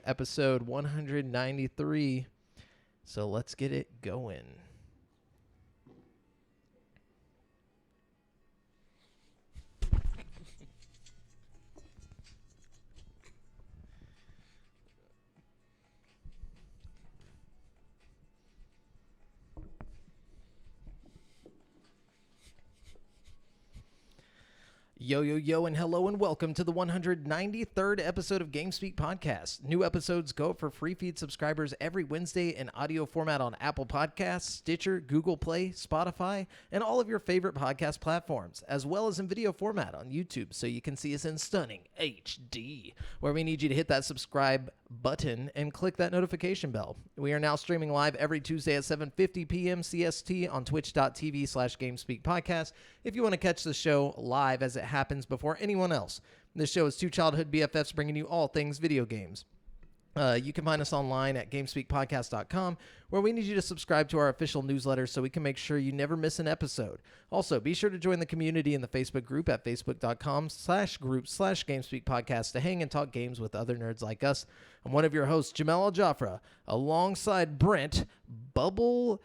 episode 193. So let's get it going. Yo, and hello and welcome to the 193rd episode of GameSpeak Podcast. New episodes go up for free feed subscribers every Wednesday in audio format on Apple Podcasts, Stitcher, Google Play, Spotify, and all of your favorite podcast platforms, as well as in video format on YouTube so you can see us in stunning HD, where we need you to hit that subscribe button and click that notification bell. We are now streaming live every Tuesday at 7:50 p.m. CST on twitch.tv/GameSpeak Podcast if you want to catch the show live as it happens before anyone else. This show is two childhood BFFs bringing you all things video games. You can find us online at GameSpeakPodcast.com, where we need you to subscribe to our official newsletter so we can make sure you never miss an episode. Also, be sure to join the community in the Facebook group at Facebook.com/group/GameSpeakPodcast to hang and talk games with other nerds like us. I'm one of your hosts, JAMAL Al-Jafra, alongside Brent, Bubble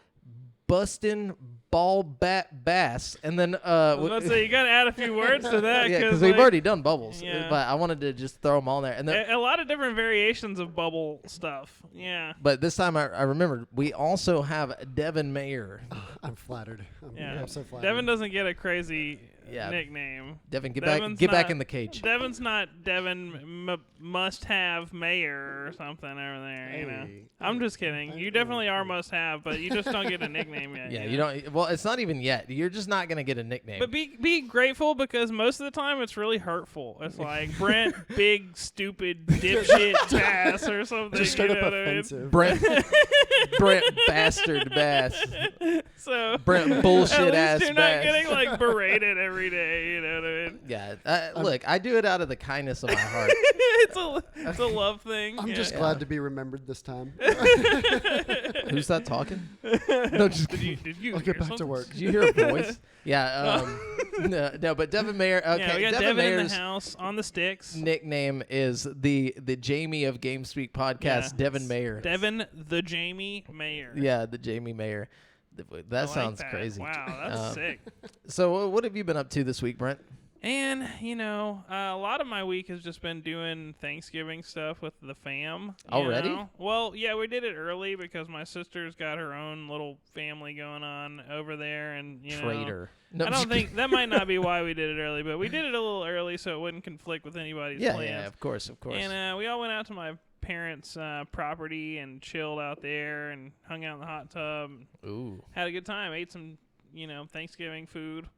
Bustin' Ball Bat Bass, and then I was about to say, you got to add a few words to that. Yeah, because we've already done bubbles, yeah. but I wanted to just throw them all in there. And then, a lot of different variations of bubble stuff. Yeah. But this time I remembered we also have Devin Mayer. I'm flattered. I'm so flattered. Devin doesn't get a crazy nickname. Devin, get back in the cage. Devin's not Devin must have mayor or something over there. Hey, you know, I'm just kidding. You definitely are must have, but you just don't get a nickname yet. Yeah, you don't. Well, it's not even yet. You're just not gonna get a nickname. But be grateful, because most of the time it's really hurtful. It's like Brent, big stupid dipshit Bass or something. Just straight you up know what I mean? offensive. Brent bastard Bass. So Brent bullshit ass you're Bass. not getting like berated every day. You know what I mean? Yeah. Look, I do it out of the kindness of my heart. it's a love thing. I'm just glad to be remembered this time. Who's that talking? No, just Did you I'll hear get back to something? work. Did you hear a voice? Yeah. No, but Devin Mayer. Okay, Yeah, we got Devin Devin in Mayer's the house on the sticks. nickname is the Jamie of GameSpeak Podcast. Yeah. Devin Mayer. Devin the Jamie Mayer. Yeah, the Jamie Mayer. That I sounds like that. crazy. Wow, that's sick. So, what have you been up to this week, Brent? And, a lot of my week has just been doing Thanksgiving stuff with the fam. Already? Know? Well, yeah, we did it early because my sister's got her own little family going on over there. And, Traitor. No, I don't think that might not be why we did it early, but we did it a little early so it wouldn't conflict with anybody's plans. Yeah, of course. And we all went out to my parents' property and chilled out there and hung out in the hot tub. Ooh. Had a good time. Ate some, Thanksgiving food,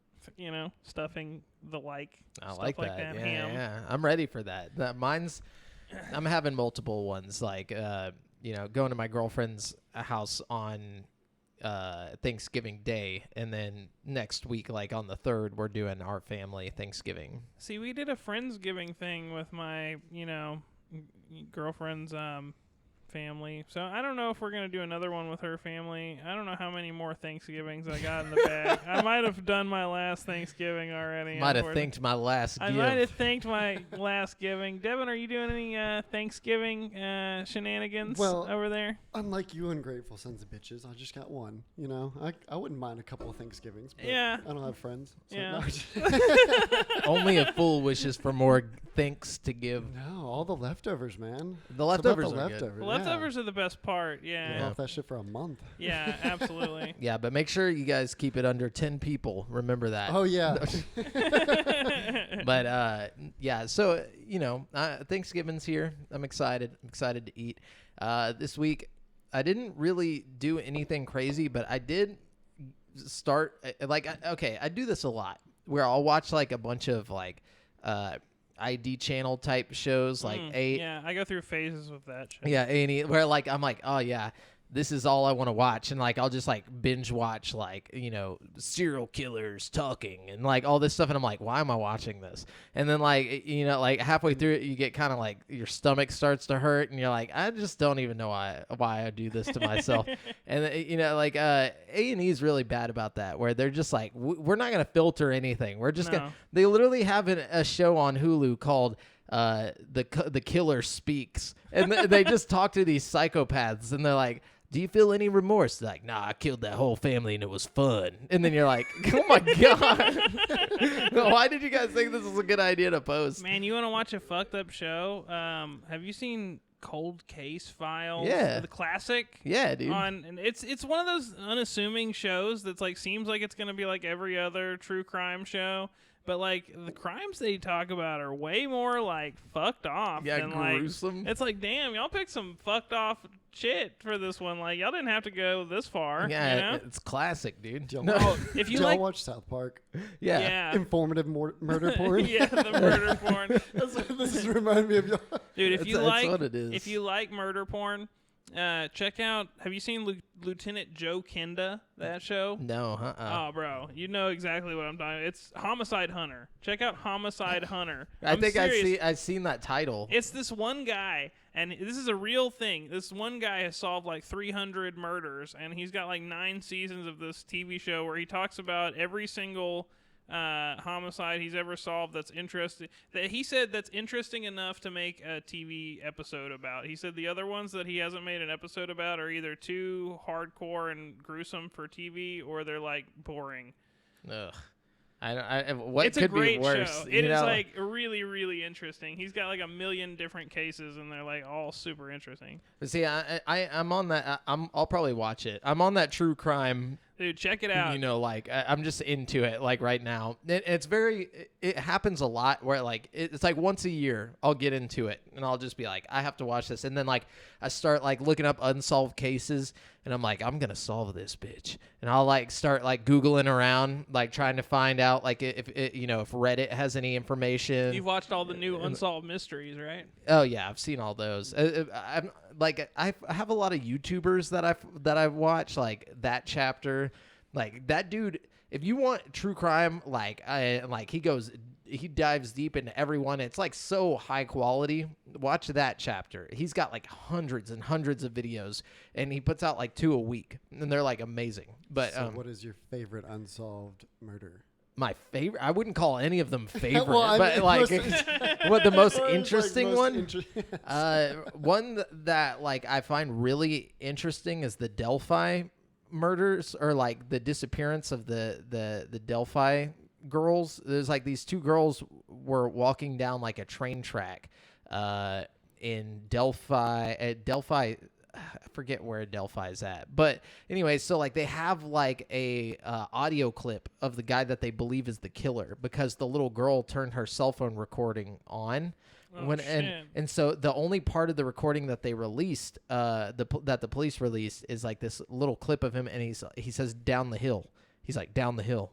stuffing, the like. I stuff like that. Ham. Yeah. I'm ready for that. I'm having multiple ones, like, going to my girlfriend's house on Thanksgiving Day, and then next week, like on the 3rd, we're doing our family Thanksgiving. See, we did a Friendsgiving thing with my, girlfriend's family. So I don't know if we're going to do another one with her family. I don't know how many more Thanksgivings I got in the bag. I might have done my last Thanksgiving already. Might have thanked my last I gift. might have thanked my last giving. Devin, are you doing any Thanksgiving shenanigans over there? Unlike you ungrateful sons of bitches, I just got one. I wouldn't mind a couple of Thanksgivings, but Yeah. I don't have friends. So Yeah. Only a fool wishes for more thanks to give. No, all the leftovers, man. The leftovers It's about are the good. leftovers. The leftovers are the best part. Yeah. Yeah. Off that shit for a month. Yeah, absolutely. Yeah, but make sure you guys keep it under 10 people. Remember that. Oh, yeah. But, yeah, so, Thanksgiving's here. I'm excited. I'm excited to eat. This week, I didn't really do anything crazy, but I did start, I do this a lot, where I'll watch, like, a bunch of, like, ID channel type shows, like Yeah, I go through phases with that shit. Yeah, A&E, where, like, I'm like, oh, yeah, this is all I want to watch. And, like, I'll just, like, binge watch, like, serial killers talking and, like, all this stuff. And I'm like, why am I watching this? And then, like, like, halfway through it, you get kind of, like, your stomach starts to hurt. And you're like, I just don't even know why I do this to myself. And, A&E is really bad about that, where they're just like, we're not going to filter anything. We're just going to – they literally have a show on Hulu called the killer speaks, and they just talk to these psychopaths, and they're like, do you feel any remorse? They're like, nah, I killed that whole family and it was fun. And then you're like, oh my God. Why did you guys think this was a good idea to post? Man, you want to watch a fucked up show? Have you seen Cold Case Files? Yeah. The classic? Yeah, dude. And it's one of those unassuming shows that's like seems like it's going to be like every other true crime show. But, like, the crimes they talk about are way more, like, fucked off. Yeah, than, gruesome. Like, it's like, damn, y'all picked some fucked off shit for this one. Like, y'all didn't have to go this far. Yeah, you know? it's classic, dude. Do No. y'all, If you do y'all like, watch South Park? Yeah. Informative murder porn? yeah, the murder porn. This is remind me of y'all. Dude, if That's what it is. if you like murder porn, check out, have you seen Lieutenant Joe Kenda, that show? No, Oh, bro, you know exactly what I'm talking about. It's Homicide Hunter. Check out Homicide Hunter. I think serious. I've seen that title. It's this one guy, and this is a real thing. This one guy has solved like 300 murders, and he's got like 9 seasons of this TV show where he talks about every single homicide he's ever solved that's interesting. That he said that's interesting enough to make a TV episode about. He said the other ones that he hasn't made an episode about are either too hardcore and gruesome for TV, or they're like boring. Ugh. What It's could a great be worse? show. You It is know? like really, really interesting. He's got like 1 million different cases, and they're like all super interesting. But see, I'm on that. I'll probably watch it. I'm on that true crime. Dude, check it out. You know, like I'm just into it. Like right now, it's very. It happens a lot where like it's like once a year I'll get into it and I'll just be like, I have to watch this, and then like I start like looking up unsolved cases, and I'm like, I'm gonna solve this bitch, and I'll like start like Googling around, like trying to find out like if Reddit has any information. You've watched all the new unsolved mysteries, right? Oh yeah, I've seen all those. I'm like I have a lot of YouTubers that I've watched, like That Chapter, like that dude. If you want true crime, like he dives deep into everyone. It's like so high quality. Watch That Chapter. He's got like hundreds and hundreds of videos, and he puts out like 2 a week, and they're like amazing. But So what is your favorite unsolved murder? my favorite, I wouldn't call any of them favorite, Well, I but mean, like what the most Like, interesting most one? One that like I find really interesting is the Delphi murders, or like the disappearance of the Delphi girls. There's like these 2 girls were walking down like a train track in Delphi. I forget where Delphi is at, but anyway, so like they have like a audio clip of the guy that they believe is the killer, because the little girl turned her cell phone recording on. And so the only part of the recording that they released, that the police released, is like this little clip of him, and he says down the hill. He's like down the hill,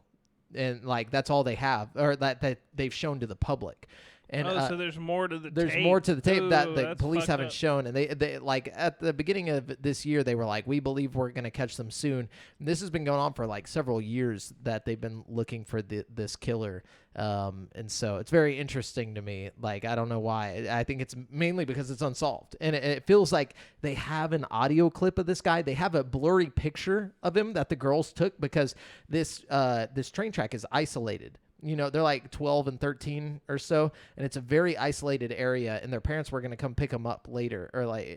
and like that's all they have, or that they've shown to the public. And so there's more to the there's tape. more to the tape Ooh, that the that's police fucked haven't up. shown, and they like at the beginning of this year they were like, we believe we're going to catch them soon. And this has been going on for like several years that they've been looking for this killer, and so it's very interesting to me. Like I don't know why. I think it's mainly because it's unsolved, and it feels like they have an audio clip of this guy. They have a blurry picture of him that the girls took, because this train track is isolated. You know, they're like 12 and 13 or so, and it's a very isolated area, and their parents were going to come pick them up later,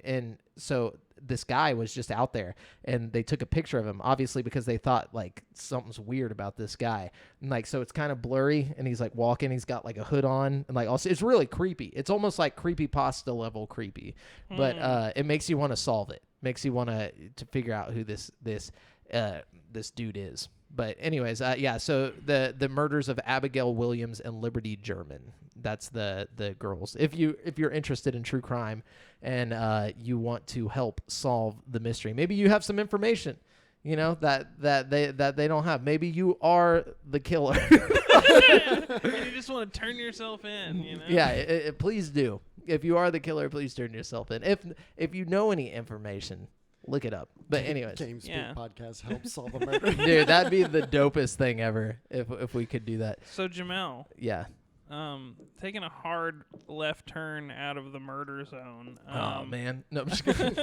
and so this guy was just out there, and they took a picture of him, obviously because they thought like something's weird about this guy, and like so it's kind of blurry, and he's like walking, he's got like a hood on, and like also it's really creepy. It's almost like creepypasta level creepy, but it makes you want to solve it, makes you want to figure out who this dude is. But anyways, yeah. So the murders of Abigail Williams and Liberty German. That's the girls. If you're interested in true crime and you want to help solve the mystery, maybe you have some information, you know, that they don't have. Maybe you are the killer. And you just want to turn yourself in, you know? Yeah, please do. If you are the killer, please turn yourself in. If you know any information, look it up. But anyways, GameSpeak podcast helps solve a murder. dude, that'd be the dopest thing ever if we could do that. So JAMAL, Yeah. taking a hard left turn out of the murder zone. Oh man, no, I'm just kidding.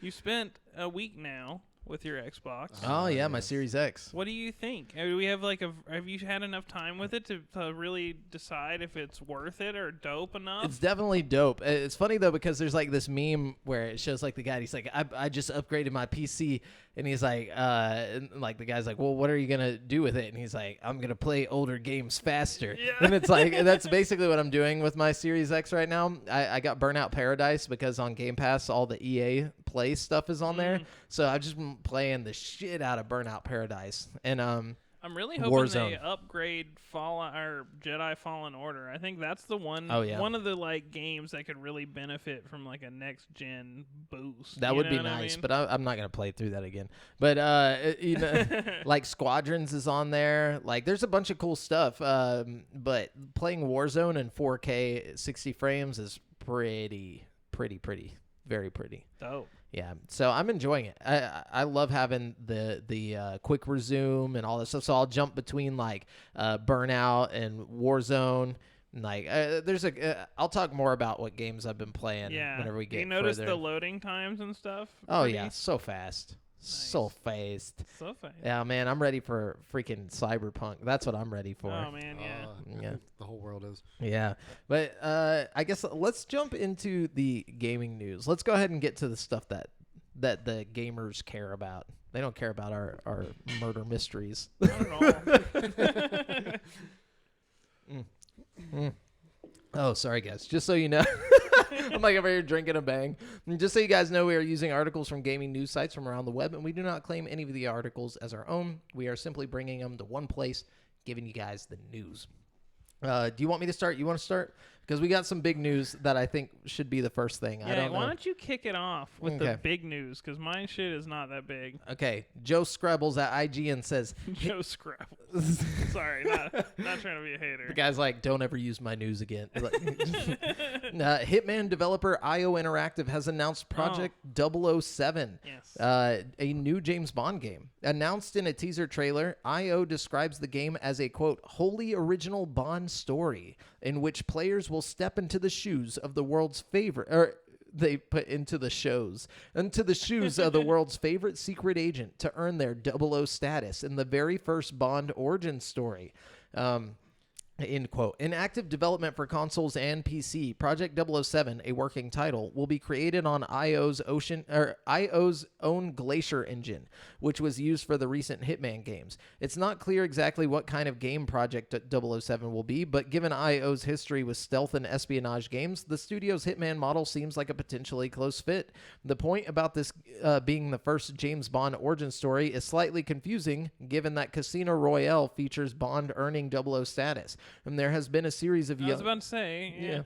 You spent a week now with your Xbox. Oh yeah, my yes. Series X. What do you think? Do we have have you had enough time with it to really decide if it's worth it or dope enough? It's definitely dope. It's funny though because there's like this meme where it shows like the guy. He's like, I just upgraded my PC, and he's like, and like the guy's like, well, what are you gonna do with it? And he's like, I'm gonna play older games faster. Yeah. And it's like that's basically what I'm doing with my Series X right now. I got Burnout Paradise because on Game Pass all the EA Play stuff is on there, so I've just been playing the shit out of Burnout Paradise, and I'm really hoping Warzone. they upgrade Fallen or Jedi Fallen Order. I think that's the one. Oh, yeah. One of the like games that could really benefit from like a next gen boost. that you would know be what I nice, mean? but I'm not gonna play through that again. But you know, like Squadrons is on there. Like there's a bunch of cool stuff. But playing Warzone in 4K 60 frames is pretty, very pretty. Dope. Yeah, so I'm enjoying it. I love having the quick resume and all that stuff. So I'll jump between like Burnout and Warzone. And, like there's I'll talk more about what games I've been playing Yeah. whenever we get you notice further. the loading times and stuff? Oh Pretty- yeah, so fast. So fast. So fast. Yeah, man, I'm ready for freaking Cyberpunk. That's what I'm ready for. Oh man, yeah. I Yeah. think the whole world is. Yeah. But I guess let's jump into the gaming news. Let's go ahead and get to the stuff that the gamers care about. They don't care about our murder mysteries. Not at all. Oh, sorry, guys. Just so you know, I'm like over here drinking a bang. And just so you guys know, we are using articles from gaming news sites from around the web, and we do not claim any of the articles as our own. We are simply bringing them to one place, giving you guys the news. Do you want me to start? You want to start? Because we got some big news that I think should be the first thing. I Yeah, don't know. why don't you kick it off with the Okay. big news? Because my shit is not that big. Okay, Joe Scrabbles at IGN says, Joe Scrabble. Sorry, not trying to be a the hater. guy's like, don't ever use my news again. Hitman developer IO Interactive has announced Project 007. Yes. A new James Bond game. Announced in a teaser trailer, IO describes the game as a, quote, wholly original Bond story in which players will step into the shoes of the world's favorite, or they put into the shoes of the world's favorite secret agent to earn their 00 status in the very first Bond origin story. End quote. In active development for consoles and PC, Project 007, a working title, will be created on IO's own Glacier engine, which was used for the recent Hitman games. It's not clear exactly what kind of game Project 007 will be, but given IO's history with stealth and espionage games, the studio's Hitman model seems like a potentially close fit. The point about this being the first James Bond origin story is slightly confusing, given that Casino Royale features Bond earning 00 status. And there has been a series of I was about to say, yeah.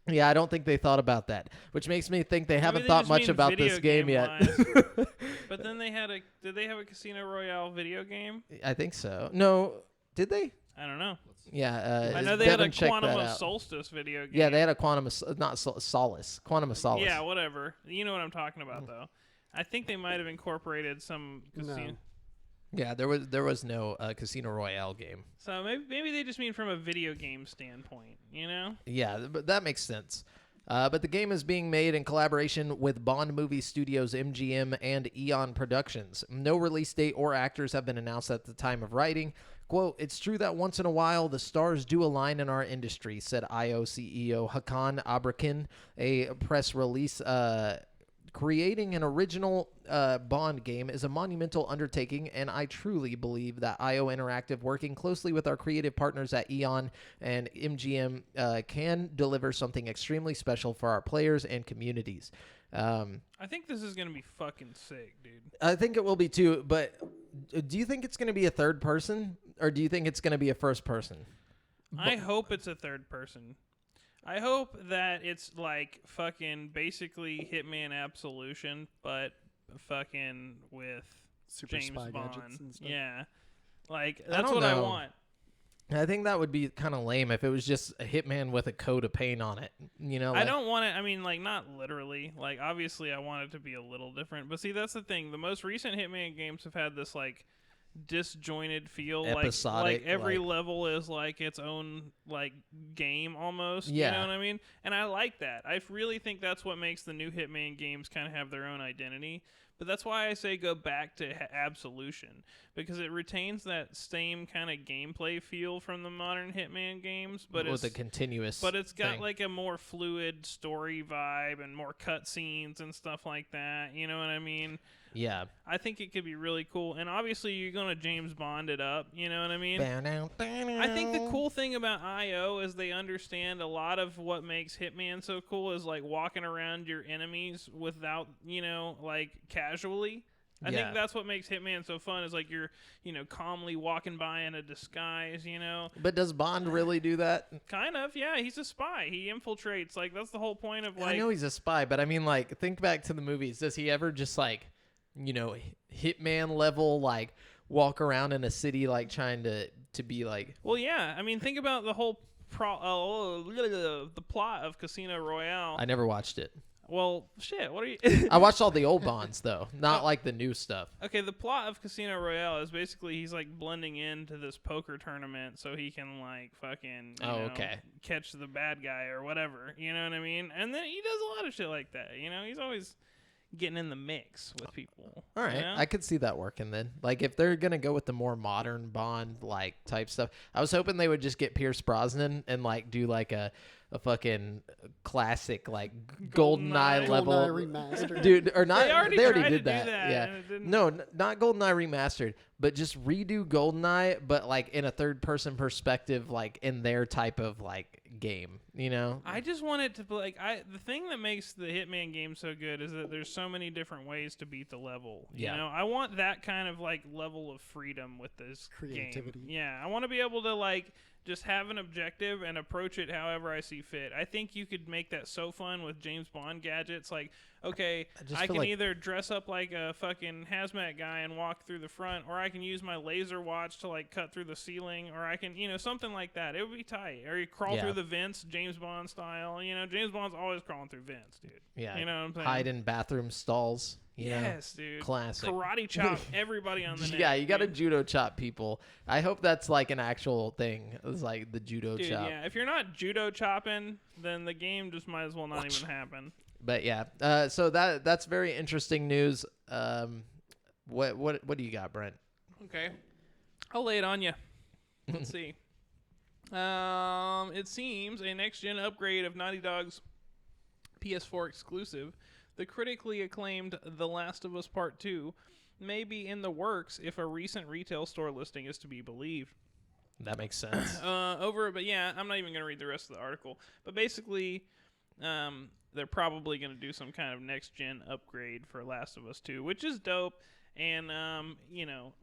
Yeah, I don't think they thought about that, which makes me think they haven't Maybe thought just much mean about video this game yet. game-wise. But then did they have a Casino Royale video game? I think so. No, did they? I don't know. Yeah, I know they had Devin a checked Quantum that of out. Solstice video game. Yeah, they had a Quantum of Solace. Quantum of Solace. Yeah, whatever. You know what I'm talking about, though. I think they might have incorporated some casino. No. Yeah, there was no Casino Royale game. So maybe they just mean from a video game standpoint, you know? Yeah, but that makes sense. But the game is being made in collaboration with Bond movie studios MGM and Eon Productions. No release date or actors have been announced at the time of writing. Quote, it's true that once in a while the stars do align in our industry, said IO CEO Hakan Abrakin, a press release. Creating an original Bond game is a monumental undertaking, and I truly believe that IO Interactive, working closely with our creative partners at Eon and MGM, can deliver something extremely special for our players and communities. I think this is going to be fucking sick, dude. I think it will be too, but do you think it's going to be a third person, or do you think it's going to be a first person? I hope it's a third person. I hope that it's like fucking basically Hitman Absolution, but fucking with Super James spy Bond. gadgets and stuff. Yeah. Like, I that's don't what I know. want. I think that would be kind of lame if it was just a Hitman with a coat of paint on it. You know, I don't want it. I mean, like, not literally. Like, obviously, I want it to be a little different. But see, that's the thing. The most recent Hitman games have had this, like, disjointed feel. Episodic, Like every like- level is, like, its own, like, game almost. Yeah. You know what I mean? And I like that. I really think that's what makes the new Hitman games kind of have their own identity. But that's why I say go back to Absolution, because it retains that same kind of gameplay feel from the modern Hitman games, but with a continuous. But it's got thing. like a more fluid story vibe and more cutscenes and stuff like that. You know what I mean? Yeah. I think it could be really cool. And obviously, you're going to James Bond it up. You know what I mean? I think the cool thing about IO is they understand a lot of what makes Hitman so cool is like walking around your enemies without, like casually. I think that's what makes Hitman so fun is like you're, calmly walking by in a disguise, But does Bond really do that? Kind of, yeah. He's a spy. He infiltrates. Like, that's the whole point of, like... I know he's a spy, but I mean, like, think back to the movies. Does he ever just, like, Hitman level, like, walk around in a city, like, trying to be, like... Well, yeah. I mean, think about the whole the plot of Casino Royale. I never watched it. Well, shit, what are you... I watched all the old Bonds, though, not like the new stuff. Okay, the plot of Casino Royale is basically he's, like, blending into this poker tournament so he can, like, fucking, catch the bad guy or whatever, you know what I mean? And then he does a lot of shit like that, He's always getting in the mix with people. All right, I could see that working then. Like, if they're going to go with the more modern Bond, like, type stuff, I was hoping they would just get Pierce Brosnan and, like, do, like, a fucking classic, like, GoldenEye level. Remastered. Dude, or not. They already did that. Yeah. No, not GoldenEye remastered, but just redo GoldenEye, but, like, in a third-person perspective, like, in their type of, like, game, I just want it to, like, the thing that makes the Hitman game so good is that there's so many different ways to beat the level. You know? I want that kind of, like, level of freedom with this creativity. game. Yeah, I want to be able to, like, just have an objective and approach it however I see fit. I think you could make that so fun with James Bond gadgets. Like, okay, I can either dress up like a fucking hazmat guy and walk through the front, or I can use my laser watch to, like, cut through the ceiling, or I can, something like that. It would be tight. Or you crawl through the vents, James Bond style. James Bond's always crawling through vents, dude. Yeah. You know what I'm saying? Hide in bathroom stalls. Yes, dude. Classic. Karate chop everybody on the net. Yeah, you got to judo chop people. I hope that's like an actual thing. It's like the judo chop. Yeah, if you're not judo chopping, then the game just might as well not even happen. But yeah, so that's very interesting news. What do you got, Brent? Okay, I'll lay it on you. Let's see. It seems a next-gen upgrade of Naughty Dog's PS4 exclusive, the critically acclaimed The Last of Us Part 2, may be in the works if a recent retail store listing is to be believed. That makes sense. But yeah, I'm not even going to read the rest of the article. But basically, they're probably going to do some kind of next-gen upgrade for Last of Us 2, which is dope. And,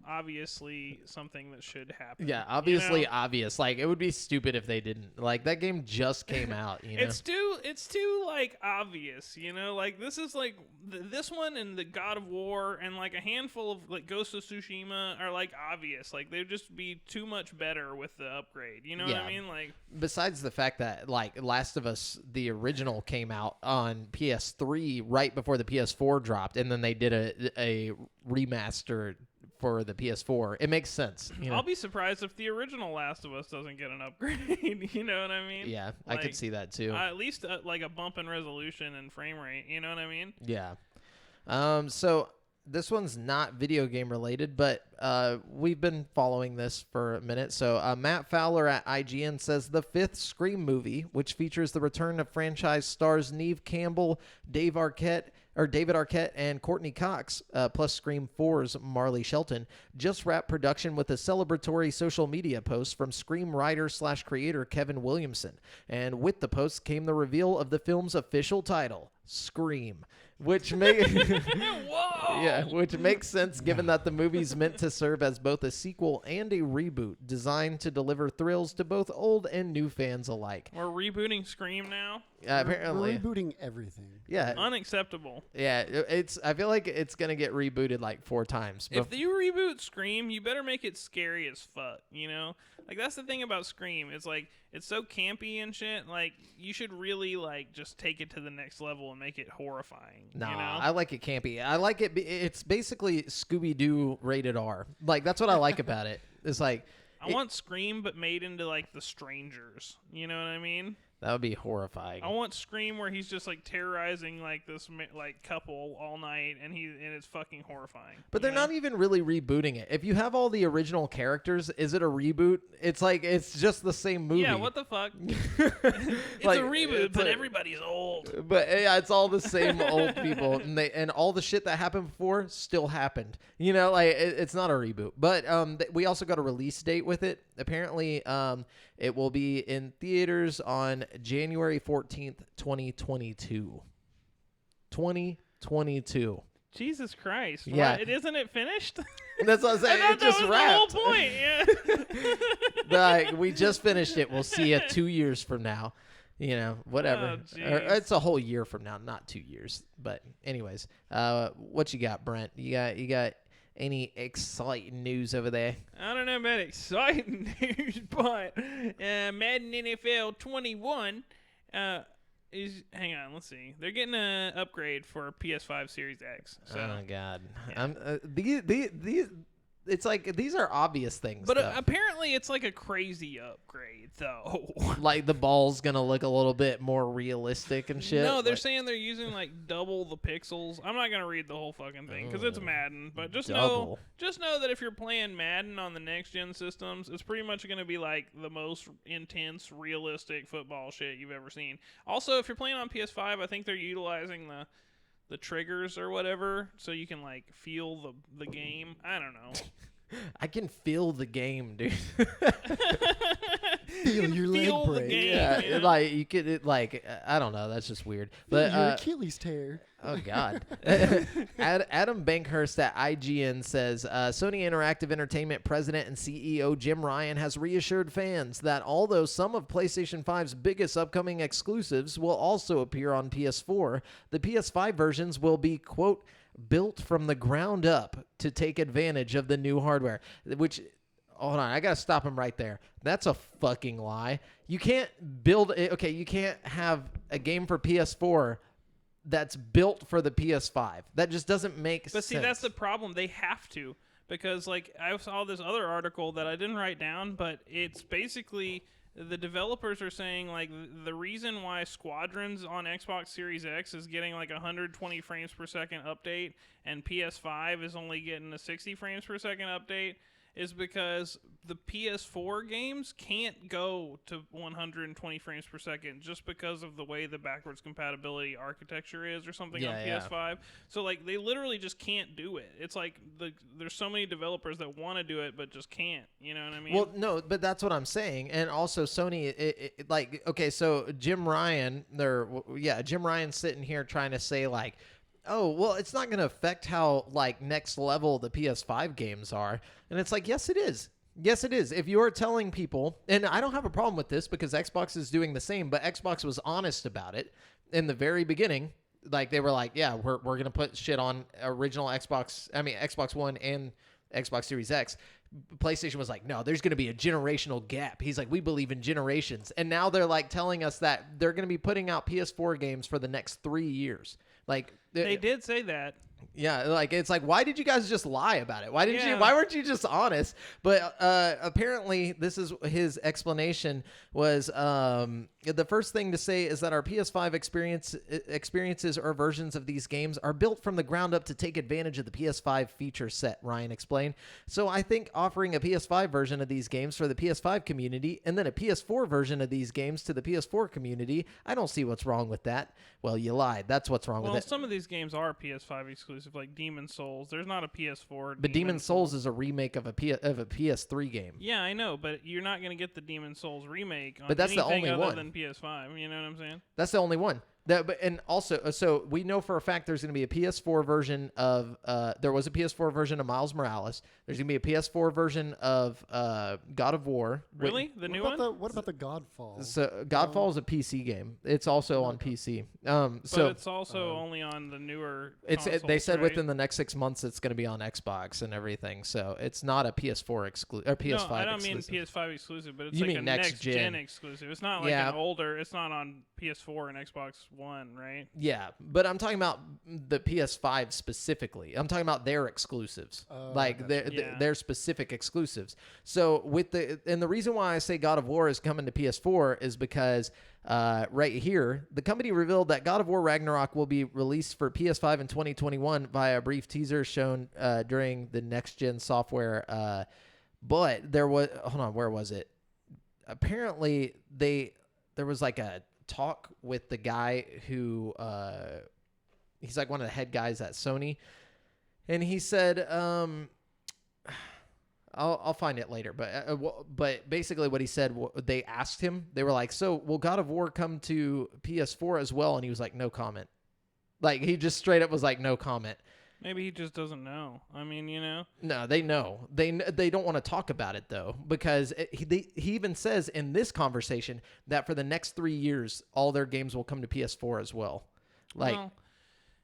obviously something that should happen. Yeah, obviously obvious. Like, it would be stupid if they didn't. Like, that game just came out, It's too, like, obvious, Like, this is, like, this one and the God of War and, like, a handful of, like, Ghost of Tsushima are, like, obvious. Like, they'd just be too much better with the upgrade. You know what I mean? Like, besides the fact that, like, Last of Us, the original, came out on PS3 right before the PS4 dropped, and then they did a remastered for the PS4. It makes sense. I'll be surprised if the original Last of Us doesn't get an upgrade. You know what I mean? Yeah, like, I could see that too. At least like a bump in resolution and frame rate. You know what I mean? Yeah. So this one's not video game related, but we've been following this for a minute. So Matt Fowler at IGN says the fifth Scream movie, which features the return of franchise stars Neve Campbell, David Arquette, and Courtney Cox, plus Scream 4's Marley Shelton, just wrapped production with a celebratory social media post from Scream writer/creator Kevin Williamson. And with the post came the reveal of the film's official title, Scream, which makes sense given that the movie's meant to serve as both a sequel and a reboot designed to deliver thrills to both old and new fans alike. We're rebooting Scream now? Apparently. We're rebooting everything. Yeah. Unacceptable. Yeah, I feel like it's going to get rebooted like 4 times. If you reboot Scream, you better make it scary as fuck, Like, that's the thing about Scream. It's like, it's so campy and shit. Like, you should really, like, just take it to the next level and make it horrifying. Nah, I like it campy. I like it. It's basically Scooby-Doo rated R. Like, that's what I like about it. It's like... I want Scream, but made into, like, The Strangers. You know what I mean? That would be horrifying. I want Scream where he's just like terrorizing like this like couple all night, and it's fucking horrifying. But they're not even really rebooting it. If you have all the original characters, is it a reboot? It's like it's just the same movie. Yeah, what the fuck? It's a reboot, but everybody's old. But yeah, it's all the same old people, and all the shit that happened before still happened. You know, like it's not a reboot. But we also got a release date with it. Apparently, it will be in theaters on January 14th, 2022. 2022. Jesus Christ! Yeah, isn't it finished? That's what I'm saying. I It just wrapped. The whole point. Yeah. Like, we just finished it. We'll see you 2 years from now. You know, whatever. Oh, Or it's a whole year from now, not 2 years. But anyways, what you got, Brent? You got any exciting news over there? I don't know about exciting news, but Madden NFL 21 is. Hang on, let's see. They're getting an upgrade for PS5 Series X. So. Oh God, Yeah. these. It's like these are obvious things, but though. apparently it's like a crazy upgrade, though. Like the ball's gonna look a little bit more realistic and shit. No, they're like, saying they're using like double the pixels. I'm not gonna read the whole fucking thing because it's Madden, but just know that if you're playing Madden on the next gen systems, it's pretty much gonna be like the most intense, realistic football shit you've ever seen. Also, if you're playing on PS5, I think they're utilizing the triggers or whatever, so you can like feel the game. I don't know. I can feel the game, dude. Feel your leg the break. game, Yeah, you know? like you could, like I don't know. That's just weird. But Your Achilles tear. oh God, Adam Bankhurst at IGN says Sony Interactive Entertainment president and CEO Jim Ryan has reassured fans that although some of PlayStation 5's biggest upcoming exclusives will also appear on PS4, the PS5 versions will be, quote, built from the ground up to take advantage of the new hardware. Which, hold on, I gotta stop him right there. That's a fucking lie. You can't build it. Okay, you can't have a game for PS4 that's built for the PS5. That just doesn't make sense. But see, that's the problem. They have to, because like I saw this other article that I didn't write down, but it's basically the developers are saying like the reason why Squadrons on Xbox Series X is getting like 120 frames per second update and PS5 is only getting a 60 frames per second update is because the PS4 games can't go to 120 frames per second just because of the way the backwards compatibility architecture is or something on PS5. So like they literally just can't do it. It's like there's so many developers that want to do it but just can't. You know what I mean? Well, no, but that's what I'm saying. And also Sony, like, okay, so Jim Ryan's sitting here trying to say like, oh, well, it's not going to affect how, like, next level the PS5 games are. And it's like, yes, it is. Yes, it is. If you're telling people, and I don't have a problem with this because Xbox is doing the same, but Xbox was honest about it in the very beginning. Like, they were like, yeah, we're going to put shit on Xbox One and Xbox Series X. PlayStation was like, no, there's going to be a generational gap. He's like, we believe in generations. And now they're like telling us that they're going to be putting out PS4 games for the next 3 years. Like, they did say that. Yeah, like it's like, why did you guys just lie about it? Why weren't you just honest? But apparently this is his explanation was the first thing to say is that our PS5 experiences or versions of these games are built from the ground up to take advantage of the PS5 feature set, Ryan explained. So I think offering a PS5 version of these games for the PS5 community and then a PS4 version of these games to the PS4 community, I don't see what's wrong with that. Well, you lied. That's what's wrong with it. Well, some of these games are PS5 exclusive, like Demon Souls. There's not a PS4. But Demon Souls is a remake of a PS3 game. Yeah, I know, but you're not going to get the Demon Souls remake on but that's the anything only other one. than PS5. You know what I'm saying? That's the only one. And also, so we know for a fact there's going to be a PS4 version of. There was a PS4 version of Miles Morales. There's going to be a PS4 version of God of War. Really, the new one? What about the Godfall? So Godfall is a PC game. It's also on PC. But it's also only on the newer. Consoles, they said right? within the next 6 months it's going to be on Xbox and everything. So it's not a PS4 exclusive or PS5. No, I don't exclusive. mean PS5 exclusive, but it's You like mean a next gen exclusive. It's not like an older. It's not on PS4 and Xbox One, right? Yeah, but I'm talking about the PS5 specifically. I'm talking about their exclusives, their specific exclusives. So the reason why I say God of War is coming to PS4 is because right here, the company revealed that God of War Ragnarok will be released for PS5 in 2021 via a brief teaser shown during the next-gen software. But there was... Hold on, where was it? Apparently, there was like a talk with the guy who... he's like one of the head guys at Sony. And he said... I'll find it later, but basically what he said, they asked him, they were like, so will God of War come to PS4 as well? And he was like, no comment. Like, he just straight up was like, no comment. Maybe he just doesn't know. I mean, No, they know. They don't want to talk about it, though, because he even says in this conversation that for the next 3 years, all their games will come to PS4 as well. Like, well,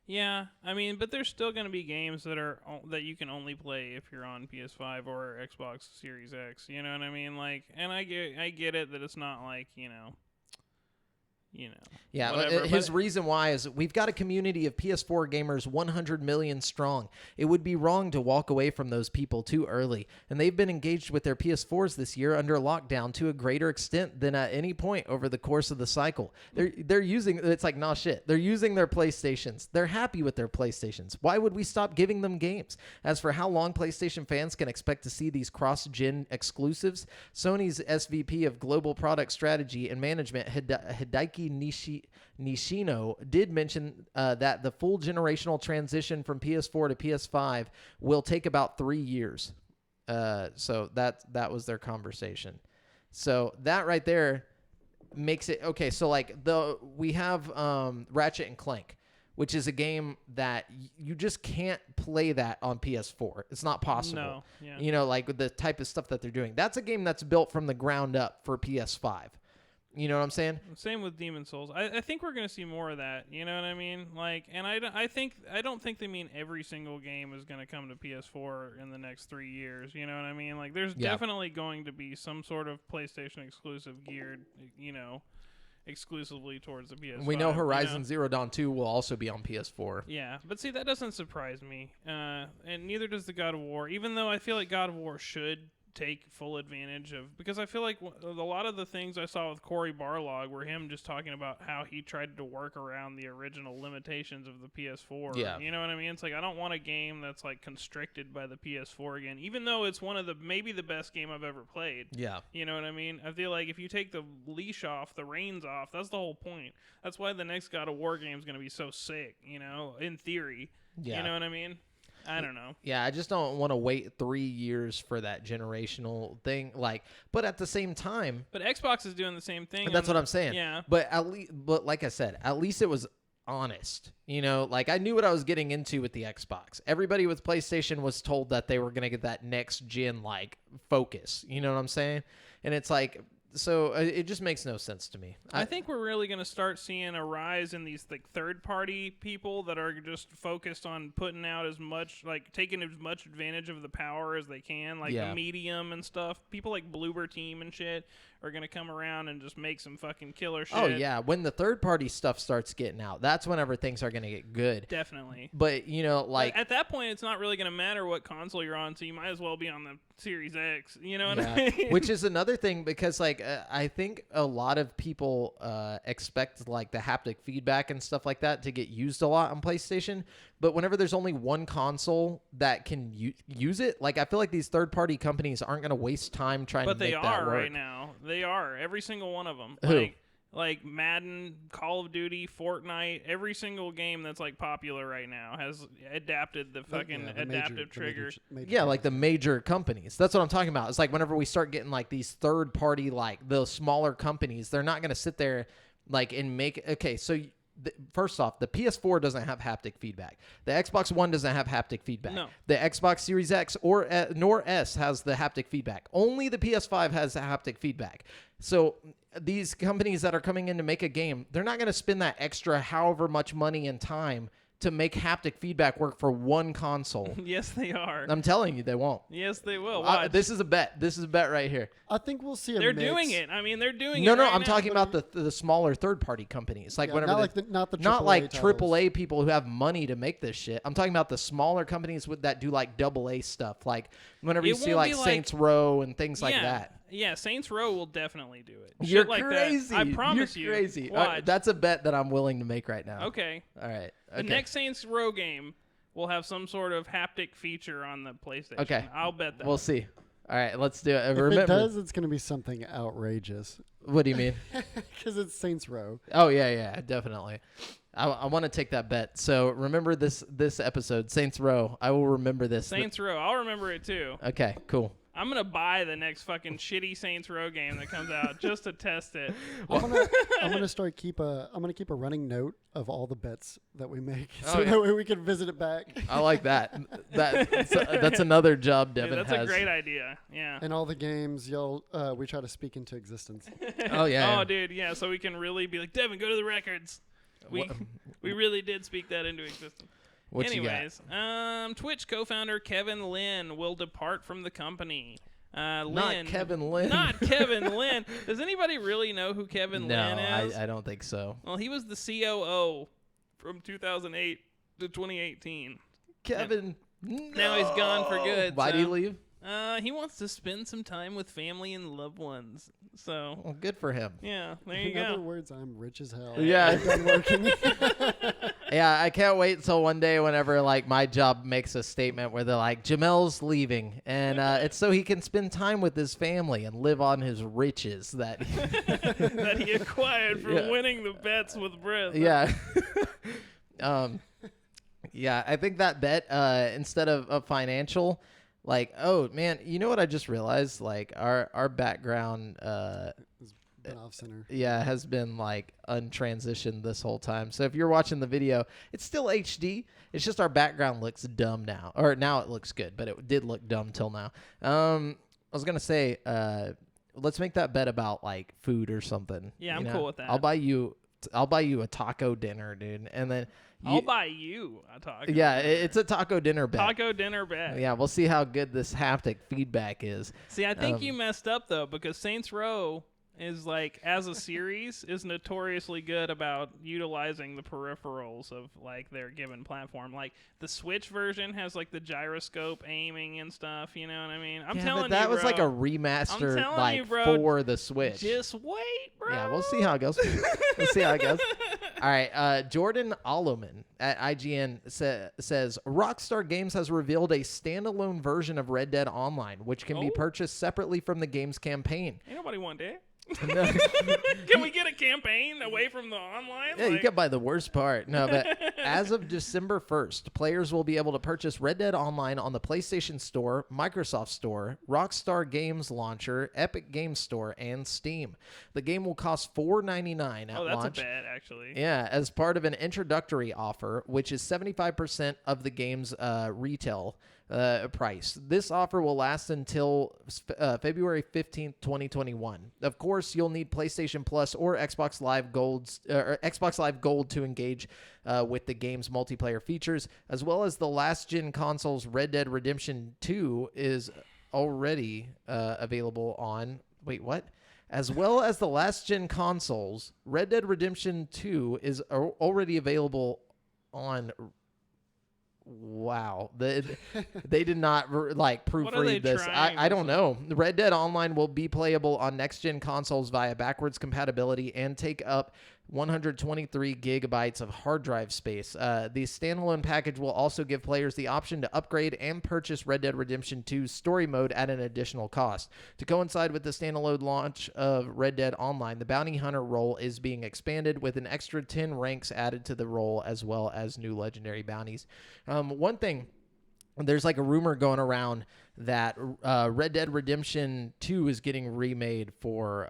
yeah, I mean, but there's still going to be games that you can only play if you're on PS5 or Xbox Series X. You know what I mean? Like, and I get it that it's not like yeah, whatever, his reason why is we've got a community of PS4 gamers 100 million strong. It would be wrong to walk away from those people too early, and they've been engaged with their PS4s this year under lockdown to a greater extent than at any point over the course of the cycle. They're using, it's like, nah, shit. They're using their PlayStations. They're happy with their PlayStations. Why would we stop giving them games? As for how long PlayStation fans can expect to see these cross-gen exclusives, Sony's SVP of Global Product Strategy and Management, Hideki Nishino, did mention that the full generational transition from PS4 to PS5 will take about 3 years. So that was their conversation. So that right there makes it okay. So like we have Ratchet and Clank, which is a game that you just can't play that on PS4. It's not possible. No, yeah. Like with the type of stuff that they're doing. That's a game that's built from the ground up for PS5. You know what I'm saying? Same with Demon Souls. I think we're going to see more of that. You know what I mean? Like, and I don't think they mean every single game is going to come to PS4 in the next 3 years. You know what I mean? Like, there's definitely going to be some sort of PlayStation exclusive geared, exclusively towards the PS5. We know Horizon Zero Dawn 2 will also be on PS4. Yeah, but see, that doesn't surprise me. And neither does the God of War, even though I feel like God of War should take full advantage of, because I feel like a lot of the things I saw with Cory Barlog were him just talking about how he tried to work around the original limitations of the PS4. Yeah. You know what I mean? It's like, I don't want a game that's like constricted by the PS4 again, even though it's one of maybe the best game I've ever played. Yeah. You know what I mean? I feel like if you take the leash off, the reins off, that's the whole point. That's why the next God of War game is going to be so sick, in theory. Yeah. You know what I mean? I don't know. Yeah, I just don't want to wait 3 years for that generational thing. Like, but at the same time, but Xbox is doing the same thing. That's what I'm saying. Yeah. But but like I said, at least it was honest. Like I knew what I was getting into with the Xbox. Everybody with PlayStation was told that they were going to get that next gen like focus. You know what I'm saying? And it's like, so it just makes no sense to me. I think we're really going to start seeing a rise in these like third-party people that are just focused on putting out as much, like taking as much advantage of the power as they can, like the medium and stuff. People like Bloober Team and shit are going to come around and just make some fucking killer shit. Oh, yeah. When the third-party stuff starts getting out, that's whenever things are going to get good. Definitely. But, like... But at that point, it's not really going to matter what console you're on, so you might as well be on the Series X. You know what I mean? Which is another thing, because, like, I think a lot of people expect, like, the haptic feedback and stuff like that to get used a lot on PlayStation. But whenever there's only one console that can use it, like, I feel like these third-party companies aren't going to waste time trying to make that work. But they are right now. They are. Every single one of them. Who? Like Madden, Call of Duty, Fortnite, every single game that's like popular right now has adapted the fucking adaptive trigger. Like the major companies. That's what I'm talking about. It's like whenever we start getting like these third party, like the smaller companies, they're not going to sit there like and make, okay, so first off, the PS4 doesn't have haptic feedback. The Xbox One doesn't have haptic feedback. No. The Xbox Series X nor S has the haptic feedback. Only the PS5 has the haptic feedback. So these companies that are coming in to make a game, they're not going to spend that extra however much money and time to make haptic feedback work for one console. Yes, they are. I'm telling you, they won't. Yes, they will. Watch. This is a bet. This is a bet right here. I think we'll see a They're mix. doing it. I mean, they're doing it. No, right I'm now. talking about the smaller third-party companies. Like whenever not the not AAA like titles. AAA people who have money to make this shit. I'm talking about the smaller companies that do like AA stuff. Like whenever you It see won't like be like- Saints Row and things like that. Yeah, Saints Row will definitely do it. You're Shit like crazy. that. I promise You're crazy. Watch. That's a bet that I'm willing to make right now. Okay. All right. The next Saints Row game will have some sort of haptic feature on the PlayStation. Okay. I'll bet that. We'll see. All right, let's do it. If Remember, it does, it's going to be something outrageous. what do you mean? Because it's Saints Row. Oh yeah, definitely. I want to take that bet. So remember this episode, Saints Row. I will remember this. Saints Row. I'll remember it too. Okay, cool. I'm gonna buy the next fucking shitty Saints Row game that comes out just to test it. I'm gonna keep a running note of all the bets that we make, so Oh, yeah. that way we can visit it back. I like that. That's another job Devin Dude, that's has. a great idea. Yeah. And all the games we try to speak into existence. Oh yeah. Oh, dude. Yeah. So we can really be like, Devin, go to the records. We really did speak that into existence. What Anyways, Twitch co-founder Kevin Lin will depart from the company. Not Kevin Lin. Not Kevin Lin. Does anybody really know who Kevin Lin is? No, I don't think so. Well, he was the COO from 2008 to 2018. Kevin. Now he's gone for good. Why'd so, he leave? He wants to spend some time with family and loved ones. So, Well, good for him. yeah, there you In other go. words, I'm rich as hell. Yeah. I'm done working. Yeah, I can't wait till one day whenever like my job makes a statement where they're like, Jamel's leaving, and it's so he can spend time with his family and live on his riches that. That he acquired from Yeah. winning the bets with Brent. Yeah. Yeah, I think that bet instead of a financial, like, oh man, you know what I just realized? Like our background Been off center. yeah, has been like untransitioned this whole time. So if you're watching the video, it's still HD. It's just our background looks dumb now. Or now it looks good, but it did look dumb till now. I was going to say let's make that bet about like food or something. Yeah, you I'm know? cool with that. I'll buy you a taco dinner, dude. And then I'll buy you a taco. yeah, it's a taco dinner bet. Taco dinner bet. Yeah, we'll see how good this haptic feedback is. See, I think you messed up though, because Saints Row is like, as a series, is notoriously good about utilizing the peripherals of like their given platform. Like the Switch version has like the gyroscope aiming and stuff. You know what I mean? I'm Yeah, telling but that you, was bro, like a remaster, telling like you, bro, for the Switch. just wait, bro. Yeah, we'll see how it goes. We'll see how it goes. All right, Jordan Alleman at IGN says Rockstar Games has revealed a standalone version of Red Dead Online, which can be Oh. purchased separately from the game's campaign. Ain't nobody want that. No. Can we get a campaign away from the online? Yeah, you can buy the worst part. No, but as of December 1st, players will be able to purchase Red Dead Online on the PlayStation Store, Microsoft Store, Rockstar Games Launcher, Epic Games Store, and Steam. The game will cost $4.99 at Oh, that's launch. a bet, actually. Yeah, as part of an introductory offer, which is 75% of the game's retail price. This offer will last until February 15th, 2021. Of course, you'll need PlayStation Plus or Xbox Live Gold to engage with the game's multiplayer features, as well as the last-gen console's Red Dead Redemption 2 is already available on... Wait, what? As well as the last-gen consoles, Red Dead Redemption 2 is already available on... Wow, they did not like What are they proofread this. trying I to don't say? know. Red Dead Online will be playable on next-gen consoles via backwards compatibility and take up 123 gigabytes of hard drive space. The standalone package will also give players the option to upgrade and purchase Red Dead Redemption 2's story mode at an additional cost. To coincide with the standalone launch of Red Dead Online, the bounty hunter role is being expanded with an extra 10 ranks added to the role, as well as new legendary bounties. One thing, there's like a rumor going around that Red Dead Redemption 2 is getting remade for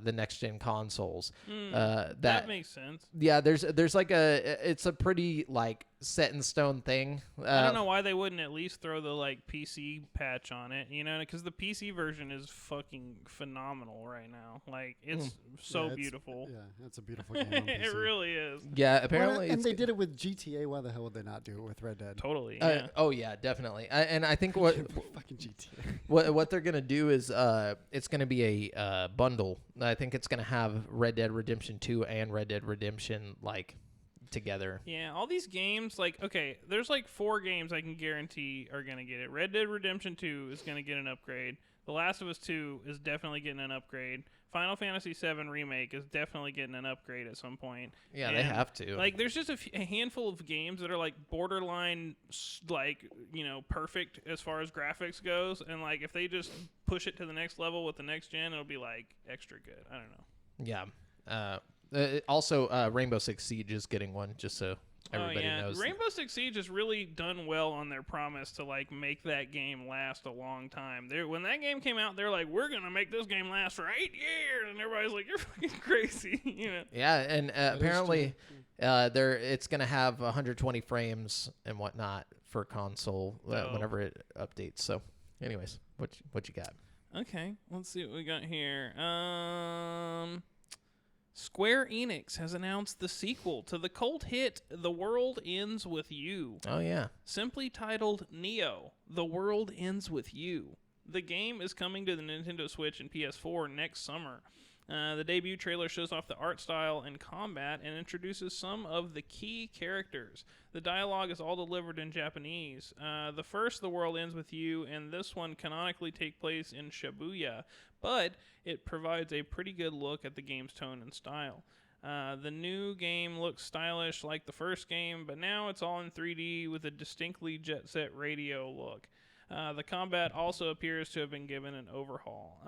the next-gen consoles. That makes sense. Yeah, there's like it's a pretty like set in stone thing. I don't know why they wouldn't at least throw the like PC patch on it, you know, because the PC version is fucking phenomenal right now. Like it's so beautiful. Yeah, it's a beautiful game. On It PC. really is. Yeah, apparently. and it's they did it with GTA. Why the hell would they not do it with Red Dead? Totally. Yeah. Oh yeah, definitely. And I think what Fucking GTA. what they're gonna do is it's gonna be a bundle. I think it's gonna have Red Dead Redemption 2 and Red Dead Redemption like together. Yeah, all these games, like, okay, there's like 4 games I can guarantee are going to get it. Red Dead Redemption 2 is going to get an upgrade. The Last of Us 2 is definitely getting an upgrade. Final Fantasy VII Remake is definitely getting an upgrade at some point. Yeah, and they have to. Like, there's just a handful of games that are like borderline, like, perfect as far as graphics goes. And like, if they just push it to the next level with the next gen, it'll be like extra good. I don't know. Yeah. Also, Rainbow Six Siege is getting one, just so everybody knows. Rainbow Six Siege has really done well on their promise to like make that game last a long time. When that game came out, they're like, "We're gonna make this game last for 8 years," and everybody's like, "You're fucking crazy," Yeah, and apparently, it's gonna have 120 frames and whatnot for console whenever it updates. So, anyways, what you got? Okay, let's see what we got here. Square Enix has announced the sequel to the cult hit The World Ends With You. Oh, yeah. Simply titled Neo, The World Ends With You. The game is coming to the Nintendo Switch and PS4 next summer. The debut trailer shows off the art style and combat and introduces some of the key characters. The dialogue is all delivered in Japanese. The first, The World Ends With You, and this one canonically take place in Shibuya, but it provides a pretty good look at the game's tone and style. The new game looks stylish like the first game, but now it's all in 3D with a distinctly Jet Set Radio look. The combat also appears to have been given an overhaul.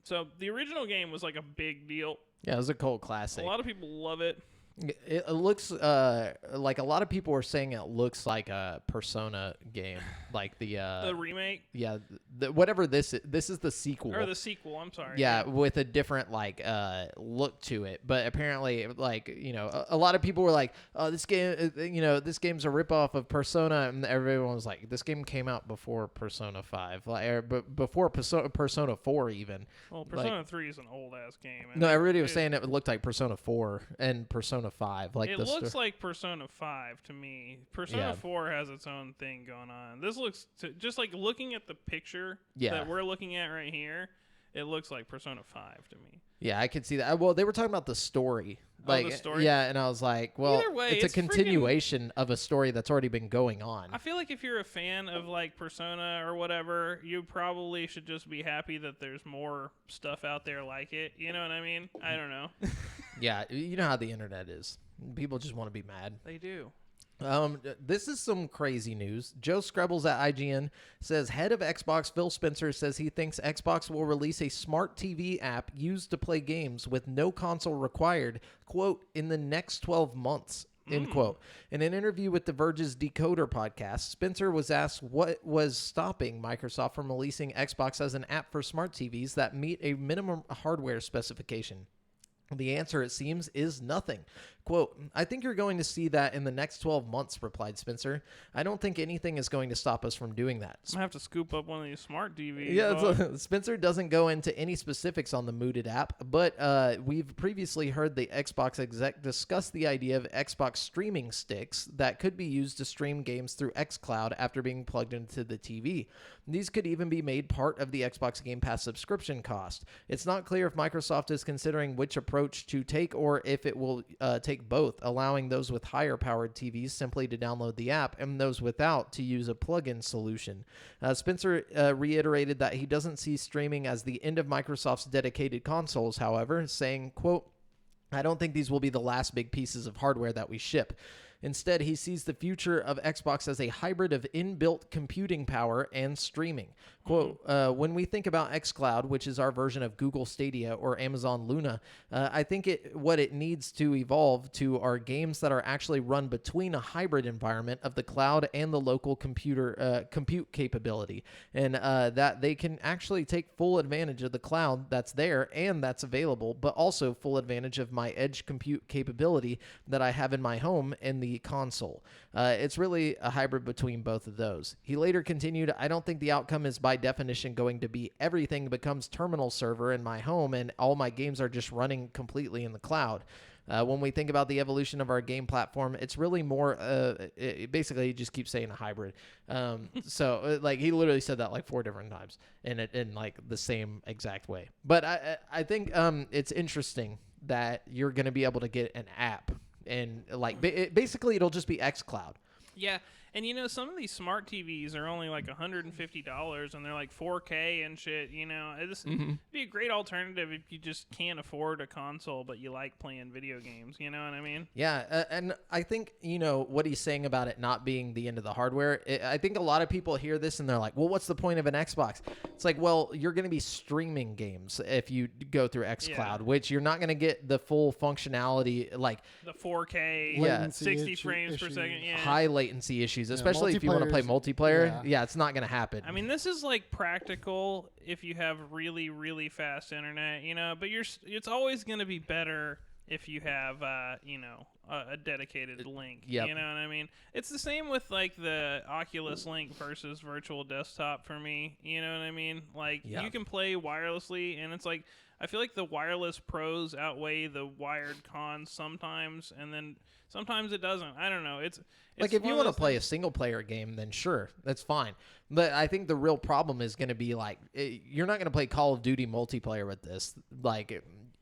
So the original game was like a big deal. Yeah, it was a cult classic. A lot of people love it. It looks like a lot of people are saying it looks like a Persona game, like the remake. Yeah, whatever this is the sequel. Or the sequel. I'm sorry. Yeah, with a different like look to it. But apparently, like a lot of people were like, "Oh, this game, this game's a ripoff of Persona," and everyone was like, "This game came out before Persona 5, before Persona 4 even." Well, Persona 3 is an old ass game. No, everybody was saying it looked like Persona 4 and Persona 5. Like it looks like Persona 5 to me. Persona 4 has its own thing going on. This looks just like looking at the picture that we're looking at right here. It looks like Persona 5 to me. Yeah, I could see that. Well, they were talking about the story. Like, the story? Yeah, and I was like, well, either way, it's a continuation of a story that's already been going on. I feel like if you're a fan of like Persona or whatever, you probably should just be happy that there's more stuff out there like it. You know what I mean? I don't know. Yeah, you know how the internet is. People just want to be mad. They do. This is some crazy news. Joe Screbbles at IGN says head of Xbox Phil Spencer says he thinks Xbox will release a smart TV app used to play games with no console required, quote, in the next 12 months, end quote. In an interview with The Verge's Decoder podcast, Spencer was asked what was stopping Microsoft from releasing Xbox as an app for smart TVs that meet a minimum hardware specification. The answer, it seems, is nothing. Quote, I think you're going to see that in the next 12 months, replied Spencer. I don't think anything is going to stop us from doing that. I'm going to have to scoop up one of these smart TVs. Yeah, Spencer doesn't go into any specifics on the mooted app, but we've previously heard the Xbox exec discuss the idea of Xbox streaming sticks that could be used to stream games through xCloud after being plugged into the TV. These could even be made part of the Xbox Game Pass subscription cost. It's not clear if Microsoft is considering which approach to take or if it will take both, allowing those with higher powered TVs simply to download the app and those without to use a plug-in solution. Spencer reiterated that he doesn't see streaming as the end of Microsoft's dedicated consoles, however, saying, quote, I don't think these will be the last big pieces of hardware that we ship. Instead, he sees the future of Xbox as a hybrid of inbuilt computing power and streaming. Quote, when we think about xCloud, which is our version of Google Stadia or Amazon Luna, I think what it needs to evolve to are games that are actually run between a hybrid environment of the cloud and the local compute capability, and that they can actually take full advantage of the cloud that's there and that's available, but also full advantage of my edge compute capability that I have in my home and the console. It's really a hybrid between both of those. He later continued, I don't think the outcome is by definition going to be everything becomes terminal server in my home and all my games are just running completely in the cloud. When we think about the evolution of our game platform, it's really more, basically he just keeps saying a hybrid. So like he literally said that like 4 different times in like the same exact way. But I think it's interesting that you're going to be able to get an app and like basically it'll just be xCloud. Yeah, And some of these smart TVs are only like $150, and they're like 4K and shit. It'd be a great alternative if you just can't afford a console, but you like playing video games. You know what I mean? Yeah, and I think what he's saying about it not being the end of the hardware. I think a lot of people hear this and they're like, "Well, what's the point of an Xbox?" It's like, well, you're going to be streaming games if you go through xCloud, which you're not going to get the full functionality, like the 4K, Yeah. 60 frames per second, high latency issues, especially if you want to play multiplayer. Yeah, it's not going to happen. I mean, this is like practical if you have really, really fast internet, but it's always going to be better if you have, a dedicated link. Yep. You know what I mean? It's the same with like the Oculus Link versus virtual desktop for me. You know what I mean? Like you can play wirelessly, and it's like I feel like the wireless pros outweigh the wired cons sometimes, and then sometimes it doesn't. I don't know. It's like if you want to play a single player game, then sure, that's fine. But I think the real problem is going to be like you're not going to play Call of Duty multiplayer with this. Like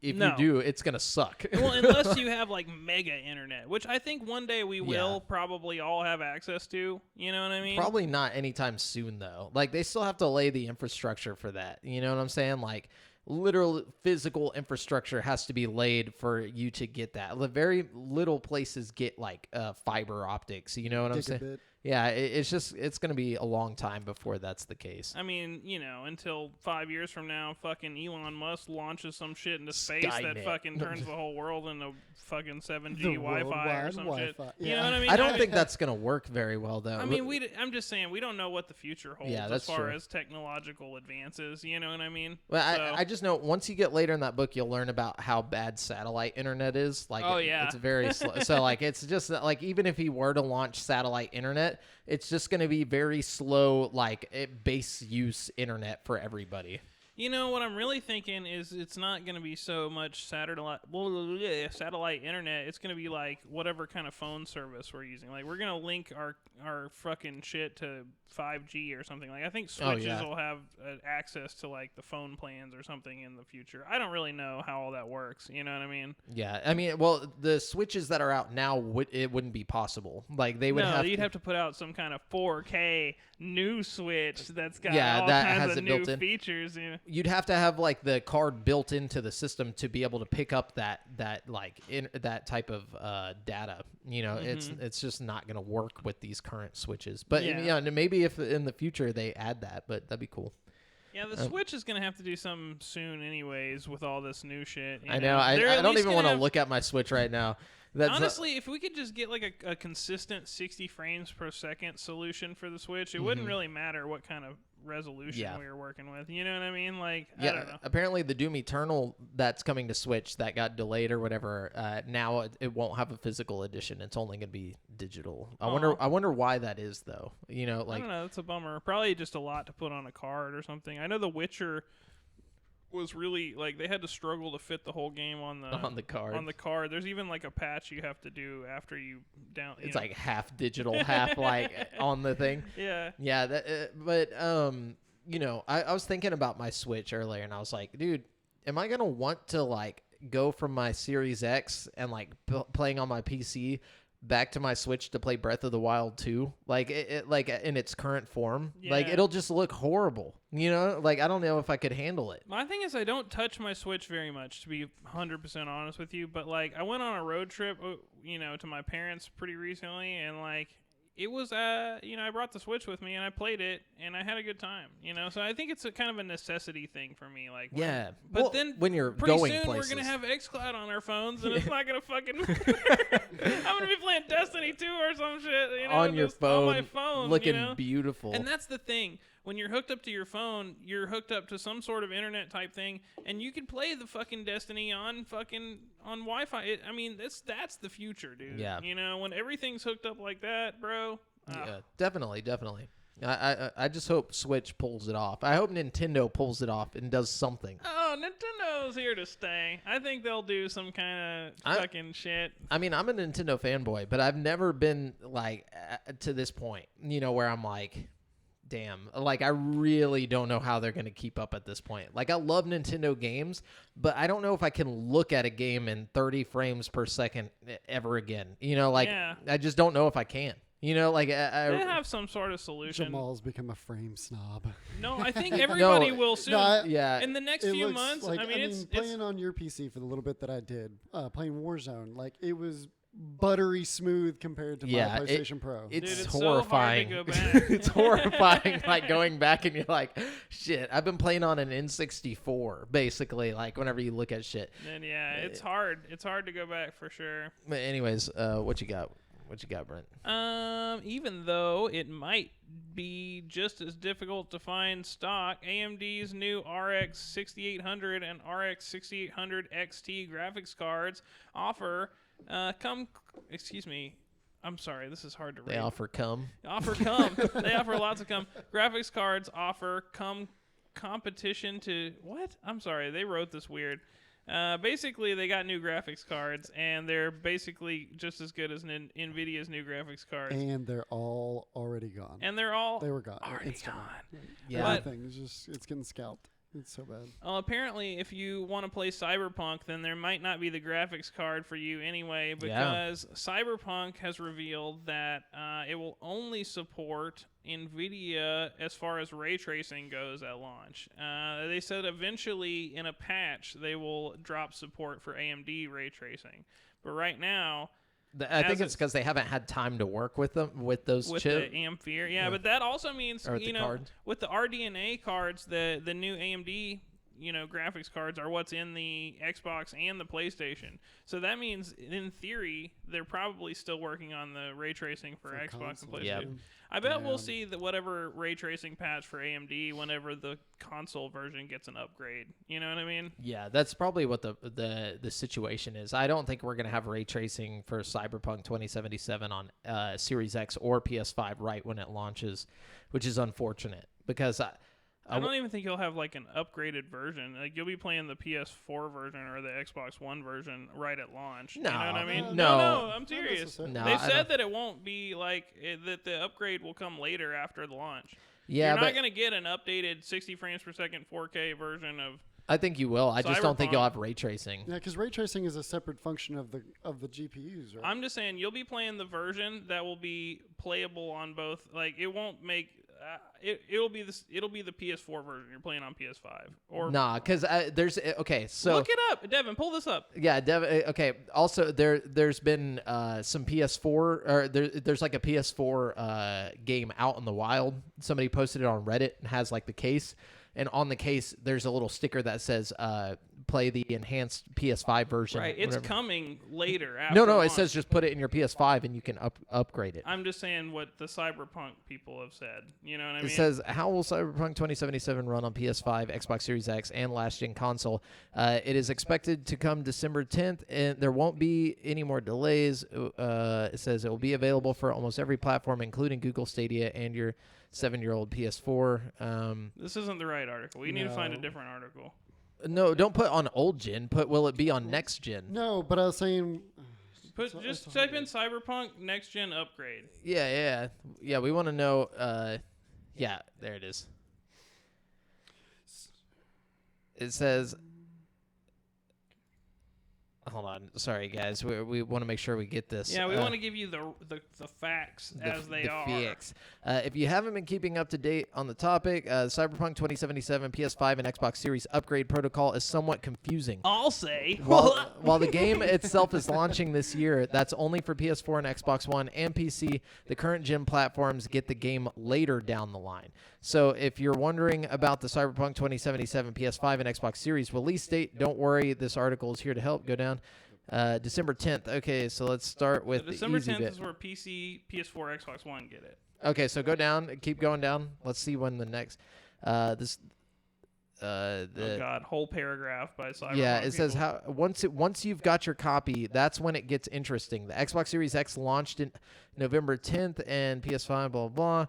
if you do, it's going to suck. Well, unless you have like mega internet, which I think one day we will probably all have access to. You know what I mean? Probably not anytime soon though. Like they still have to lay the infrastructure for that. You know what I'm saying? Like literal physical infrastructure has to be laid for you to get that. Very little places get like fiber optics. You know what I'm saying? Yeah, it's going to be a long time before that's the case. I mean, until 5 years from now, fucking Elon Musk launches some shit into space that fucking turns the whole world into fucking 7G Wi-Fi or some shit. You know what I mean? I don't think that's going to work very well, though. I mean, I'm just saying, we don't know what the future holds as far as technological advances. You know what I mean? Well, I just know once you get later in that book, you'll learn about how bad satellite internet is. Like, it's very slow. So, like, it's just like even if he were to launch satellite internet, it's just going to be very slow, like base use internet for everybody. What I'm really thinking is it's not going to be so much satellite internet. It's going to be like whatever kind of phone service we're using. Like we're going to link our fucking shit to 5G or something. Like I think switches will have access to like the phone plans or something in the future. I don't really know how all that works. You know what I mean? Yeah, I mean, well, the switches that are out now it wouldn't be possible. Like they would you'd have to put out some kind of 4K new switch that's got all that kinds has of it new built in. features. You'd have to have like the card built into the system to be able to pick up that type of data. It's just not going to work with these current switches. But maybe if in the future they add that, but that'd be cool. Yeah, the Switch is going to have to do something soon anyways with all this new shit. I know. I don't even want to look at my Switch right now. Honestly, if we could just get like a consistent 60 frames per second solution for the Switch, it wouldn't really matter what kind of resolution we were working with. You know what I mean? Like, I don't know. Apparently the Doom Eternal that's coming to Switch that got delayed or whatever, now it won't have a physical edition. It's only going to be digital. I wonder why that is though. Like I don't know. That's a bummer. Probably just a lot to put on a card or something. I know The Witcher was really like they had to struggle to fit the whole game on the card. There's even like a patch you have to do after you down. It's like half digital, half like on the thing. Yeah. Yeah. But I was thinking about my Switch earlier, and I was like, dude, am I gonna want to like go from my Series X and like playing on my PC back to my Switch to play Breath of the Wild 2, like it like in its current form? Like it'll just look horrible, like I don't know if I could handle it. My thing is I don't touch my Switch very much, to be 100% honest with you, but like I went on a road trip to my parents pretty recently, and like it was I brought the Switch with me and I played it and I had a good time, so I think it's a kind of a necessity thing for me, like but then when you're pretty going soon places, we're gonna have xCloud on our phones and it's not gonna fucking I'm gonna be playing Destiny 2 or some shit on your phone, on my phone, looking beautiful. And that's the thing, when you're hooked up to your phone, you're hooked up to some sort of internet type thing, and you can play the fucking Destiny on Wi-Fi. I mean, that's the future, dude. Yeah. When everything's hooked up like that, bro. Yeah, definitely. I just hope Switch pulls it off. I hope Nintendo pulls it off and does something. Oh, Nintendo's here to stay. I think they'll do some kind of fucking shit. I mean, I'm a Nintendo fanboy, but I've never been like to this point, where I'm like, damn, like I really don't know how they're going to keep up at this point. Like I love Nintendo games, but I don't know if I can look at a game in 30 frames per second ever again. I just don't know if I can. You know, like They have some sort of solution. Jamal's become a frame snob. No, I think everybody will soon. yeah. In the next It few looks months, like, I mean, it's playing on your PC for the little bit that I did, playing Warzone, like it was buttery smooth compared to my PlayStation Pro. It's Dude, it's horrifying. So hard to go back. It's horrifying, like going back and you're like, shit, I've been playing on an N64, basically, like whenever you look at shit. And yeah, it's hard. It's hard to go back for sure. But anyways, what you got? What you got, Brent? Even though it might be just as difficult to find stock, AMD's new RX 6800 and RX 6800 XT graphics cards offer excuse me. I'm sorry, this is hard to read. They offer cum. They offer lots of cum. Graphics cards offer competition to what? I'm sorry, they wrote this weird. Basically, they got new graphics cards, and they're basically just as good as NVIDIA's new graphics cards. And they're all already gone. And they were gone. already Instantly. gone. Yeah. Everything is it's getting scalped. It's so bad. Apparently, if you want to play Cyberpunk, then there might not be the graphics card for you anyway, because Cyberpunk has revealed that it will only support NVIDIA as far as ray tracing goes at launch. They said eventually in a patch they will drop support for AMD ray tracing. But right now... I think it's because they haven't had time to work with them, with those with chips. the Ampere. Yeah, but that also means, cards. with the RDNA cards, the new AMD, graphics cards are what's in the Xbox and the PlayStation. So that means, in theory, they're probably still working on the ray tracing for Xbox and PlayStation. Yep. I bet we'll see whatever ray tracing patch for AMD whenever the console version gets an upgrade. You know what I mean? Yeah, that's probably what the situation is. I don't think we're going to have ray tracing for Cyberpunk 2077 on Series X or PS5 right when it launches, which is unfortunate because I don't even think you'll have like an upgraded version. Like you'll be playing the PS4 version or the Xbox One version right at launch. No, you know what I mean? No, I'm serious. No, They've said that it won't be like that. The upgrade will come later after the launch. Yeah, you're not going to get an updated 60 frames per second 4K version of. I think you will. I just don't think Cyberpunk. you'll have ray tracing. Yeah, because ray tracing is a separate function of the GPUs, right? I'm just saying you'll be playing the version that will be playable on both. Like it won't make. It'll be the PS4 version you're playing on PS5 or because there's so look it up, Devin. Pull this up. Yeah, Devin. Okay. Also, there's been some PS4 or there's like a PS4 game out in the wild. Somebody posted it on Reddit and has like the case, and on the case there's a little sticker that says play the enhanced PS5 version. Right, it's coming later. After No, launch. it says just put it in your PS5 and you can upgrade it. I'm just saying what the Cyberpunk people have said. You know what I mean? It says, how will Cyberpunk 2077 run on PS5, Xbox Series X, and last-gen console? It is expected to come December 10th, and there won't be any more delays. It says it will be available for almost every platform, including Google Stadia and your 7-year-old PS4. This isn't the right article. We need to find a different article. No, don't put on old gen. Put will it be on next gen? No, but I was saying... Just type in Cyberpunk next gen upgrade. Yeah. We want to know. Yeah, there it is. It says. Hold on, sorry guys. We want to make sure we get this. Yeah, we want to give you the facts as they are. Facts. If you haven't been keeping up to date on the topic, Cyberpunk 2077 PS5 and Xbox Series upgrade protocol is somewhat confusing. I'll say. While the game itself is launching this year, that's only for PS4 and Xbox One and PC. The current gen platforms get the game later down the line. So if you're wondering about the Cyberpunk 2077 PS5 and Xbox Series release date, don't worry. This article is here to help. Go down. December 10th. Okay, so let's start with the December easy 10th bit. is where PC, PS4, Xbox One get it. Okay, so go down. Keep going down. Let's see when the next... oh God, whole paragraph by Cyberpunk. Yeah, it says how once you've got your copy, that's when it gets interesting. The Xbox Series X launched in November 10th, and PS5 blah blah.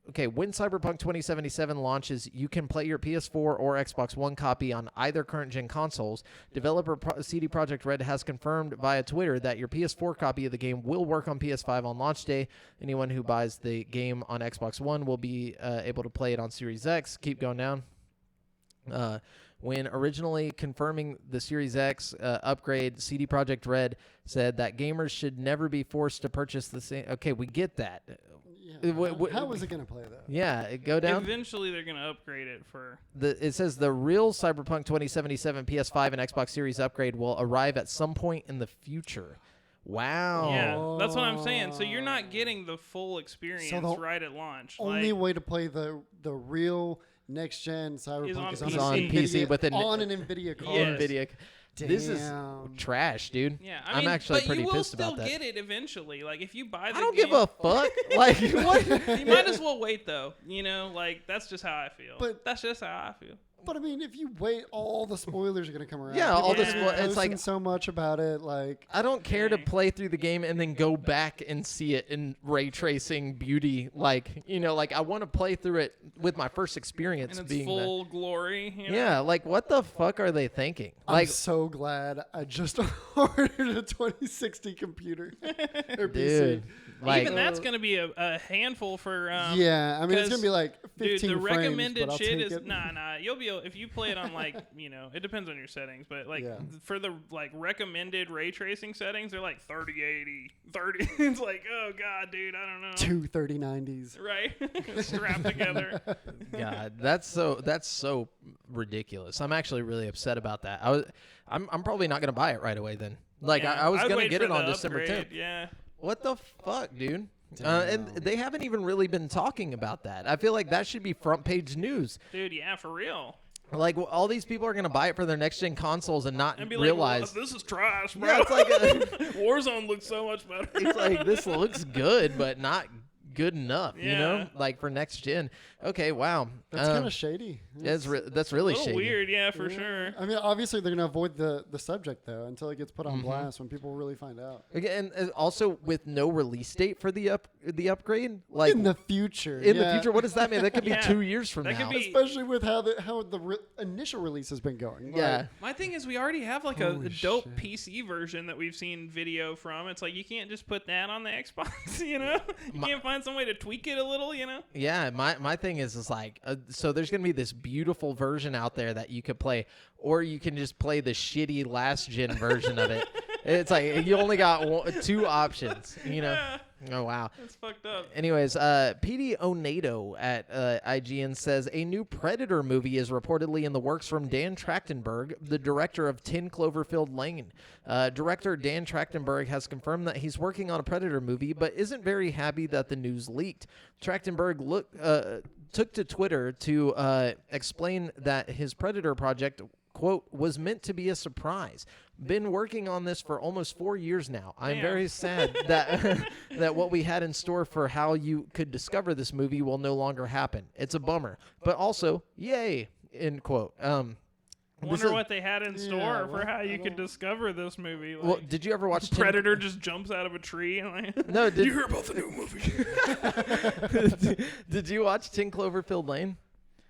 Okay, when Cyberpunk 2077 launches, you can play your PS4 or Xbox One copy on either current-gen consoles. Developer CD Projekt Red has confirmed via Twitter that your PS4 copy of the game will work on PS5 on launch day. Anyone who buys the game on Xbox One will be able to play it on Series X. Keep going down. When originally confirming the Series X upgrade, CD Projekt Red said that gamers should never be forced to purchase the same. Okay, we get that. Yeah. How is it going to play, though? Yeah, go down. Eventually, they're going to upgrade it for... It says the real Cyberpunk 2077 PS5 and Xbox Series upgrade will arrive at some point in the future. Wow. Yeah, that's what I'm saying. So you're not getting the full experience right at launch. Only way to play the real next-gen Cyberpunk is on PC with an NVIDIA card. Yes. NVIDIA. Damn. This is trash, dude. Yeah, I'm actually pretty but pissed you will about that. still get it eventually. Like if you buy the I don't game, give a fuck. Like what? You might as well wait though. You know, like that's just how I feel. But that's just how I feel. But I mean, if you wait, all the spoilers are gonna come around. Yeah, all People the are spoilers. It's posting like so much about it. Like I don't care to play through the game and then go back and see it in ray tracing beauty. Like like I want to play through it with my first experience And it's being full glory. You know? Yeah, like what the fuck are they thinking? I'm Like, so glad I just ordered a 2060 computer or dude, PC. like even that's going to be a handful for. Yeah, I mean it's gonna be like 15 dude, the frames, recommended but I'll shit take is it. nah. You'll be if you play it on like it depends on your settings, but like for the like recommended ray tracing settings, they're like 3080, 30. It's like oh god, dude, I don't know. Two 3090s. Right, strapped together. God, that's so ridiculous. I'm actually really upset about that. I'm probably not gonna buy it right away then. Like Yeah, I was I'd gonna wait get for it on the December upgrade, 10th. Yeah. What the fuck, dude? And they haven't even really been talking about that. I feel like that should be front page news. Dude, yeah, for real. Like all these people are gonna buy it for their next gen consoles and not And be realize. like, well, this is trash, bro. Yeah, it's like Warzone looks so much better. it's like this looks good, but not good enough. You know, Yeah. like for next gen. Okay, wow. That's kind of shady. That's a really little shady. weird, yeah, for sure. I mean, obviously they're gonna avoid the subject though until it gets put on blast when people really find out. Again, and also with no release date for the upgrade, like In the future. in the future, what does that mean? That could be Yeah. 2 years from That now. could be- Especially with how the initial release has been going. Yeah. Like, My thing is, we already have like a Holy dope shit. PC version that we've seen video from. It's like you can't just put that on the Xbox, you know? You can't find some way to tweak it a little, you know? Yeah, my thing is like, so there's gonna be this beautiful version out there that you could play, or you can just play the shitty last gen version of it. It's like you only got two options, you know. Yeah, Oh wow. that's fucked up. Anyways, PD Onato at IGN says a new Predator movie is reportedly in the works from Dan Trachtenberg, the director of 10 Cloverfield Lane. Director Dan Trachtenberg has confirmed that he's working on a Predator movie, but isn't very happy that the news leaked. Trachtenberg took to Twitter to explain that his Predator project, quote, was meant to be a surprise. Been working on this for almost 4 years now. I'm Damn. very sad that that what we had in store for how you could discover this movie will no longer happen. It's a bummer, but also yay, end quote. Wonder what they had in store for well, how you I could don't- discover this movie. Like, Well, did you ever watch Predator just jumps out of a tree and like, No, did you hear about the new movie? did you watch 10 Cloverfield Lane?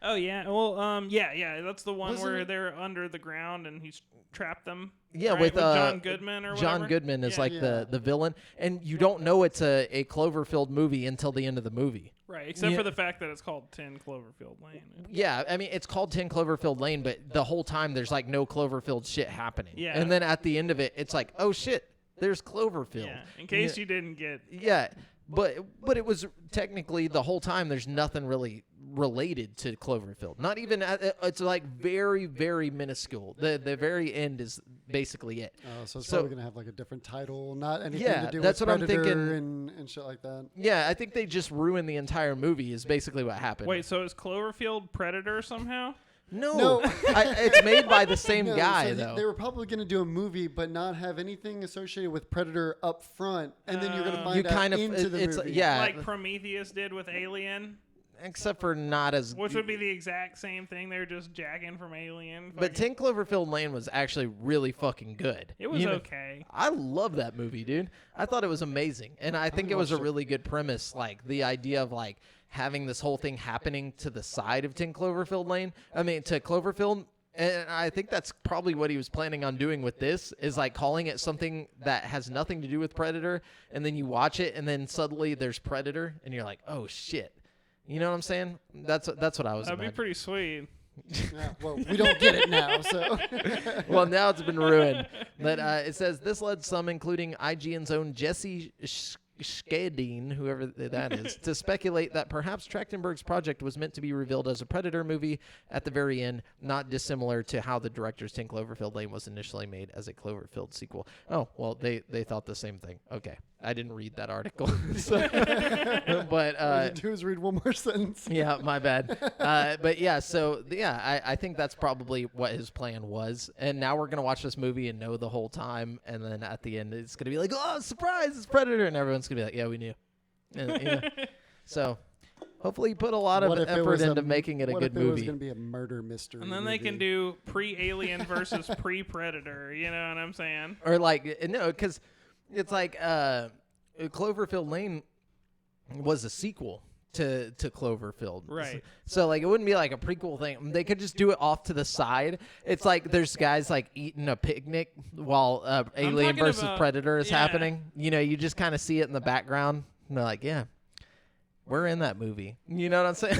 Oh yeah, well, yeah, that's the one Wasn't where it- they're under the ground and he's trapped them. Yeah, right? with John Goodman or John whatever. Goodman is Yeah. like the villain, and you don't know it's a Cloverfield movie until the end of the movie. Right, except Yeah. for the fact that it's called 10 Cloverfield Lane. Yeah, I mean it's called 10 Cloverfield Lane, but the whole time there's like no Cloverfield shit happening. Yeah. And then at the end of it, it's like, oh shit, there's Cloverfield. Yeah, in case you didn't get. Yeah, but it was technically the whole time there's nothing really related to Cloverfield. Not even it's like very very minuscule. The very end is basically it. So it's So- probably gonna have like a different title, not anything Yeah, to do that's with what I'm Predator thinking. and shit like that. Yeah, I think they just ruined the entire movie. Is basically what happened. Wait, so is Cloverfield Predator somehow? No, it's made by the same No, guy so though. they were probably gonna do a movie, but not have anything associated with Predator up front, and then you're gonna find you kind out of into the it's movie. yeah, Like Prometheus did with Alien, except for not as. which would be the exact same thing. They're just jacking from Alien. But 10 Cloverfield Lane was actually really fucking good. It was You know, okay. I love that movie, dude. I thought it was amazing. And I think it was a really good premise. Like, the idea of, like, having this whole thing happening to the side of 10 Cloverfield Lane. I mean, to Cloverfield. And I think that's probably what he was planning on doing with this, is, like, calling it something that has nothing to do with Predator. And then you watch it, and then suddenly there's Predator. And you're like, oh, shit. You know what I'm saying? That's what I was That'd be imagining. pretty sweet. Yeah, well, we don't get it now, so. Well, now it's been ruined. But it says this led some, including IGN's own Jesse Skadine, whoever that is, to speculate that perhaps Trachtenberg's project was meant to be revealed as a Predator movie at the very end, not dissimilar to how the director's 10 Cloverfield Lane was initially made as a Cloverfield sequel. Oh, well, they thought the same thing. Okay. I didn't read that article. But all you do is read one more sentence. Yeah, my bad. But yeah, so yeah, I think that's probably what his plan was. And now we're gonna watch this movie and know the whole time, and then at the end it's gonna be like, oh, surprise, it's Predator, and everyone's gonna be like, yeah, we knew. And, so hopefully, he put a lot of effort into making it a good movie. What if it was movie. gonna be a murder mystery? And then movie? they can do pre-Alien versus pre-Predator. You know what I'm saying? Or like no, because it's like Cloverfield Lane was a sequel to Cloverfield. Right. So like it wouldn't be like a prequel thing. They could just do it off to the side. It's like there's guys like eating a picnic while Alien versus Predator is happening. You know, you just kind of see it in the background. And they're like, yeah, we're in that movie. You know what I'm saying?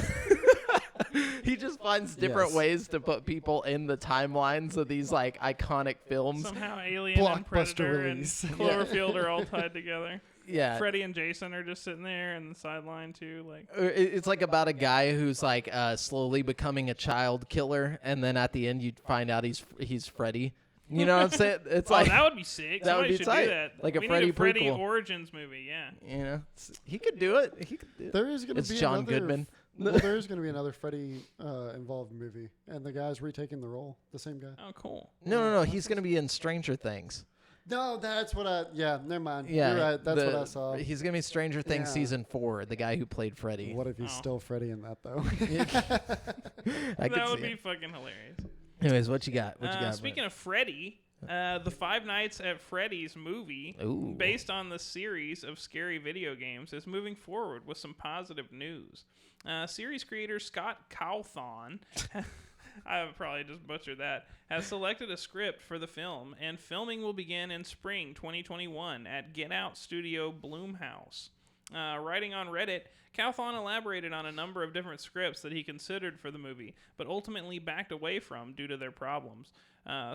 He just finds different ways to put people in the timelines of these like iconic films. Somehow Alien and Predator and Cloverfield are all tied together. Yeah. Freddie and Jason are just sitting there in the sideline too. Like it's like about a guy who's like slowly becoming a child killer, and then at the end you find out he's Freddy. You know what I'm saying? It's like that would be sick. That Somebody would be should tight. do that. Like a we Freddy need a Freddy prequel. Origins movie. Yeah. You know, he could do it. He could do it. There is going to It's be John another, Goodman. Well, there is going to be another Freddy involved movie, and the guy's retaking the role, the same guy. Oh, cool. No. He's going to be in Stranger Things. No, that's what I. Yeah, never mind. Yeah, you're right. That's what I saw. He's going to be Stranger Things season 4. The guy who played Freddy. What if he's still Freddy in that though? That would be fucking hilarious. Anyways, what you got? Speaking of Freddy, the Five Nights at Freddy's movie, based on the series of scary video games, is moving forward with some positive news. Series creator Scott Cawthon, I probably just butchered that, has selected a script for the film, and filming will begin in spring 2021 at Get Out Studio Blumhouse. Writing on Reddit, Cawthon elaborated on a number of different scripts that he considered for the movie, but ultimately backed away from due to their problems.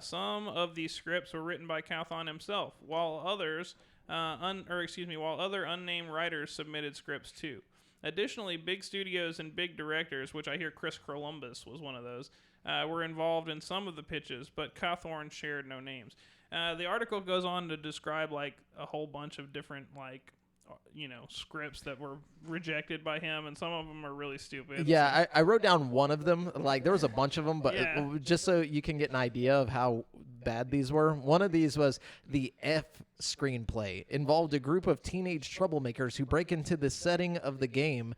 Some of these scripts were written by Cawthon himself, while other unnamed writers submitted scripts too. Additionally, big studios and big directors, which I hear Chris Columbus was one of those, were involved in some of the pitches, but Cawthon shared no names. The article goes on to describe like a whole bunch of different scripts that were rejected by him, and some of them are really stupid. Yeah, I wrote down one of them. Like there was a bunch of them, but just so you can get an idea of how bad these were. One of these was the F screenplay. Involved a group of teenage troublemakers who break into the setting of the game,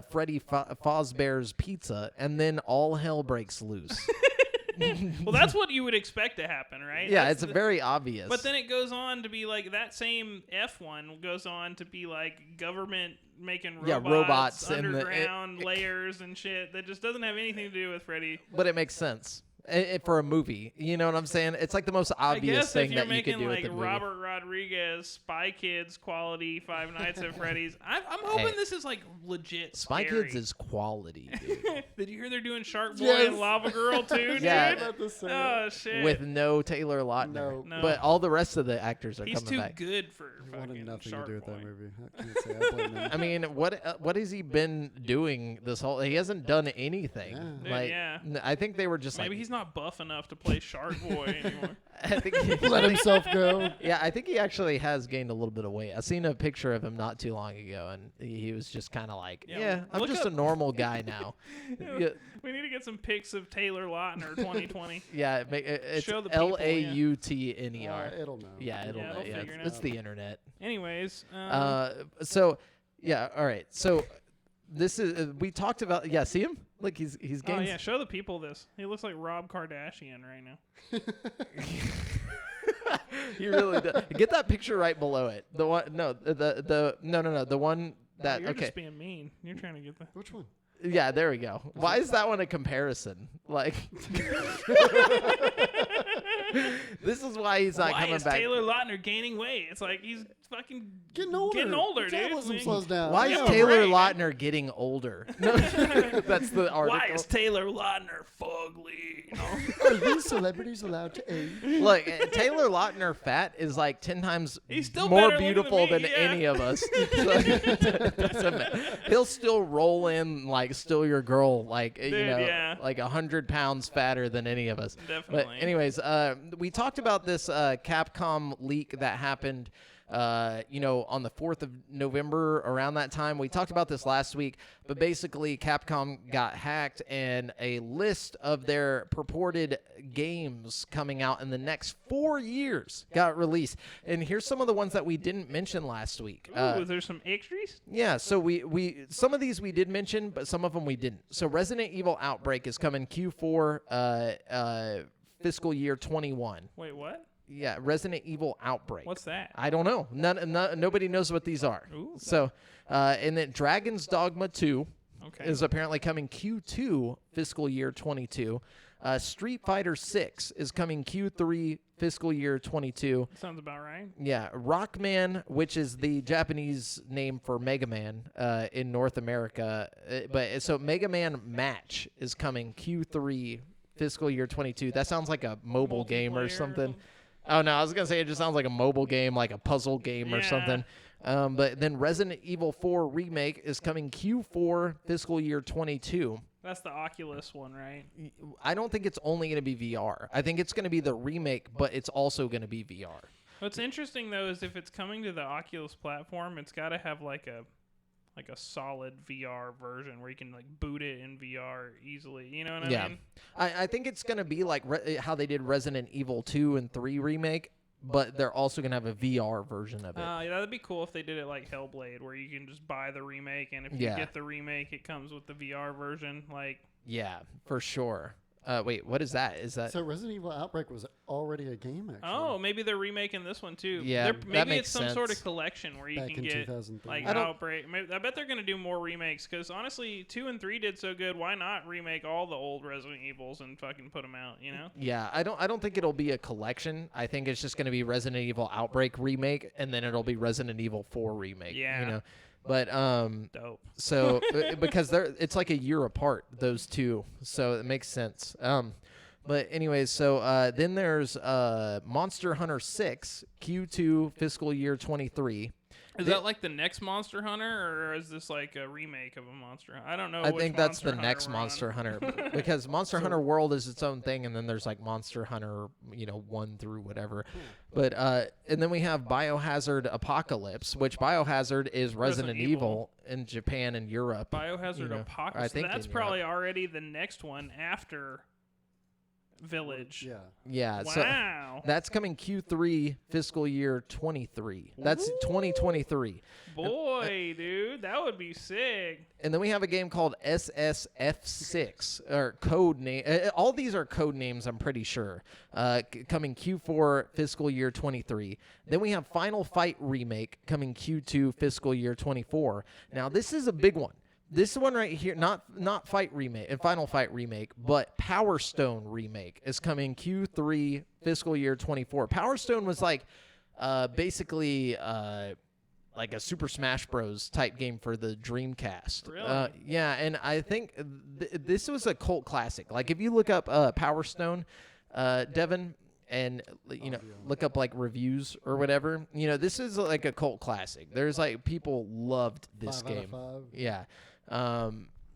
Freddy Fazbear's Pizza, and then all hell breaks loose. Well, that's what you would expect to happen, right? Yeah, it's very obvious. But then it goes on to be like that same F one goes on to be like government making robots underground layers and shit that just doesn't have anything to do with Freddy. But it makes sense. For a movie, you know what I'm saying? It's like the most obvious thing that you could do with the movie. I guess if you're making like Robert Rodriguez, Spy Kids quality Five Nights at Freddy's, I'm hoping this is like legit Spy scary. Kids is quality, dude. Did you hear they're doing Shark Boy and Lava Girl too, dude? Yeah. Oh, shit. With no Taylor Lautner. No. But all the rest of the actors are coming back. He's too good for fucking nothing Shark to do with Boy. that movie. I can't say I blame him. I mean, what has he been doing this whole... He hasn't done anything. Yeah. Dude, I think they were just maybe he's not buff enough to play Shark Boy anymore. I think he let himself go. Yeah, I think he actually has gained a little bit of weight. I seen a picture of him not too long ago, and he was just kind of like, I'm just a normal guy now. We need to get some pics of Taylor Lautner 2020. Yeah, it's Show the people, Lautner. It'll know. Yeah, it'll know. Yeah, it's the internet. Anyways. All right. So this is we talked about. Yeah, see him? Like he's gained. Oh yeah, show the people this. He looks like Rob Kardashian right now. He really does. Get that picture right below it. The one, no, the one that. You're just being mean. You're trying to get the. Which one? Yeah, there we go. Why is that one a comparison? Like, This is why he's not Why coming is back. Taylor Lautner gaining weight? It's like he's fucking Getting older, dude. Metabolism slows down. Why Yeah, is Taylor right. Lautner getting older? No, that's the article. Why is Taylor Lautner fugly? Are these celebrities allowed to age? Look, Taylor Lautner fat is like 10 times He's still more better looking than beautiful me, than yeah. any of us. So, doesn't matter. He'll still roll in like still your girl, like you Dude, know, yeah. like 100 pounds fatter than any of us. Definitely. But anyways, we talked about this Capcom leak that happened. On the 4th of November, around that time. We talked about this last week, but basically Capcom got hacked and a list of their purported games coming out in the next 4 years got released. And here's some of the ones that we didn't mention last week. Ooh, is there some extras? Yeah, so we some of these we did mention, but some of them we didn't. So Resident Evil Outbreak is coming Q4 fiscal year 21. Wait, what? Yeah, Resident Evil Outbreak. What's that? I don't know. Nobody knows what these are. Ooh, okay. So, and then Dragon's Dogma 2 Okay. is apparently coming Q2 fiscal year 22. Street Fighter 6 is coming Q3 fiscal year 22. Sounds about right. Yeah, Rockman, which is the Japanese name for Mega Man in North America. So Mega Man Match is coming Q3 fiscal year 22. That sounds like a mobile game or Multiplayer something. Oh, no, I was going to say it just sounds like a mobile game, like a puzzle game or Yeah. something. But then Resident Evil 4 Remake is coming Q4 fiscal year 22. That's the Oculus one, right? I don't think it's only going to be VR. I think it's going to be the remake, but it's also going to be VR. What's interesting though is if it's coming to the Oculus platform, it's got to have like a solid VR version where you can like boot it in VR easily. You know what I mean? I think it's going to be like how they did Resident Evil 2 and 3 Remake, but they're also going to have a VR version of it. Yeah, that'd be cool if they did it like Hellblade, where you can just buy the remake, and if you Yeah. get the remake, it comes with the VR version. Like, Yeah, for sure. Wait, what is that? Is that... So Resident Evil Outbreak was already a game, actually. oh, maybe they're remaking this one too. Yeah, They're- that maybe makes it's some sort of sense. collection where you Back can in get 2003. like I don't- Outbreak. I bet they're gonna do more remakes because honestly, 2 and 3 did so good. Why not remake all the old Resident Evils and fucking put them out? You know? Yeah, I don't think it'll be a collection. I think it's just going to be Resident Evil Outbreak Remake, and then it'll be Resident Evil 4 Remake. Yeah. You know? But Dope. so because it's like a year apart, those two, so it makes sense. But anyways, so then there's Monster Hunter 6 Q2 fiscal year 23. Is that like the next Monster Hunter, or is this like a remake of a Monster Hunter? I don't know. I which think that's Monster the Hunter next we're on. Monster Hunter because Monster Hunter World is its own thing, and then there's like Monster Hunter, 1 through whatever. But and then we have Biohazard Apocalypse, which Biohazard is Resident Evil in Japan and Europe. Biohazard I Apocalypse. think That's in probably already the next one after Village. Yeah. Yeah, so Wow. that's coming Q3 fiscal year 23. That's 2023. Boy, dude, that would be sick. And then we have a game called SSF6, or code name. All these are code names, I'm pretty sure. Coming Q4 fiscal year 23. Then we have Final Fight Remake coming Q2 fiscal year 24. Now, this is a big one. This one right here, not Fight Remake, Final Fight Remake, but Power Stone Remake is coming Q3 fiscal year 24. Power Stone was like basically like a Super Smash Bros. Type game for the Dreamcast. Really? Yeah, and I think this was a cult classic. Like if you look up Power Stone, Devin, and look up like reviews or whatever, this is like a cult classic. There's like people loved this 5 out of game. 5. Yeah.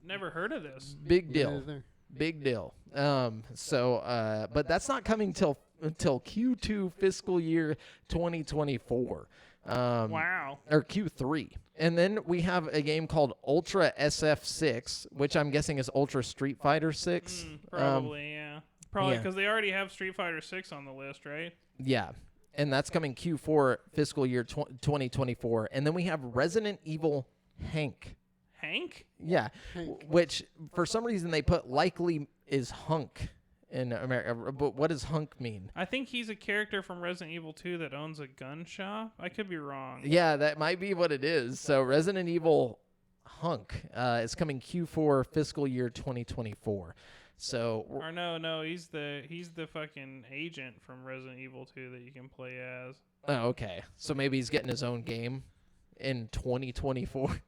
Never heard of this. Big Me deal. neither. Big deal. But that's not coming until Q2 fiscal year 2024. Wow. Or Q3. And then we have a game called Ultra SF6, which I'm guessing is Ultra Street Fighter 6. Probably, yeah. Probably yeah. because they already have Street Fighter 6 on the list, right? Yeah. And that's coming Q4 fiscal year 2024. And then we have Resident Evil Hank. Hank? Yeah. Hank. Which for some reason they put likely is Hunk in America. But what does Hunk mean? I think he's a character from Resident Evil 2 that owns a gun shop. I could be wrong. Yeah, that might be what it is. So Resident Evil Hunk is coming Q4 fiscal year 2024. So or no, he's the fucking agent from Resident Evil 2 that you can play as. Oh, okay. So maybe he's getting his own game in 2024.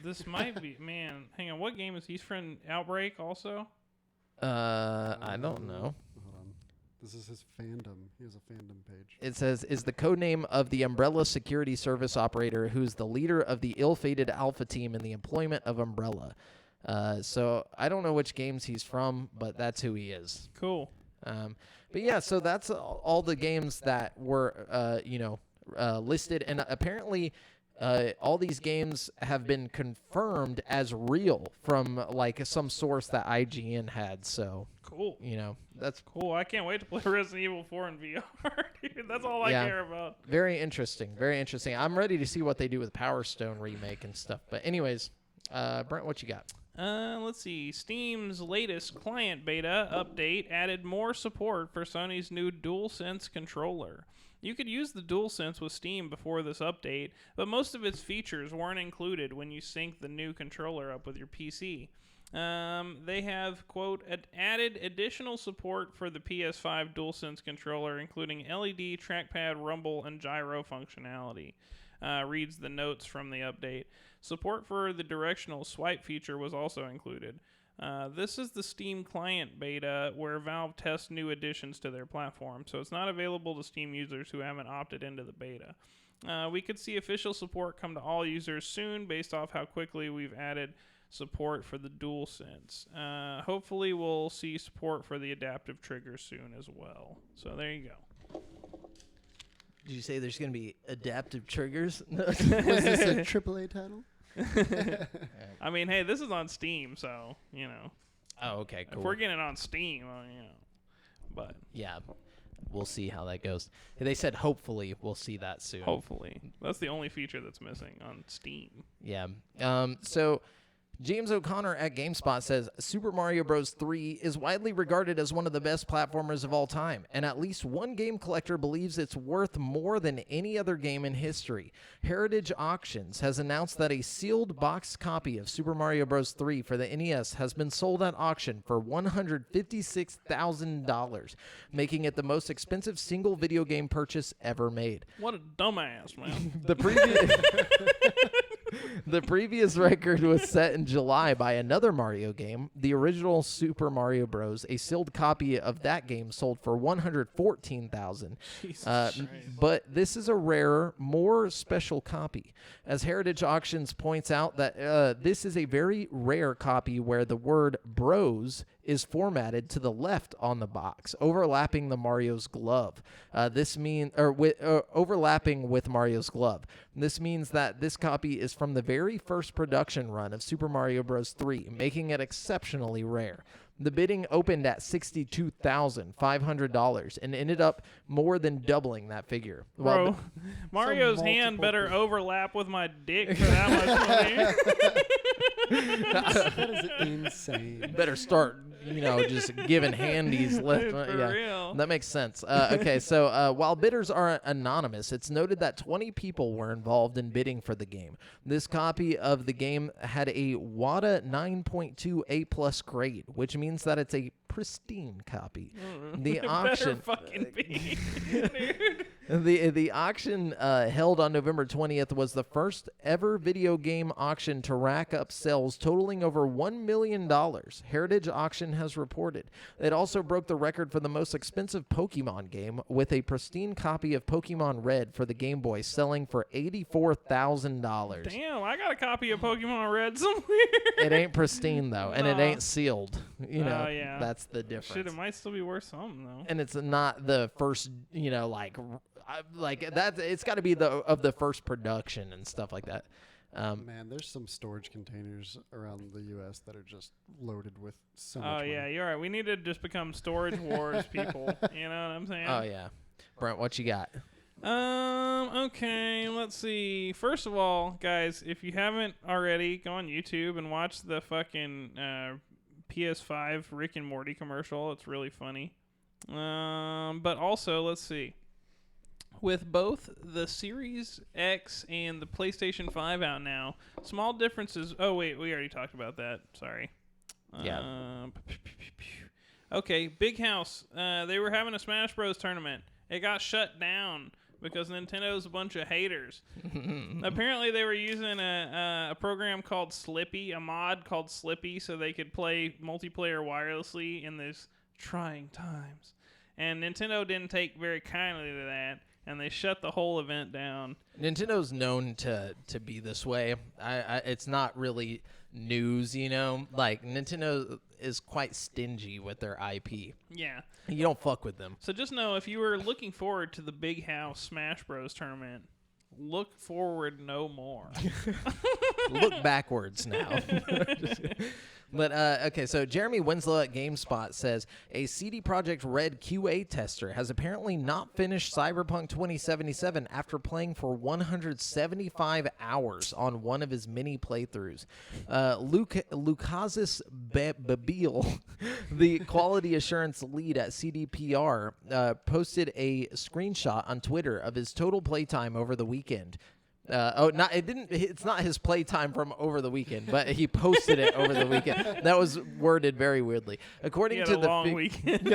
This might be, man. Hang on, what game is he's from? Outbreak also? I don't know. Hold on. This is his fandom. He has a fandom page. It says, is the codename of the Umbrella security service operator who's the leader of the ill-fated Alpha team in the employment of Umbrella. So I don't know which games he's from, but that's who he is. Cool. But yeah, so that's all the games that were, listed. And apparently all these games have been confirmed as real from like some source that IGN had. So cool. That's cool. I can't wait to play Resident Evil 4 in VR. Dude, that's all I care about. Very interesting. Very interesting. I'm ready to see what they do with Power Stone Remake and stuff. But anyways, Brent, what you got? Let's see. Steam's latest client beta update added more support for Sony's new DualSense controller. You could use the DualSense with Steam before this update, but most of its features weren't included when you sync the new controller up with your PC. They have, quote, added additional support for the PS5 DualSense controller, including LED, trackpad, rumble, and gyro functionality. Reads the notes from the update. Support for the directional swipe feature was also included. This is the Steam client beta where Valve tests new additions to their platform, so it's not available to Steam users who haven't opted into the beta. We could see official support come to all users soon based off how quickly we've added support for the DualSense. Hopefully we'll see support for the adaptive triggers soon as well. So there you go. Did you say there's going to be adaptive triggers? Was this a AAA title? I mean, hey, this is on Steam, so, Oh, okay, cool. If we're getting it on Steam, but. Yeah, we'll see how that goes. They said hopefully we'll see that soon. Hopefully. That's the only feature that's missing on Steam. Yeah. So James O'Connor at GameSpot says Super Mario Bros. 3 is widely regarded as one of the best platformers of all time, and at least one game collector believes it's worth more than any other game in history. Heritage Auctions has announced that a sealed box copy of Super Mario Bros. 3 for the NES has been sold at auction for $156,000, making it the most expensive single video game purchase ever made. What a dumbass, man. The previous record was set in July by another Mario game, the original Super Mario Bros. A sealed copy of that game sold for $114,000. But this is a rarer, more special copy. As Heritage Auctions points out, that this is a very rare copy where the word Bros is formatted to the left on the box, overlapping the Mario's glove. Overlapping with Mario's glove. This means that this copy is from the very first production run of Super Mario Bros. 3, making it exceptionally rare. The bidding opened at $62,500 and ended up more than doubling that figure. Bro, Mario's hand better overlap with my dick for that much money. That is insane. Better start, just giving handies left. For real. That makes sense. Okay, so while bidders are anonymous, it's noted that 20 people were involved in bidding for the game. This copy of the game had a WADA 9.2 A+ grade, which means that it's a pristine copy. The auction better fucking be, dude. The auction held on November 20th was the first ever video game auction to rack up sales totaling over $1 million. Heritage Auction has reported. It also broke the record for the most expensive Pokemon game, with a pristine copy of Pokemon Red for the Game Boy selling for $84,000. Damn, I got a copy of Pokemon Red somewhere. It ain't pristine though, and it ain't sealed. Yeah. That's the difference. Shit, it might still be worth something though. And it's not the first, like that. It's got to be of the first production and stuff like that. Man, there's some storage containers around the U.S. that are just loaded with so much money. Yeah, you're right. We need to just become storage wars people. You know what I'm saying? Oh yeah, Brent, what you got? Okay, let's see. First of all, guys, if you haven't already, go on YouTube and watch the fucking PS5 Rick and Morty commercial. It's really funny. But also, let's see. With both the Series X and the PlayStation 5 out now, small differences. Oh, wait, we already talked about that. Sorry. Yeah. Okay, Big House. They were having a Smash Bros. Tournament. It got shut down because Nintendo's a bunch of haters. Apparently, they were using a program called Slippy, a mod called Slippy, so they could play multiplayer wirelessly in these trying times. And Nintendo didn't take very kindly to that, and they shut the whole event down. Nintendo's known to be this way. It's not really news, you know? Like, Nintendo is quite stingy with their IP. Yeah. You don't fuck with them. So just know, if you were looking forward to the Big House Smash Bros. Tournament, look forward no more. Look backwards now. But, okay, so Jeremy Winslow at GameSpot says, a CD Projekt Red QA tester has apparently not finished Cyberpunk 2077 after playing for 175 hours on one of his mini playthroughs. Lukazis Babil, the quality assurance lead at CDPR, posted a screenshot on Twitter of his total playtime over the weekend. It's not his playtime from over the weekend, but he posted it over the weekend. That was worded very weirdly. According to the long weekend.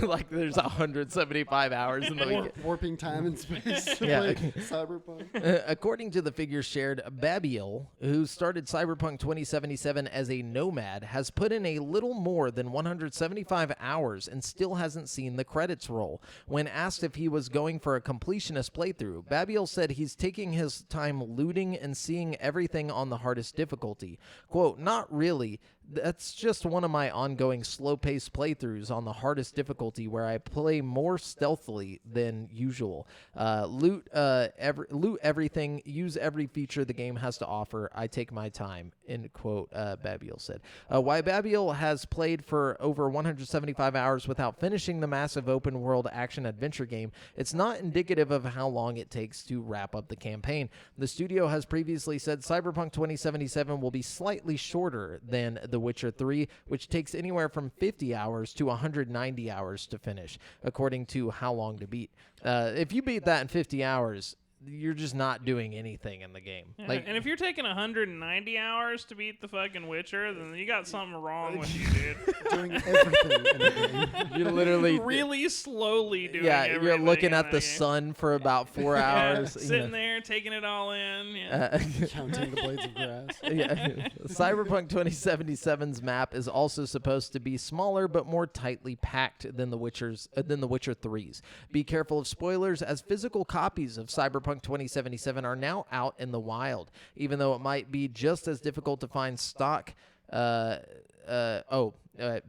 like there's 175 hours in the weekend. Warping time and space. Yeah. Cyberpunk. According to the figures shared, Babiel, who started Cyberpunk 2077 as a nomad, has put in a little more than 175 hours and still hasn't seen the credits roll. When asked if he was going for a completionist playthrough, Babiel said he's taking his time looting and seeing everything on the hardest difficulty. Quote, not really. That's just one of my ongoing slow-paced playthroughs on the hardest difficulty where I play more stealthily than usual. Loot everything, use every feature the game has to offer. I take my time, end quote, Babiel said. Why Babiel has played for over 175 hours without finishing the massive open-world action-adventure game, it's not indicative of how long it takes to wrap up the campaign. The studio has previously said Cyberpunk 2077 will be slightly shorter than The Witcher 3, which takes anywhere from 50 hours to 190 hours to finish, according to How Long to Beat. If you beat that in 50 hours, you're just not doing anything in the game. Yeah, like, and if you're taking 190 hours to beat the fucking Witcher, then you got something wrong with you, dude. Doing everything in the game. You're literally really slowly doing everything. You're looking at in the that game. sun for about 4 hours. Sitting there, taking it all in. Yeah. Counting the blades of grass. Yeah. Cyberpunk 2077's map is also supposed to be smaller but more tightly packed than The Witcher 3's. Be careful of spoilers, as physical copies of Cyberpunk 2077 are now out in the wild, even though it might be just as difficult to find stock.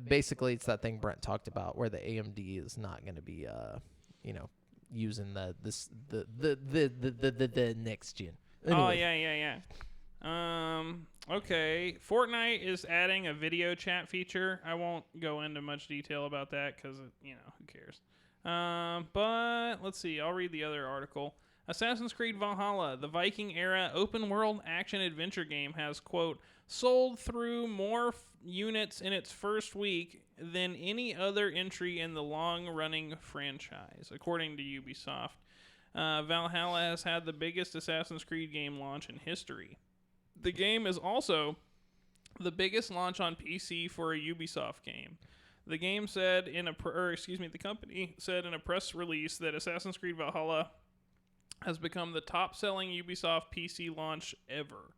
Basically, it's that thing Brent talked about where the AMD is not going to be, using the next gen. Anyway. Oh yeah. Okay. Fortnite is adding a video chat feature. I won't go into much detail about that because who cares. But let's see. I'll read the other article. Assassin's Creed Valhalla, the Viking-era open-world action-adventure game, has, quote, sold through more units in its first week than any other entry in the long-running franchise, according to Ubisoft. Valhalla has had the biggest Assassin's Creed game launch in history. The game is also the biggest launch on PC for a Ubisoft game. The game said the company said in a press release that Assassin's Creed Valhalla has become the top-selling Ubisoft PC launch ever.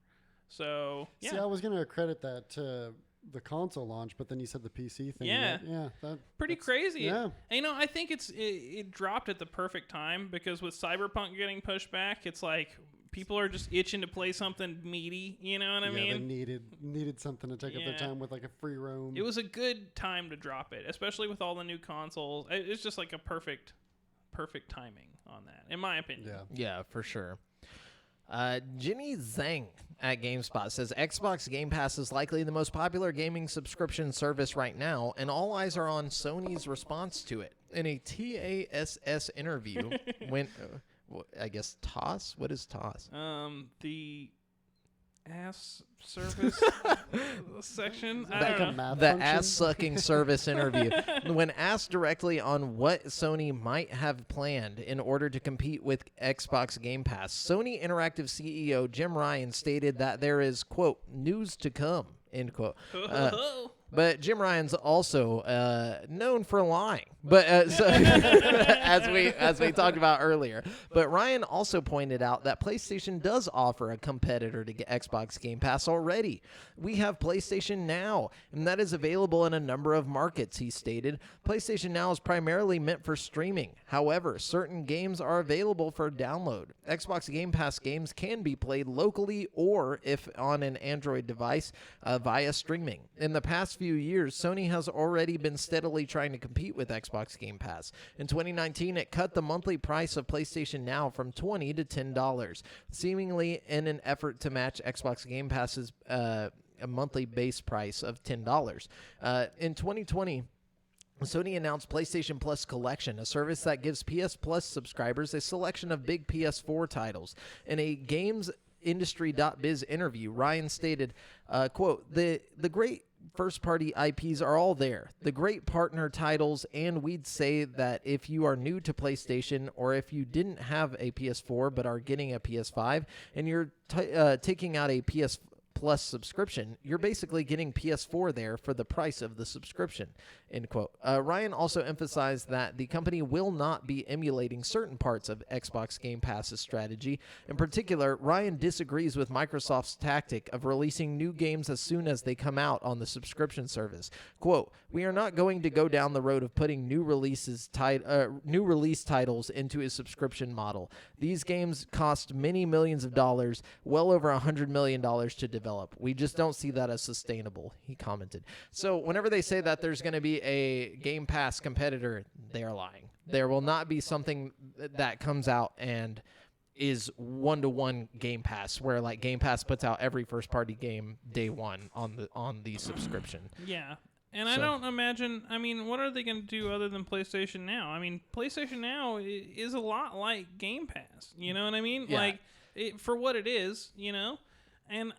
So, yeah. See, I was going to credit that to the console launch, but then you said the PC thing. Yeah. That's crazy. Yeah. And, I think it dropped at the perfect time because with Cyberpunk getting pushed back, it's like people are just itching to play something meaty. You know what I mean? They needed something to take up their time with, like a free roam. It was a good time to drop it, especially with all the new consoles. It's just like a perfect timing on that, in my opinion. Yeah, for sure. Ginny Zhang at GameSpot says Xbox Game Pass is likely the most popular gaming subscription service right now, and all eyes are on Sony's response to it. In a TASS interview, I guess TOS? What is TOS? The ass service section. The ass-sucking service interview. When asked directly on what Sony might have planned in order to compete with Xbox Game Pass, Sony Interactive CEO Jim Ryan stated that there is, quote, news to come, end quote. But Jim Ryan's also known for lying. But so, as we talked about earlier. But Ryan also pointed out that PlayStation does offer a competitor to Xbox Game Pass already. We have PlayStation Now, and that is available in a number of markets, he stated. PlayStation Now is primarily meant for streaming. However, certain games are available for download. Xbox Game Pass games can be played locally or, if on an Android device, via streaming. In the past few years, Sony has already been steadily trying to compete with Xbox Game Pass. In 2019, it cut the monthly price of PlayStation Now from $20 to $10, seemingly in an effort to match Xbox Game Pass's a monthly base price of $10. In 2020, Sony announced PlayStation Plus Collection, a service that gives PS Plus subscribers a selection of big PS4 titles. In a GamesIndustry.biz interview, Ryan stated, quote, the great first-party IPs are all there, the great partner titles, and we'd say that if you are new to PlayStation or if you didn't have a PS4 but are getting a PS5 and you're taking out a PS Plus subscription, you're basically getting PS4 there for the price of the subscription, end quote. Ryan also emphasized that the company will not be emulating certain parts of Xbox Game Pass's strategy. In particular, Ryan disagrees with Microsoft's tactic of releasing new games as soon as they come out on the subscription service. Quote, we are not going to go down the road of putting new release titles into a subscription model. These games cost many millions of dollars, well over $100 million to develop. We just don't see that as sustainable, he commented. So whenever they say that there's going to be a Game Pass competitor, they are lying. There will not be something that comes out and is one-to-one Game Pass, where like Game Pass puts out every first-party game day one on the subscription. Yeah. And I don't imagine, I mean, what are they going to do other than PlayStation Now? I mean, PlayStation Now is a lot like Game Pass. You know what I mean? Yeah. Like, for what it is, you know? And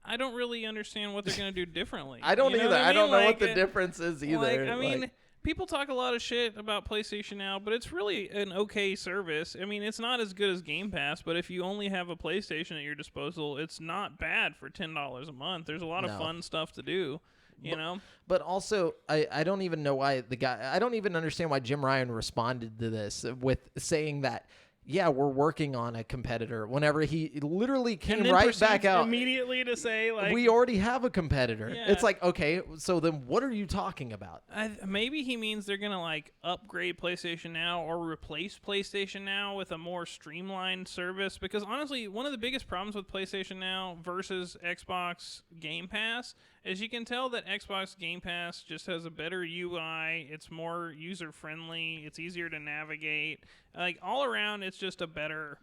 I don't really understand what they're going to do differently. I don't either. I don't know like, what the difference is either. I mean, people talk a lot of shit about PlayStation Now, but it's really an okay service. I mean, it's not as good as Game Pass, but if you only have a PlayStation at your disposal, it's not bad for $10 a month. There's a lot of fun stuff to do. You know, but also I don't even know why I don't even understand why Jim Ryan responded to this with saying that, yeah, we're working on a competitor, whenever he literally came right back out immediately to say, like, we already have a competitor. Yeah. It's like, okay, so then what are you talking about? Maybe he means they're going to like upgrade PlayStation Now or replace PlayStation Now with a more streamlined service, because honestly, one of the biggest problems with PlayStation Now versus Xbox Game Pass is you can tell that Xbox Game Pass just has a better UI, it's more user-friendly, it's easier to navigate. Like, all around, it's just a better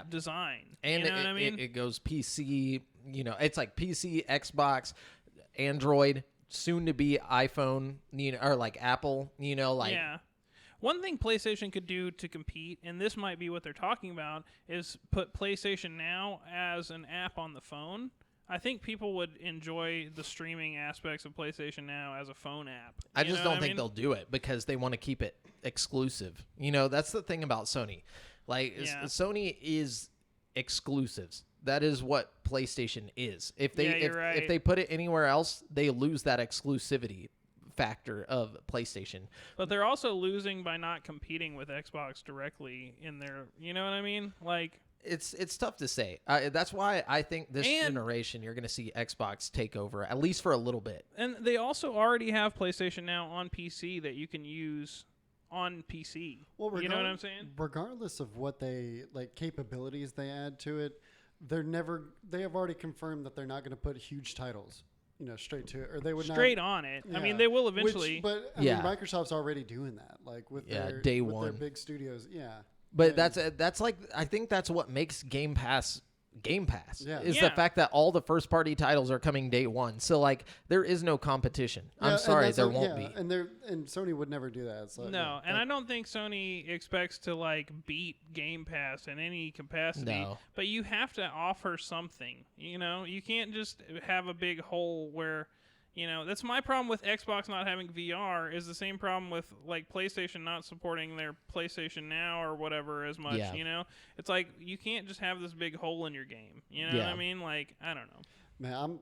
design. And you know what I mean? it goes PC, you know, it's like PC, Xbox, Android, soon to be iPhone, you know, or like Apple, you know, like. Yeah. One thing PlayStation could do to compete, and this might be what they're talking about, is put PlayStation Now as an app on the phone. I think people would enjoy the streaming aspects of PlayStation Now as a phone app. I just don't think they'll do it because they want to keep it exclusive. You know, that's the thing about Sony. Like, Sony is exclusives. That is what PlayStation is. If they if they put it anywhere else, they lose that exclusivity factor of PlayStation. But they're also losing by not competing with Xbox directly in their, you know what I mean? Like, it's tough to say. That's why I think this generation you're going to see Xbox take over, at least for a little bit. And they also already have PlayStation Now on PC that you can use on PC. Well, you know what I'm saying? Regardless of what they like capabilities they add to it, they have already confirmed that they're not going to put huge titles, you know, straight to it, or they would straight on it. Yeah. I mean, they will eventually. But I mean, Microsoft's already doing that, like with their day one, their big studios. Yeah. But that's like, I think that's what makes Game Pass is the fact that all the first party titles are coming day one. So like there is no competition. I'm sorry, there won't be. And Sony would never do that. So, no, and I don't think Sony expects to like beat Game Pass in any capacity. No. But you have to offer something. You know, you can't just have a big hole where. You know, that's my problem with Xbox not having VR is the same problem with, like, PlayStation not supporting their PlayStation Now or whatever as much, you know? It's like, you can't just have this big hole in your game. You know what I mean? Like, I don't know. Man,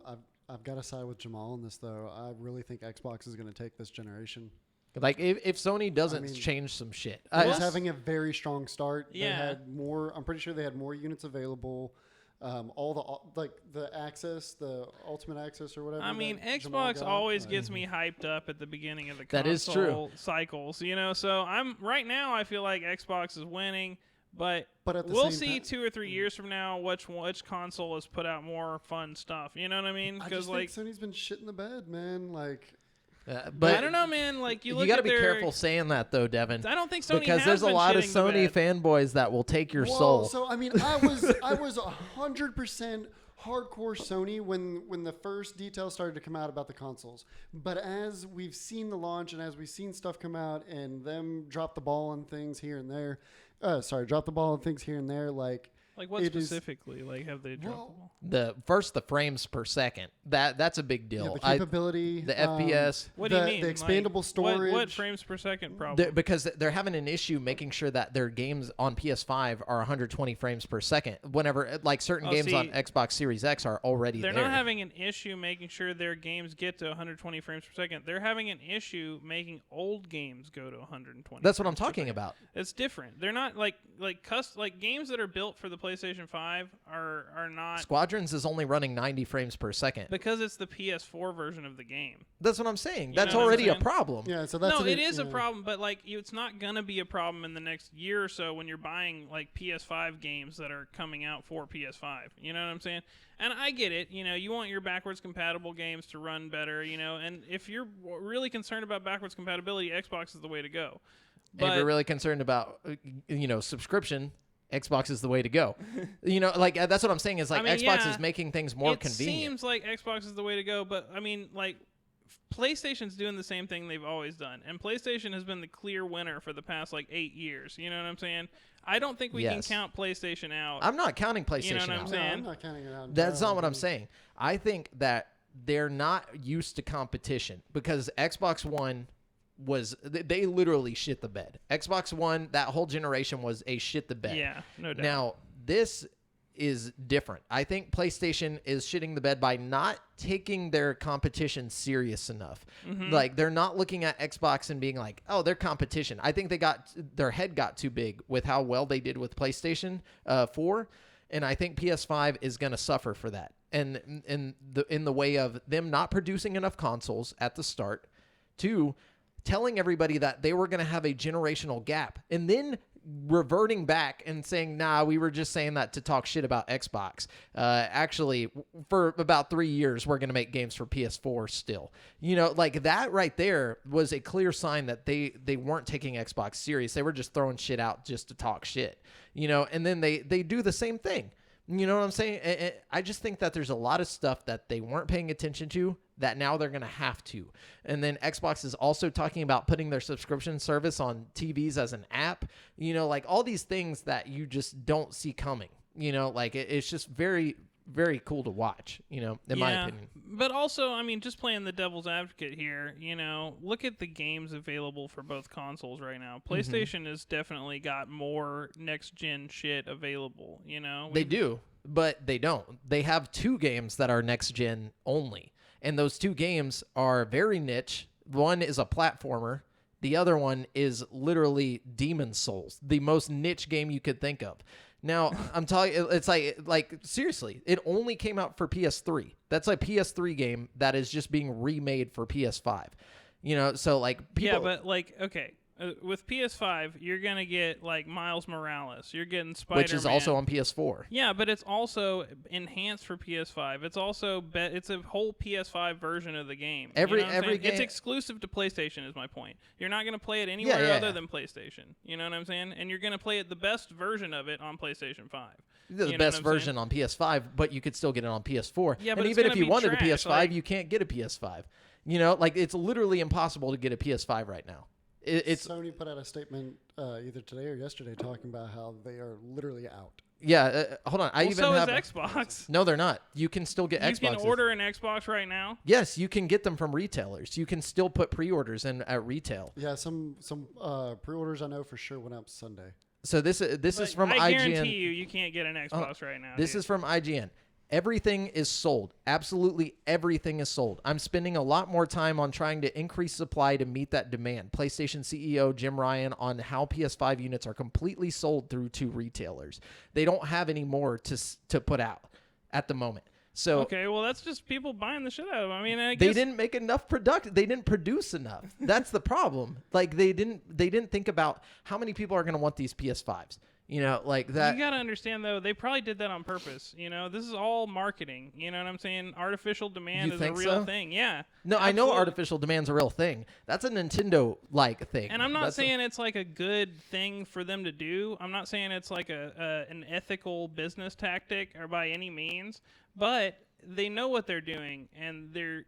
I've got to side with Jamal on this, though. I really think Xbox is going to take this generation. Like if Sony doesn't change some shit, It was having a very strong start. Yeah. They had more. I'm pretty sure they had more units available. All the access, the ultimate access or whatever. I mean, Jamal Xbox got, always gets me hyped up at the beginning of the That is true. console cycles, you know. So I'm right now. I feel like Xbox is winning, but at the we'll same see 2 or 3 years from now which console has put out more fun stuff. You know what I mean? I Because just like think Sony's been shit in the bed, man. Like. but I don't know, man. Like you got to at be their, careful saying that though, Devin. I don't think Sony because has there's a been lot of shitting the Sony bed. fanboys that will take your Well, soul. so I mean, I was 100% hardcore Sony when the first details started to come out about the consoles. But as we've seen the launch and as we've seen stuff come out and them drop the ball on things here and there, drop the ball on things here and there, like what it is- specifically? Like have they dropped the ball? the frames per second that's a big deal. the capability, the FPS. What do you mean? The expandable storage. What frames per second problem? Because they're having an issue making sure that their games on PS5 are 120 frames per second. Whenever like certain games on Xbox Series X are already They're there. not having an issue making sure their games get to 120 frames per second. They're having an issue making old games go to 120. That's what I'm frames per talking second. about. It's different. They're not like games that are built for the PlayStation 5 are not Squadrons is only running 90 frames per second. because it's the PS4 version of the game. That's what I'm saying. You That's know what I'm already a saying? problem. Yeah, so that's No, it is a yeah. problem, but like it's not gonna be a problem in the next year or so when you're buying like PS5 games that are coming out for PS5. You know what I'm saying? And I get it. You know, you want your backwards compatible games to run better. You know, and if you're really concerned about backwards compatibility, Xbox is the way to go. And if you're really concerned about subscription, Xbox is the way to go. That's what I'm saying is like Xbox is making things more convenient. It seems like Xbox is the way to go, but I mean, like PlayStation's doing the same thing they've always done, and PlayStation has been the clear winner for the past like 8 years. You know what I'm saying? I don't think we can count PlayStation out. I'm not counting PlayStation You know what I'm out. saying? No, I'm not counting it out. That's not what I'm saying. I think that they're not used to competition because Xbox One they literally shit the bed. Xbox One, that whole generation was a shit the bed. Yeah, no doubt. Now, this is different. I think PlayStation is shitting the bed by not taking their competition serious enough. Mm-hmm. Like they're not looking at Xbox and being like, "Oh, they're competition." I think their head got too big with how well they did with PlayStation 4, and I think PS5 is going to suffer for that. And in the way of them not producing enough consoles at the start, two, telling everybody that they were going to have a generational gap, and then reverting back and saying, nah, we were just saying that to talk shit about Xbox. Actually, for about 3 years, we're going to make games for PS4 still. Like that right there was a clear sign that they weren't taking Xbox serious. They were just throwing shit out just to talk shit, and then they do the same thing. You know what I'm saying? I just think that there's a lot of stuff that they weren't paying attention to that now they're going to have to. And then Xbox is also talking about putting their subscription service on TVs as an app. Like all these things that you just don't see coming. Like it's just very, very cool to watch, in my opinion. But also, I mean, just playing the devil's advocate here, look at the games available for both consoles right now. PlayStation has definitely got more next-gen shit available, They do, but they don't. They have 2 games that are next-gen only, and those 2 games are very niche. One is a platformer. The other one is literally Demon's Souls, the most niche game you could think of. Now, I'm talking, it's like seriously, it only came out for PS3. That's a PS3 game that is just being remade for PS5. So like people. Yeah, but like, okay. With PS5, you're going to get like Miles Morales. You're getting Spider-Man. Which is also on PS4. Yeah, but it's also enhanced for PS5. It's also it's a whole PS5 version of the game. Every game. game. It's exclusive to PlayStation is my point. You're not going to play it anywhere other than PlayStation. You know what I'm saying? And you're going to play it the best version of it on PlayStation 5. The best version on PS5, but you could still get it on PS4. Yeah, but and it's even if gonna you be wanted trash, a PS5, you can't get a PS5. Like it's literally impossible to get a PS5 right now. Sony put out a statement either today or yesterday talking about how they are literally out. Yeah, hold on. I even have is Xbox. No, they're not. You can still get Xboxes. You can order an Xbox right now. Yes, you can get them from retailers. You can still put pre-orders in at retail. Yeah, some pre-orders I know for sure went up Sunday. So this is from IGN. I guarantee you can't get an Xbox right now. This is from IGN. Everything is sold. Absolutely everything is sold. I'm spending a lot more time on trying to increase supply to meet that demand. PlayStation CEO Jim Ryan on how PS5 units are completely sold through 2 retailers. They don't have any more to put out at the moment. So okay, well, that's just people buying the shit out of them. I mean, I they guess didn't make enough product. They didn't produce enough. That's the problem. Like they didn't think about how many people are going to want these PS5s. You know, like that. You got to understand, though, they probably did that on purpose. You know, this is all marketing. You know what I'm saying? Artificial demand You is a think real so? thing. Yeah. No, I know absolutely. artificial demand's a real thing. That's a Nintendo-like thing. And I'm not That's saying it's like a good thing for them to do. I'm not saying it's like an ethical business tactic or by any means. But they know what they're doing, and the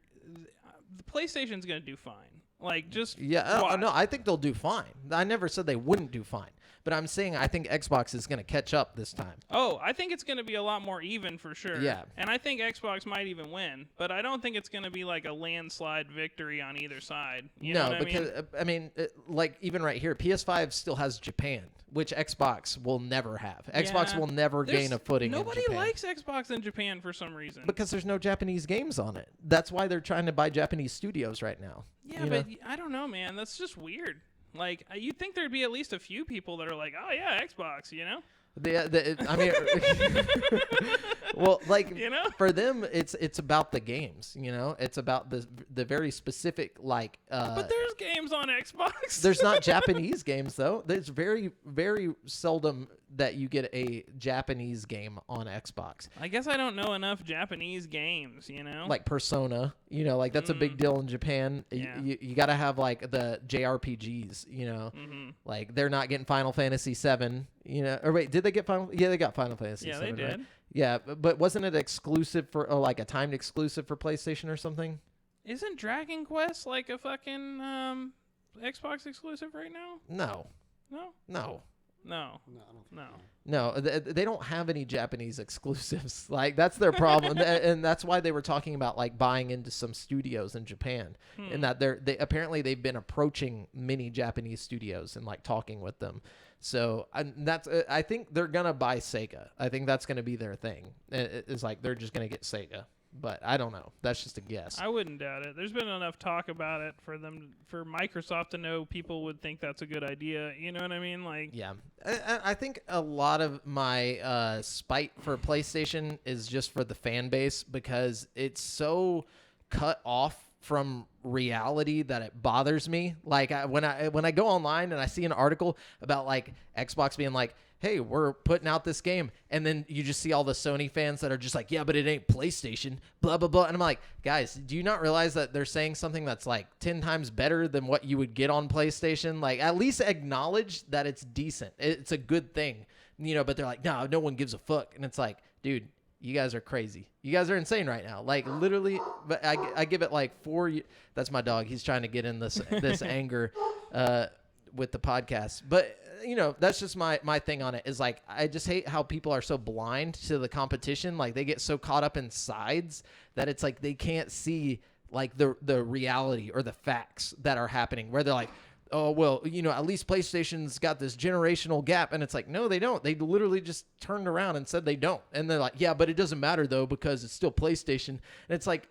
PlayStation's going to do fine. Like, just watch. No, I think they'll do fine. I never said they wouldn't do fine. But I'm saying I think Xbox is going to catch up this time. Oh, I think it's going to be a lot more even for sure. Yeah. And I think Xbox might even win, but I don't think it's going to be like a landslide victory on either side. You know what because I mean? like even right here, PS5 still has Japan, which Xbox will never have. Xbox Yeah. will never gain a footing Nobody in Japan. likes Xbox in Japan for some reason. Because there's no Japanese games on it. That's why they're trying to buy Japanese studios right now. Yeah, but I don't know, man. That's just weird. Like, you'd think there'd be at least a few people that are like, oh, yeah, Xbox, you know? I mean, well, like You know? for them, it's about the games. You know, it's about the very specific like. But there's games on Xbox. There's not Japanese games though. There's very seldom that you get a Japanese game on Xbox. I guess I don't know enough Japanese games, you know? Like Persona, you know, like that's a big deal in Japan. Yeah. You got to have like the JRPGs, you know, like they're not getting Final Fantasy 7, you know, or wait, did they get Final? Yeah, they got Final Fantasy Yeah, 7, they right? did. Yeah, but wasn't it exclusive for like a timed exclusive for PlayStation or something? Isn't Dragon Quest like a fucking Xbox exclusive right now? No, No? no. No. No, I don't think No. No, they don't have any Japanese exclusives. Like that's their problem, and that's why they were talking about like buying into some studios in Japan, and that they apparently they've been approaching many Japanese studios and like talking with them. So I think they're gonna buy Sega. I think that's gonna be their thing. It's like they're just gonna get Sega. But I don't know. That's just a guess. I wouldn't doubt it. There's been enough talk about it for Microsoft to know people would think that's a good idea. You know what I mean? Like, Yeah. I think a lot of my spite for PlayStation is just for the fan base because it's so cut off from reality that it bothers me. Like when I go online and I see an article about like Xbox being like, hey, we're putting out this game. And then you just see all the Sony fans that are just like, yeah, but it ain't PlayStation, blah, blah, blah. And I'm like, guys, do you not realize that they're saying something that's like 10 times better than what you would get on PlayStation? Like, at least acknowledge that it's decent. It's a good thing, you know, but they're like, no one gives a fuck. And it's like, dude, you guys are crazy. You guys are insane right now. Like, literally, but I give it like 4 years. That's my dog. He's trying to get in this anger with the podcast. But you know, that's just my thing on it is like, I just hate how people are so blind to the competition. Like they get so caught up in sides that it's like, they can't see like the reality or the facts that are happening where they're like, oh, well, you know, at least PlayStation's got this generational gap. And it's like, no, they don't. They literally just turned around and said they don't. And they're like, yeah, but it doesn't matter though, because it's still PlayStation. And it's like,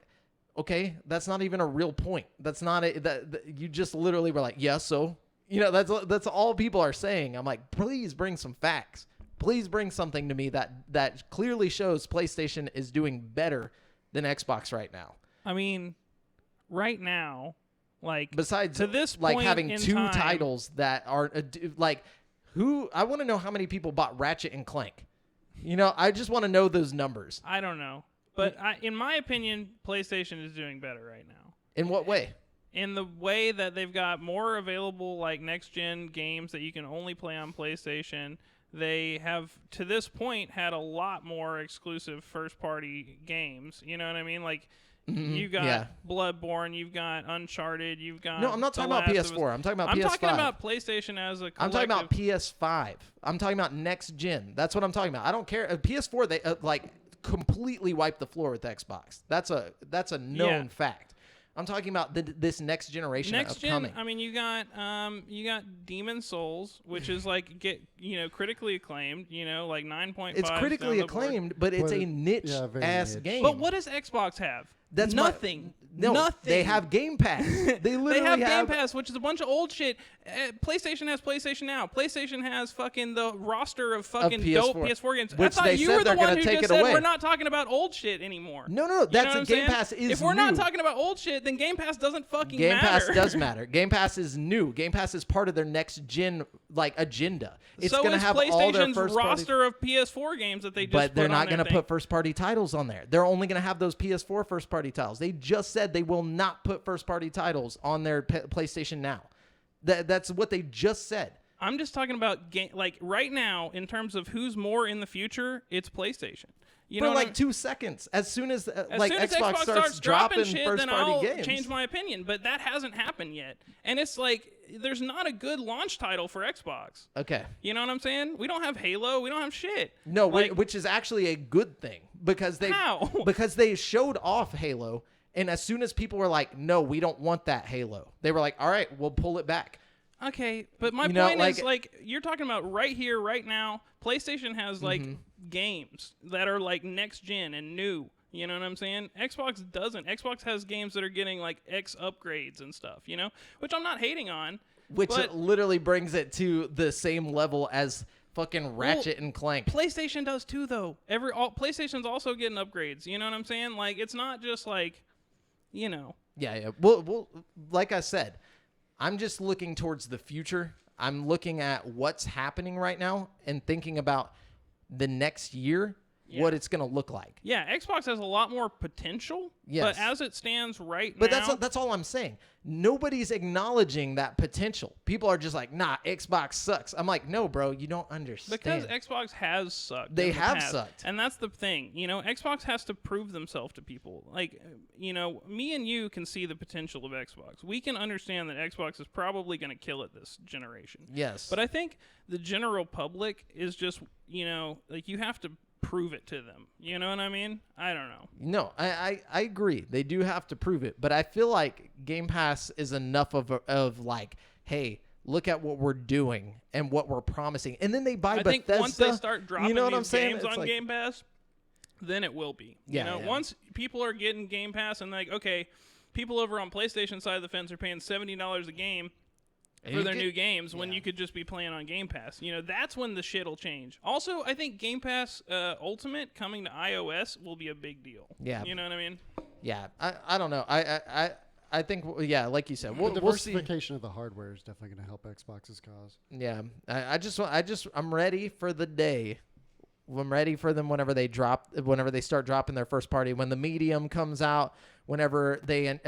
okay, that's not even a real point. That's not that you just literally were like, yeah, so, you know, that's all people are saying. I'm like, please bring some facts. Please bring something to me that clearly shows PlayStation is doing better than Xbox right now. I mean, right now, like, besides to this like point having in two time, titles that are like, who I want to know how many people bought Ratchet and Clank. You know, I just want to know those numbers. I don't know, but in my opinion, PlayStation is doing better right now. In what way? In the way that they've got more available like next gen games that you can only play on PlayStation. They have to this point had a lot more exclusive first party games. You know what I mean? Like you got Bloodborne, you've got Uncharted, you've got No, I'm not talking about PS4. I'm talking about PS5. I'm talking about PlayStation as a collective. I'm talking about PS5. I'm talking about next gen. That's what I'm talking about. I don't care. PS4 they like completely wiped the floor with Xbox. That's a known fact. I'm talking about this next generation upcoming. I mean, you got Demon Souls, which is like critically acclaimed. Like 9.5. It's critically acclaimed, but it's a niche ass game. But what does Xbox have? That's nothing. Nothing. They have Game Pass. They literally have Game Pass, which is a bunch of old shit. PlayStation has PlayStation Now. PlayStation has fucking the roster of fucking dope PS4 games. Which I thought they you said were the they're one gonna who take just it said away. we're not talking about old shit anymore. No, that's a Game Pass is If we're new. not talking about old shit, then Game Pass doesn't fucking Game matter. Pass does matter. Game Pass is new. Game Pass is part of their next gen agenda. It's so gonna is have all their PlayStation's first roster of PS4 games that they just But they're not going to put first party titles on there. They're only going to have those PS4 first party titles. They just said they will not put first party titles on their PlayStation Now. That's what they just said. I'm just talking about right now in terms of who's more in the future. It's PlayStation. For like 2 seconds, as soon as Xbox starts dropping first shit, then party I'll games, change my opinion. But that hasn't happened yet, and it's like there's not a good launch title for Xbox. Okay, you know what I'm saying? We don't have Halo. We don't have shit. No, which is actually a good thing because they showed off Halo, and as soon as people were like, "No, we don't want that Halo," they were like, "All right, we'll pull it back." Okay, but my point is you're talking about right here, right now. PlayStation has games that are like next gen and new. You know what I'm saying? Xbox doesn't. Xbox has games that are getting like X upgrades and stuff. Which I'm not hating on. Which literally brings it to the same level as fucking Ratchet and Clank. PlayStation does too, though. PlayStation's also getting upgrades. You know what I'm saying? Like it's not just like, Yeah. Well, like I said, I'm just looking towards the future. I'm looking at what's happening right now and thinking about the next year, what it's going to look like. Yeah, Xbox has a lot more potential, but as it stands now... But that's all I'm saying. Nobody's acknowledging that potential. People are just like, nah, Xbox sucks. I'm like, no, bro, you don't understand. Because Xbox has sucked. They have sucked. And that's the thing. Xbox has to prove themselves to people. Like, me and you can see the potential of Xbox. We can understand that Xbox is probably going to kill it this generation. Yes. But I think the general public is just, you have to prove it to them. You know what I mean? I don't know. No, I agree. They do have to prove it. But I feel like Game Pass is enough of like, hey, look at what we're doing and what we're promising. And then they buy Bethesda. I think once they start dropping these games it's on Game Pass, then it will be. Once people are getting Game Pass and like, okay, people over on PlayStation side of the fence are paying $70 a game for their new games when you could just be playing on Game Pass. That's when the shit will change. Also, I think Game Pass Ultimate coming to iOS will be a big deal. Yeah. You know what I mean? Yeah. I don't know. I think, like you said, the diversification of the hardware is definitely going to help Xbox's cause. Yeah. I'm ready for the day. I'm ready for them whenever they start dropping their first party. When the Medium comes out, whenever they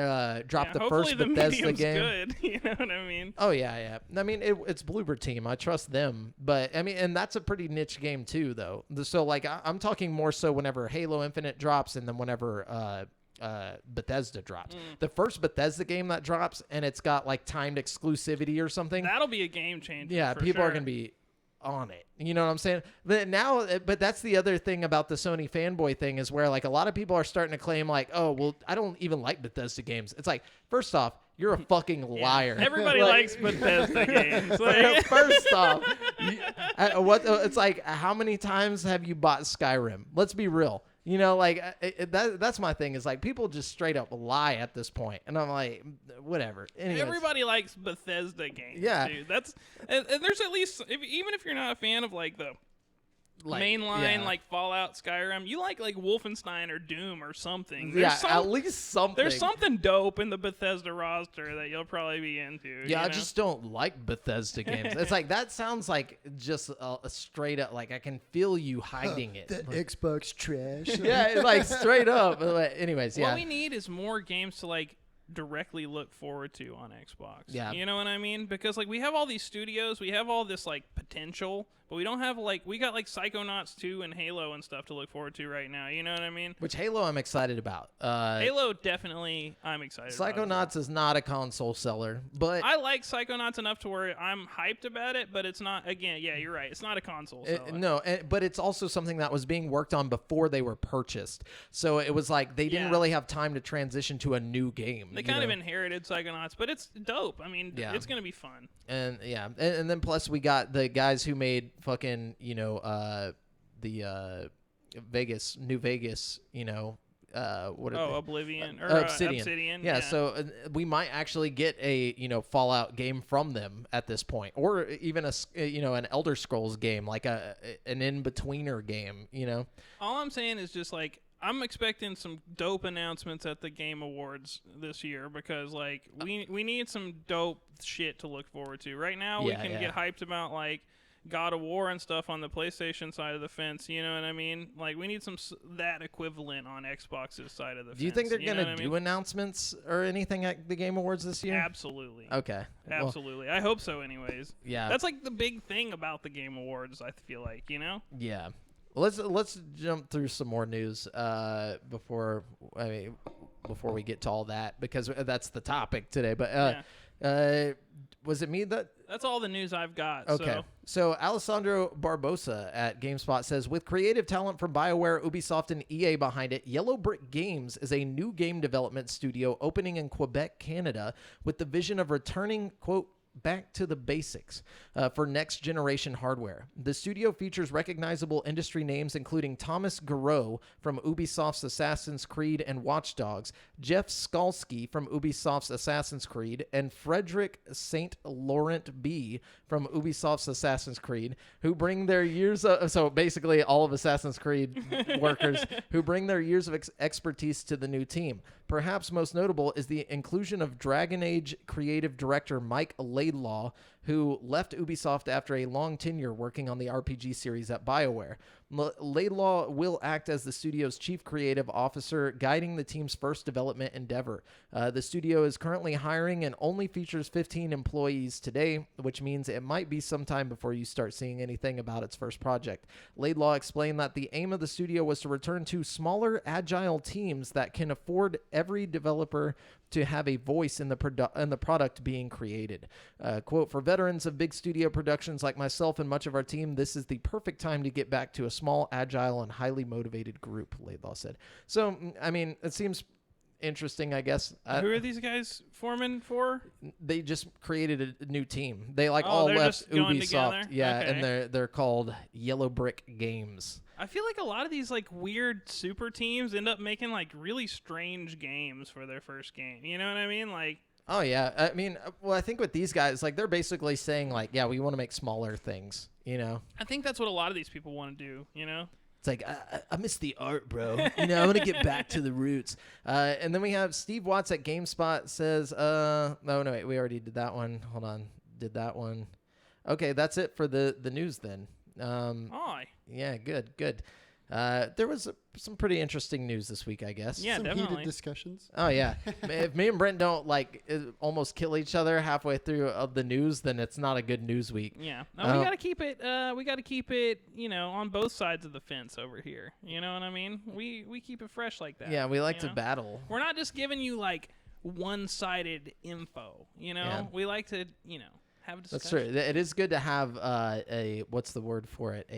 drop the first Bethesda game. Good. You know what I mean? Oh yeah. I mean, it's Bloober Team. I trust them, but I mean, and that's a pretty niche game too, though. So like, I'm talking more so whenever Halo Infinite drops, and then whenever Bethesda drops. The first Bethesda game that drops, and it's got like timed exclusivity or something. That'll be a game changer. Yeah, people are gonna be on it. You know what I'm saying? But that's the other thing about the Sony fanboy thing is where like a lot of people are starting to claim like, oh, well, I don't even like Bethesda games. It's like, first off, you're a fucking liar. Everybody likes Bethesda games. Like. First off, it's like, how many times have you bought Skyrim? Let's be real. That's my thing is like people just straight up lie at this point, and I'm like, whatever. Anyways. Everybody likes Bethesda games, dude. That's and there's at least even if you're not a fan of like the mainline like Fallout, Skyrim, you like Wolfenstein or Doom or something. At least something. There's something dope in the Bethesda roster that you'll probably be into. Yeah, I just don't like Bethesda games. It's like that sounds like just a straight up like I can feel you hiding it. The Xbox trash. Yeah, like straight up. Anyways, What we need is more games to like directly look forward to on Xbox. Yeah. You know what I mean? Because like we have all these studios, we have all this like potential, but we don't have we got like Psychonauts 2 and Halo and stuff to look forward to right now. You know what I mean? Which Halo I'm excited about. Halo definitely I'm excited about. Psychonauts is not a console seller, but I like Psychonauts enough to where I'm hyped about it, but it's not, again, yeah, you're right. It's not a console seller. But it's also something that was being worked on before they were purchased. So it was like they didn't really have time to transition to a new game. They kind of inherited Psychonauts, but it's dope. I mean, it's going to be fun. And and then plus we got the guys who made fucking, the New Vegas, Oblivion or Obsidian. Yeah, so we might actually get a Fallout game from them at this point, or even an Elder Scrolls game, like an in-betweener game. All I'm saying is just like I'm expecting some dope announcements at the Game Awards this year because like we need some dope shit to look forward to. Right now we can get hyped about like God of War and stuff on the PlayStation side of the fence, you know what I mean? Like, we need that equivalent on Xbox's side of the fence. Do you think they're going to do announcements or anything at the Game Awards this year? Absolutely. Okay. Absolutely. I hope so anyways. Yeah. That's like the big thing about the Game Awards, I feel like, Yeah. Well, let's jump through some more news before we get to all that, because that's the topic today. But was it me that... That's all the news I've got. Okay. So Alessandro Barbosa at GameSpot says, with creative talent from BioWare, Ubisoft, and EA behind it, Yellow Brick Games is a new game development studio opening in Quebec, Canada, with the vision of returning, quote, back to the basics for next-generation hardware. The studio features recognizable industry names including Thomas Garreau from Ubisoft's Assassin's Creed and Watch Dogs, Jeff Skalski from Ubisoft's Assassin's Creed, and Frederick St. Laurent B. from Ubisoft's Assassin's Creed, who bring their years of... So basically all of Assassin's Creed workers who bring their years of expertise to the new team. Perhaps most notable is the inclusion of Dragon Age creative director Mike Laidlaw, who left Ubisoft after a long tenure working on the RPG series at BioWare. Laidlaw will act as the studio's chief creative officer, guiding the team's first development endeavor. The studio is currently hiring and only features 15 employees today, which means it might be some time before you start seeing anything about its first project. Laidlaw explained that the aim of the studio was to return to smaller, agile teams that can afford every developer to have a voice in the product being created. Quote, for veterans of big studio productions like myself and much of our team, this is the perfect time to get back to a small, agile, and highly motivated group, Laidlaw said. So, I mean, it seems interesting, I guess. Who are these guys forming for? They just created a new team. They all left Ubisoft. Yeah, okay. And they're called Yellow Brick Games. I feel like a lot of these like weird super teams end up making like really strange games for their first game. You know what I mean? Like, oh yeah, I mean, well, I think with these guys, like they're basically saying like, yeah, we want to make smaller things. I think that's what a lot of these people want to do. It's like, I miss the art, bro. I want to get back to the roots. And then we have Steve Watts at GameSpot says, no, wait, we already did that one. Hold on, did that one. Okay, that's it for the news then. Yeah, good. There was some pretty interesting news this week, I guess. Yeah, some definitely. heated discussions. Oh yeah, if me and Brent don't almost kill each other halfway through the news, then it's not a good news week. Yeah, no, we gotta keep it. We gotta keep it. On both sides of the fence over here. You know what I mean? We keep it fresh like that. Yeah, we like to battle. We're not just giving you like one-sided info. Yeah. We like to have a discussion. That's true. It is good to have a what's the word for it?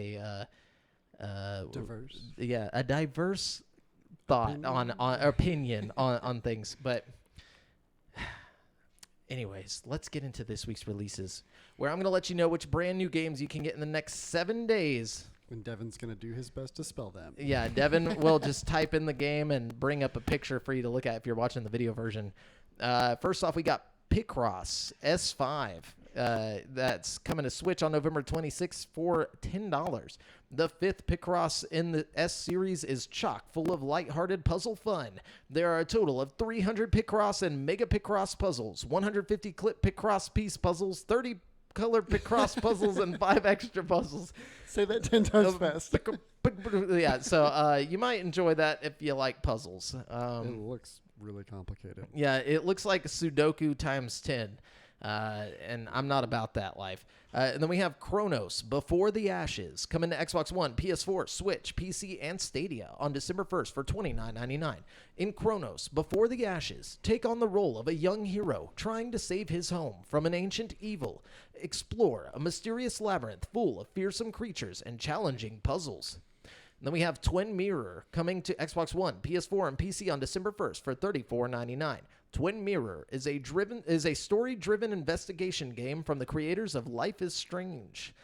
Diverse. Yeah, a diverse thought on opinion on things. But anyways, let's get into this week's releases, where I'm going to let you know which brand new games you can get in the next 7 days. When Devin's going to do his best to spell them. Yeah, Devin will just type in the game and bring up a picture for you to look at if you're watching the video version. First off, we got Picross S5. That's coming to Switch on November 26th for $10. The fifth Picross in the S series is chock full of lighthearted puzzle fun. There are a total of 300 Picross and Mega Picross puzzles, 150 clip Picross piece puzzles, 30 color Picross puzzles, and 5 extra puzzles. Say that 10 times fast. Yeah, so you might enjoy that if you like puzzles. It looks really complicated. Yeah, it looks like Sudoku times 10. And I'm not about that life. And then we have Chronos Before the Ashes coming to Xbox One, PS4, Switch, PC, and Stadia on December 1st for $29.99. In Chronos Before the Ashes, take on the role of a young hero trying to save his home from an ancient evil. Explore a mysterious labyrinth full of fearsome creatures and challenging puzzles. Then we have Twin Mirror coming to Xbox One, PS4, and PC on December 1st for $34.99. Twin Mirror is a story-driven investigation game from the creators of Life is Strange.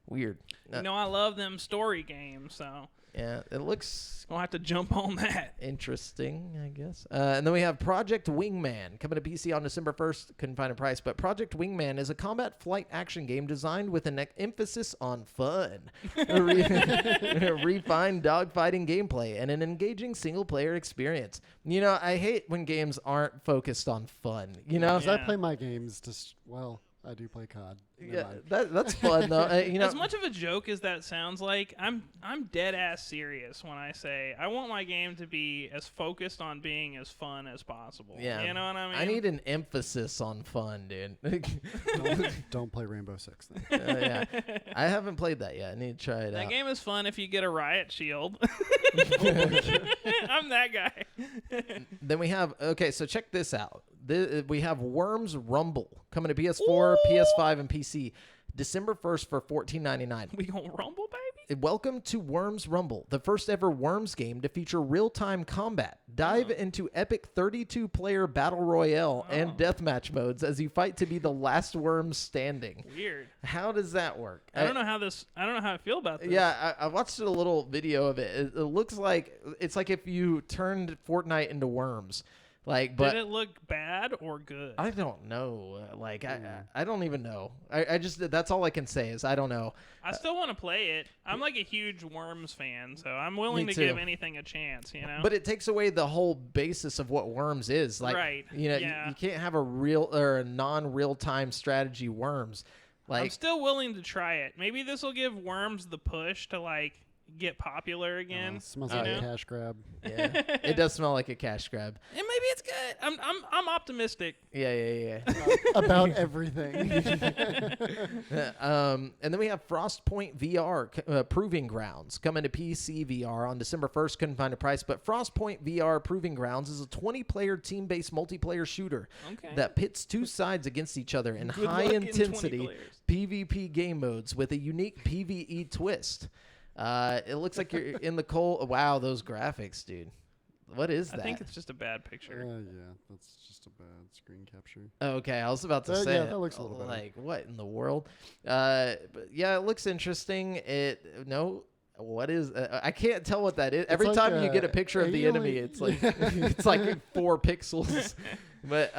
Weird. I love them story games, so Yeah, it looks we'll have to jump on that. interesting, I guess. And then we have Project Wingman coming to PC on December 1st. Couldn't find a price, but Project Wingman is a combat flight action game designed with an emphasis on fun, refined dogfighting gameplay, and an engaging single-player experience. I hate when games aren't focused on fun. Because I Yeah. play my games I do play COD. Never Yeah, mind. that's fun though. As much of a joke as that sounds like, I'm dead ass serious when I say I want my game to be as focused on being as fun as possible. Yeah, You know what I mean? I need an emphasis on fun, dude. Don't play Rainbow Six then. Yeah, I haven't played that yet. I need to try it That out. game is fun if you get a riot shield. I'm that guy. Then we have so check this out. We have Worms Rumble coming to PS4, PS5, and PC December 1st for $14.99. We gonna rumble, baby? Welcome to Worms Rumble, the first ever Worms game to feature real-time combat. Dive into epic 32-player battle royale and deathmatch modes as you fight to be the last worm standing. Weird. How does that work? I don't know how I feel about this. Yeah, I watched a little video of it. It looks like it's like if you turned Fortnite into Worms. But Did it look bad or good? I don't know. I don't even know. I just that's all I can say is I don't know. I still want to play it. I'm like a huge Worms fan, so I'm willing Me to too. give anything a chance, But it takes away the whole basis of what Worms is. Right. Yeah. You can't have a real or a non-real time strategy Worms. I'm still willing to try it. Maybe this will give Worms the push to get popular again. Smells you like know? a cash grab. Yeah, it does smell like a cash grab. And maybe it's good. I'm optimistic. Yeah. About everything. And then we have Frostpoint VR Proving Grounds coming to PC VR on December 1st. Couldn't find a price, but Frostpoint VR Proving Grounds is a 20-player team-based multiplayer shooter Okay. that pits two sides against each other in Good luck in 20 high-intensity players. PvP game modes with a unique PvE twist. It looks like you're in the cold. Wow, those graphics, dude. What is that? I think it's just a bad picture. Yeah, that's just a bad screen capture. Okay, I was about to Yeah, say that looks a little better. like what in the world? But yeah, it looks interesting. What is? I can't tell what that is. Every like time you get a a picture of the enemy, alien- it's like it's like 4 pixels. But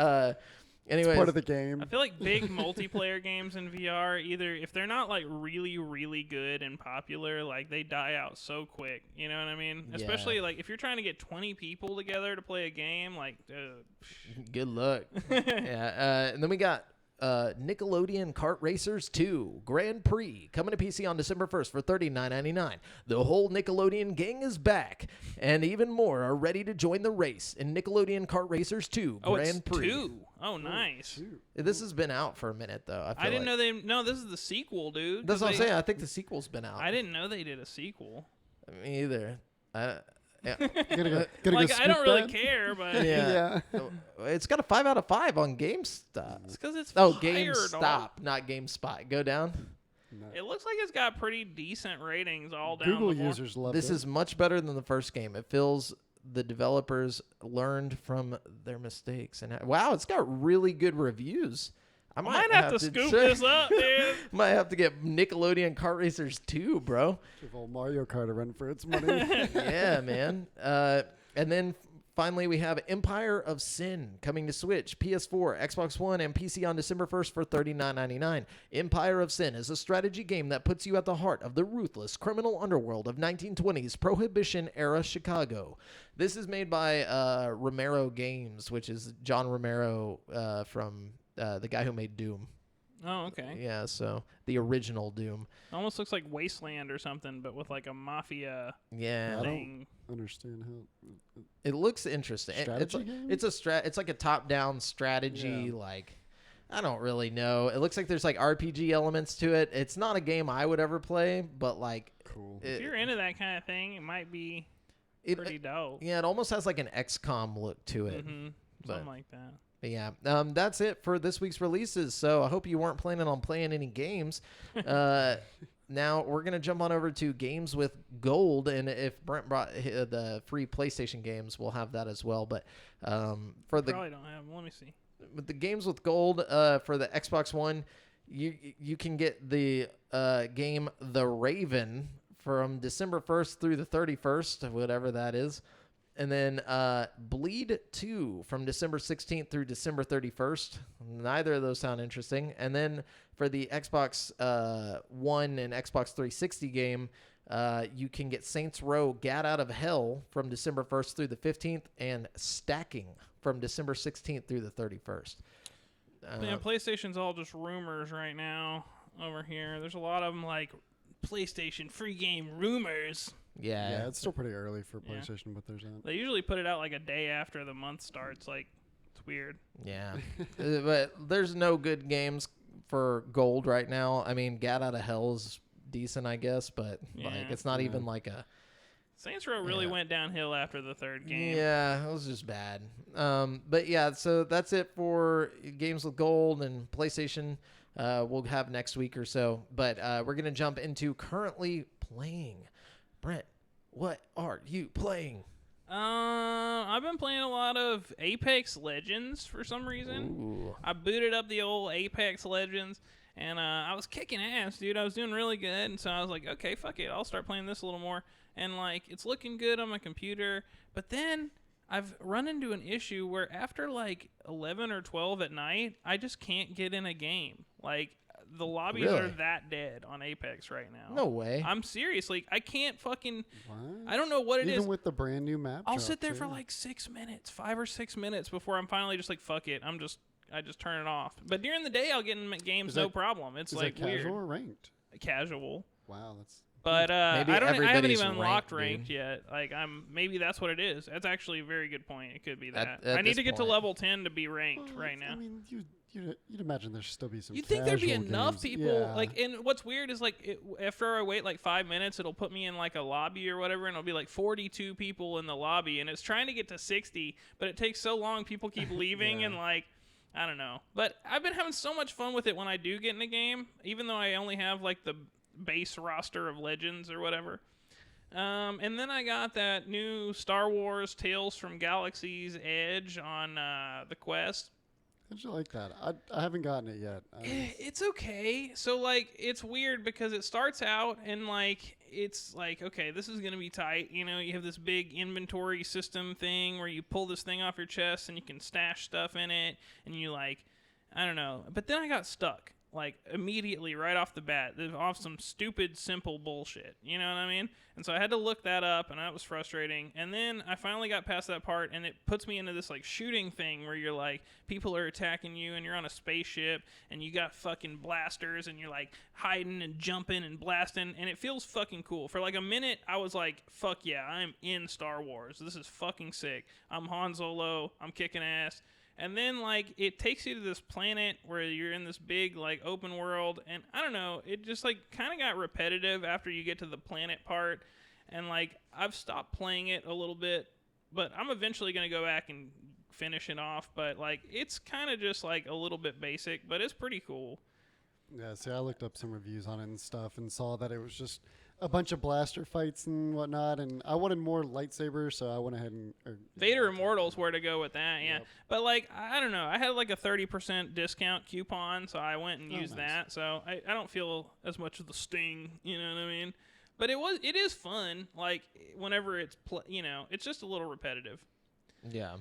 anyways, It's part of the game. I feel like big multiplayer games in VR, either if they're not really, really good and popular, they die out so quick. You know what I mean? Yeah. Especially if you're trying to get 20 people together to play a game, good luck. Yeah, and then we got Nickelodeon Kart Racers 2 Grand Prix coming to PC on December 1st for $39.99. The whole Nickelodeon gang is back, and even more are ready to join the race in Nickelodeon Kart Racers 2 oh, Grand it's Prix. 2. Oh, nice. Shoot. This has been out for a minute, though. I didn't know they. No, this is the sequel, dude. That's 'cause what I'm they- saying. I think the sequel's been out. I didn't know they did a sequel. Me either. Yeah. Gotta go I scoop don't really that. care, but Yeah. Yeah. It's got a 5 out of 5 on GameStop. it's because it's Oh, fire, GameStop, dog. not GameSpot. Go down. No. It looks like it's got pretty decent ratings all down Google the board. users love This it. is much better than the first game. It feels the developers learned from their mistakes. And wow, it's got really good reviews. I might have to scoop this up, dude. Might have to get Nickelodeon Kart Racers 2, bro. Give old Mario Kart a run for its money. Yeah, man. And then finally, we have Empire of Sin coming to Switch, PS4, Xbox One, and PC on December 1st for $39.99. Empire of Sin is a strategy game that puts you at the heart of the ruthless criminal underworld of 1920s Prohibition-era Chicago. This is made by Romero Games, which is John Romero from the guy who made Doom. Oh, okay. Yeah, so the original Doom. Almost looks like Wasteland or something, but with a mafia Yeah. I don't thing. understand how. It looks interesting. Strategy game? It's like a top-down strategy. Yeah. I don't really know. It looks like there's RPG elements to it. It's not a game I would ever play, but Cool. If you're into that kind of thing, it might be pretty dope. Yeah, it almost has like an XCOM look to it. Mm-hmm. But- Something like that. But yeah, that's it for this week's releases. So I hope you weren't planning on playing any games. Now we're gonna jump on over to games with gold, and if Brent brought the free PlayStation games, we'll have that as well. But for the Probably don't have them. Let me see. with the games with gold for the Xbox One, you can get the game The Raven from December 1st through the 31st, whatever that is. And then Bleed 2 from December 16th through December 31st. Neither of those sound interesting. And then for the Xbox One and Xbox 360 game, you can get Saints Row Gat Out of Hell from December 1st through the 15th and Stacking from December 16th through the 31st. Yeah, PlayStation's all just rumors right now over here. There's a lot of them like PlayStation free game rumors. Yeah, it's still pretty early for PlayStation, but there's that. They usually put it out like a day after the month starts. Like, it's weird. Yeah. But there's no good games for gold right now. I mean, Gat Out of Hell is decent, I guess, but like it's not even like a... Saints Row really went downhill after the third game. Yeah, it was just bad. But yeah, so that's it for games with gold and PlayStation. We'll have next week or so. But we're going to jump into currently playing. Brent, what are you playing? I've been playing a lot of Apex Legends for some reason. Ooh. I booted up the old Apex Legends, and I was kicking ass, dude. I was doing really good, and so I was like, okay, fuck it. I'll start playing this a little more. And, like, it's looking good on my computer. But then I've run into an issue where after, like, 11 or 12 at night, I just can't get in a game. Like, the lobbies are that dead on Apex right now. No way. I'm seriously, I can't fucking... What? I don't know what it is. Even with the brand new map I'll drop, sit there too. for, like, 6 minutes, 5 or 6 minutes before I'm finally just like, fuck it. I just turn it off. But during the day, I'll get in games no problem. It's, like, that casual weird. or ranked? Casual. Wow, that's... But I haven't everybody's even unlocked ranked, ranked yet. Like maybe that's what it is. That's actually a very good point. It could be that. At I need this to get point. to level 10 to be ranked right now. I mean, you'd imagine there should still be some. You'd think there'd be casual enough games. people. Yeah. Like, and what's weird is like after I wait like 5 minutes, it'll put me in like a lobby or whatever, and it'll be like 42 people in the lobby, and it's trying to get to 60, but it takes so long. People keep leaving, and like. I don't know. But I've been having so much fun with it when I do get in a game, even though I only have like the base roster of Legends or whatever. And then I got that new Star Wars Tales from Galaxy's Edge on the Quest. How'd you like that? I haven't gotten it yet. It's okay. So, like, it's weird because it starts out and, like, it's like, okay, this is going to be tight. You know, you have this big inventory system thing where you pull this thing off your chest and you can stash stuff in it. And you, like, I don't know. But then I got stuck, like, immediately right off the bat. Off some stupid, simple bullshit. You know what I mean? And so I had to look that up, and that was frustrating. And then I finally got past that part, and it puts me into this, like, shooting thing where you're, like, people are attacking you, and you're on a spaceship, and you got fucking blasters, and you're, like, hiding and jumping and blasting, and it feels fucking cool. For, like, a minute, I was like, fuck yeah, I'm in Star Wars. This is fucking sick. I'm Han Solo. I'm kicking ass. And then, like, it takes you to this planet where you're in this big, like, open world. And I don't know, it just, like, kind of got repetitive after you get to the planet part. And, like, I've stopped playing it a little bit. But I'm eventually going to go back and finish it off. But, like, it's kind of just, like, a little bit basic. But it's pretty cool. Yeah, see, I looked up some reviews on it and stuff and saw that it was just a bunch of blaster fights and whatnot, and I wanted more lightsabers, so I went ahead and... Vader Immortal's where to go with that, yeah. Yep. But, like, I don't know. I had, like, a 30% discount coupon, so I went and used nice. that. So I don't feel as much of the sting, you know what I mean? But it is fun, like, whenever it's, it's just a little repetitive. Yeah.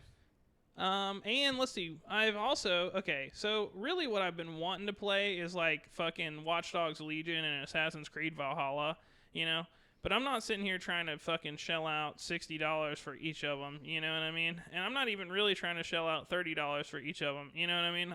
And let's see, I've also, okay, so really what I've been wanting to play is, like, fucking Watch Dogs Legion and Assassin's Creed Valhalla, you know? But I'm not sitting here trying to fucking shell out $60 for each of them, you know what I mean? And I'm not even really trying to shell out $30 for each of them, you know what I mean?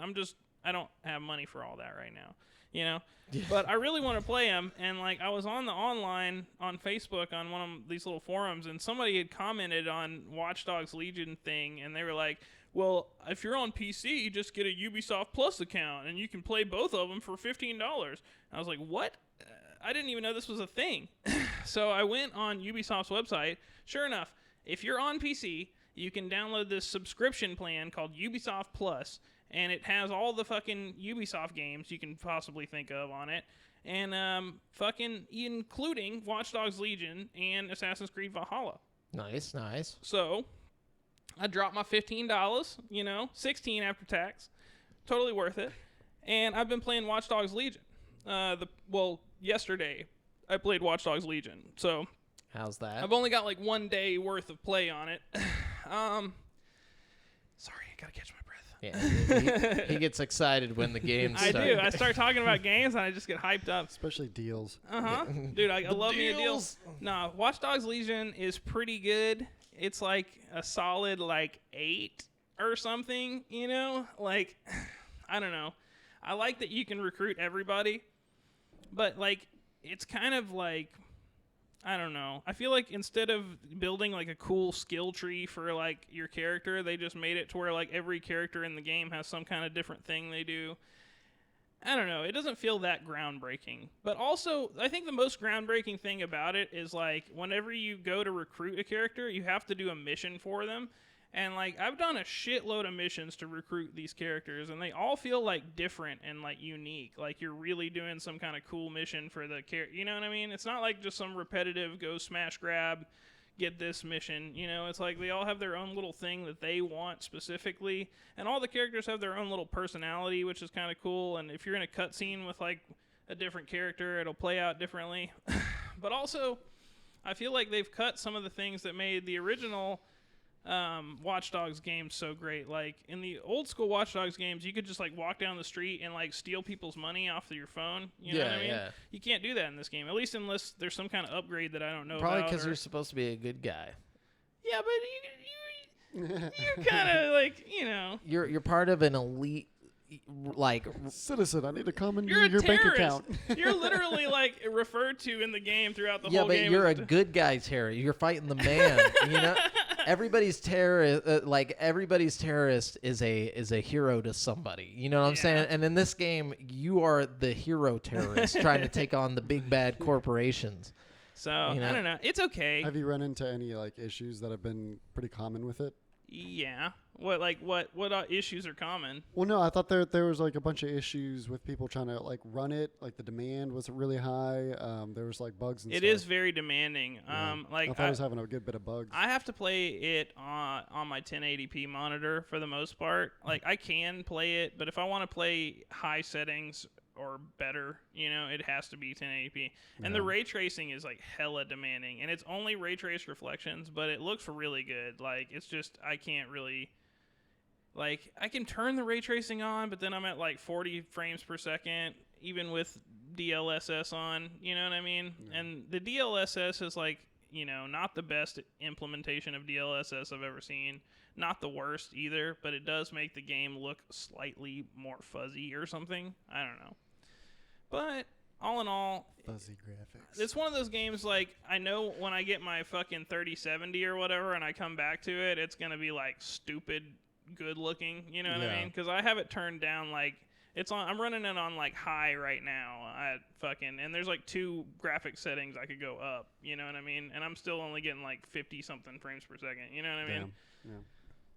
I don't have money for all that right now, you know? But I really want to play them, and, like, I was on the online on Facebook on one of these little forums, and somebody had commented on Watch Dogs Legion thing, and they were like, well, if you're on PC, just get a Ubisoft Plus account, and you can play both of them for $15. I was like, what? I didn't even know this was a thing. So I went on Ubisoft's website. Sure enough, if you're on PC, you can download this subscription plan called Ubisoft Plus, and it has all the fucking Ubisoft games you can possibly think of on it. and fucking including Watch Dogs Legion and Assassin's Creed Valhalla. Nice. So I dropped my $15, $16 after tax. Totally worth it. And I've been playing Watch Dogs Legion. Yesterday I played Watch Dogs Legion. So How's that? I've only got like 1 day worth of play on it. Sorry, I gotta catch my breath. Yeah, he gets excited when the game starts. I do. I start talking about games and I just get hyped up. Especially deals. Dude, I love me a deal. No, Watch Dogs Legion is pretty good. It's like a solid 8 or something, Like, I don't know. I like that you can recruit everybody, but it's kind of I don't know. I feel like instead of building a cool skill tree for your character, they just made it to where every character in the game has some kind of different thing they do. I don't know. It doesn't feel that groundbreaking. But also, I think the most groundbreaking thing about it is whenever you go to recruit a character, you have to do a mission for them. And I've done a shitload of missions to recruit these characters, and they all feel different and unique. You're really doing some kind of cool mission for the character. You know what I mean? It's not just some repetitive go smash grab, get this mission. It's they all have their own little thing that they want specifically, and all the characters have their own little personality, which is kind of cool. And if you're in a cutscene with a different character, it'll play out differently. But also, I feel like they've cut some of the things that made the original Watch Dogs games so great. In the old school Watch Dogs games, you could just walk down the street and steal people's money off of your phone. You know what I mean? Yeah. You can't do that in this game, at least unless there's some kind of upgrade that I don't know Probably about. because you're supposed to be a good guy. Yeah, but you're kind of You're part of an elite citizen. I need to come into you're your a bank terrorist. account. You're literally referred to in the game throughout the yeah, whole but game. you're a good guy terrorist. You're fighting the man. Everybody's terrorist, everybody's terrorist is a hero to somebody. You know what I'm saying? And in this game, you are the hero terrorist trying to take on the big bad corporations. So I don't know. It's okay. Have you run into any issues that have been pretty common with it? Yeah. What issues are common? Well, no, I thought there was a bunch of issues with people trying to run it. The demand was really high. There was bugs and stuff. It is very demanding. Yeah. I thought I was having a good bit of bugs. I have to play it on my 1080p monitor for the most part. I can play it, but if I want to play high settings or better, it has to be 1080p. And the ray tracing is hella demanding, and it's only ray trace reflections, but it looks really good. It's just I can't really I can turn the ray tracing on, but then I'm at 40 frames per second even with DLSS on, you know what I mean? Yeah. And the DLSS is not the best implementation of DLSS I've ever seen. Not the worst either, but it does make the game look slightly more fuzzy or something. I don't know. But all in all, fuzzy graphics. It's one of those games I know when I get my fucking 3070 or whatever and I come back to it, it's going to be stupid good looking, you know what I mean? Cuz I have it turned down I'm running it on high right now at and there's 2 graphic settings I could go up, you know what I mean? And I'm still only getting 50 something frames per second, you know what I mean? Yeah.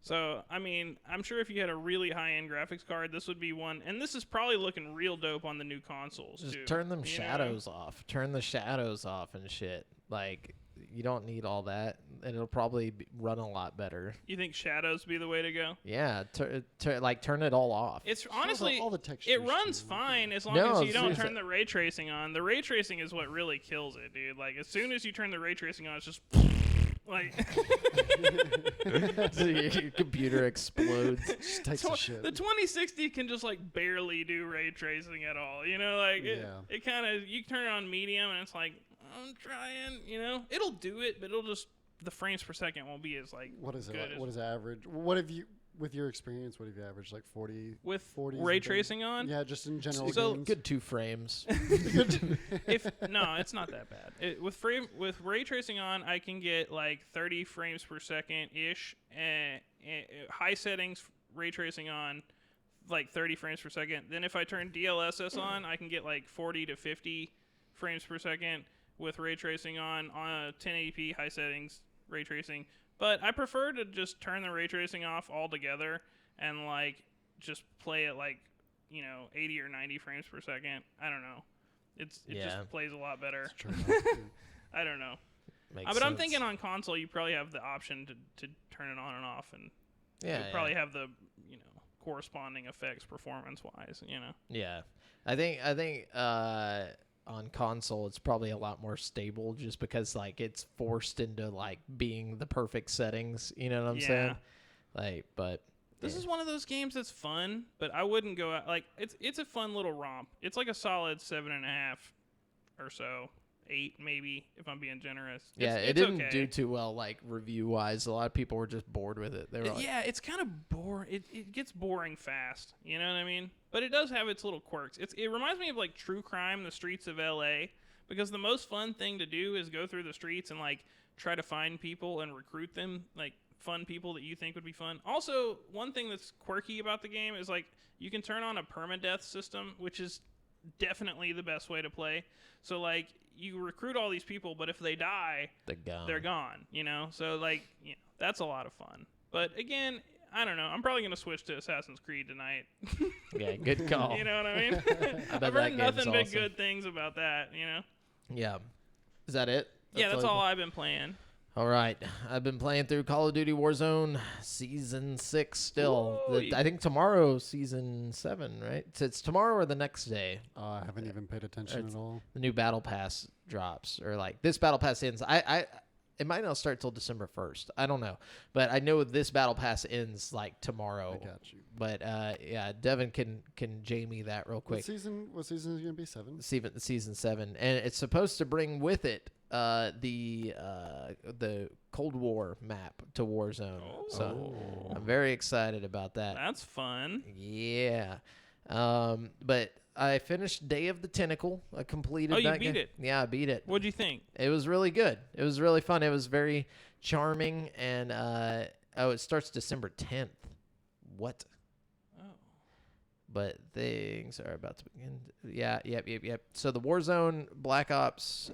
So, I mean, I'm sure if you had a really high-end graphics card, this would be one. And this is probably looking real dope on the new consoles, Just too. turn them shadows off. Turn the shadows off and shit. You don't need all that, and it'll probably run a lot better. You think shadows be the way to go? Yeah, turn it all off. It's honestly, all the textures it runs fine as long as you don't turn the ray tracing on. The ray tracing is what really kills it, dude. As soon as you turn the ray tracing on, it's just... So your computer explodes. Just takes a shit. The 2060 can just barely do ray tracing at all. It kind of, you turn it on medium and it's I'm trying. It'll do it, but the frames per second won't be as what is it? good What is average? What have you? With your experience, what have you averaged? 40? With 40 ray tracing on? Yeah, just in general games. Good 2 frames. No, it's not that bad. With ray tracing on, I can get 30 frames per second ish. High settings ray tracing on, 30 frames per second. Then if I turn DLSS on, I can get 40 to 50 frames per second with ray tracing on 1080p high settings ray tracing. But I prefer to just turn the ray tracing off altogether and just play it 80 or 90 frames per second. I don't know. It Yeah. just plays a lot better. True. I don't know. Makes But I'm sense. thinking on console, you probably have the option to turn it on and off, and Yeah, you probably have the corresponding effects performance wise. Yeah, I think on console it's probably a lot more stable just because like it's forced into like being the perfect settings. You know what I'm saying? Like, but This is one of those games that's fun, but I wouldn't go out like it's a fun little romp. It's like a solid 7.5 or so. 8 maybe if I'm being generous. it it's didn't okay. do too well like review wise. A lot of people were just bored with it. They were like, Yeah, it's kind of boring. It gets boring fast. You know what I mean? But it does have its little quirks. It reminds me of like True Crime, the streets of L.A. Because the most fun thing to do is go through the streets and like try to find people and recruit them, like fun people that you think would be fun. Also, one thing that's quirky about the game is like you can turn on a permadeath system, which is definitely the best way to play. So like you recruit all these people, but if they die, they're gone, So like, that's a lot of fun. But again, I don't know. I'm probably going to switch to Assassin's Creed tonight. Yeah, good call. You know what I mean? I bet I've that heard nothing game's but awesome. good things about that, Yeah. Is that it? That's all I've been playing. All right. I've been playing through Call of Duty Warzone Season 6 still. Ooh, I think tomorrow, Season 7, right? It's tomorrow or the next day. I haven't even paid attention at all. The new Battle Pass drops. Or like this Battle Pass ends. It might not start till December 1st. I don't know. But I know this Battle Pass ends like tomorrow. I got you. But yeah, Devin can Jamie that real quick. What season is it going to be? 7? Season 7, and it's supposed to bring with it the Cold War map to Warzone. So I'm very excited about that. That's fun. Yeah. But I finished Day of the Tentacle. I completed Oh, you that beat game. it? Yeah, I beat it. What'd you think? It was really good. It was really fun. It was very charming, and it starts December 10th. What? Oh. But things are about to begin. Yeah, yep. So the Warzone, Black Ops,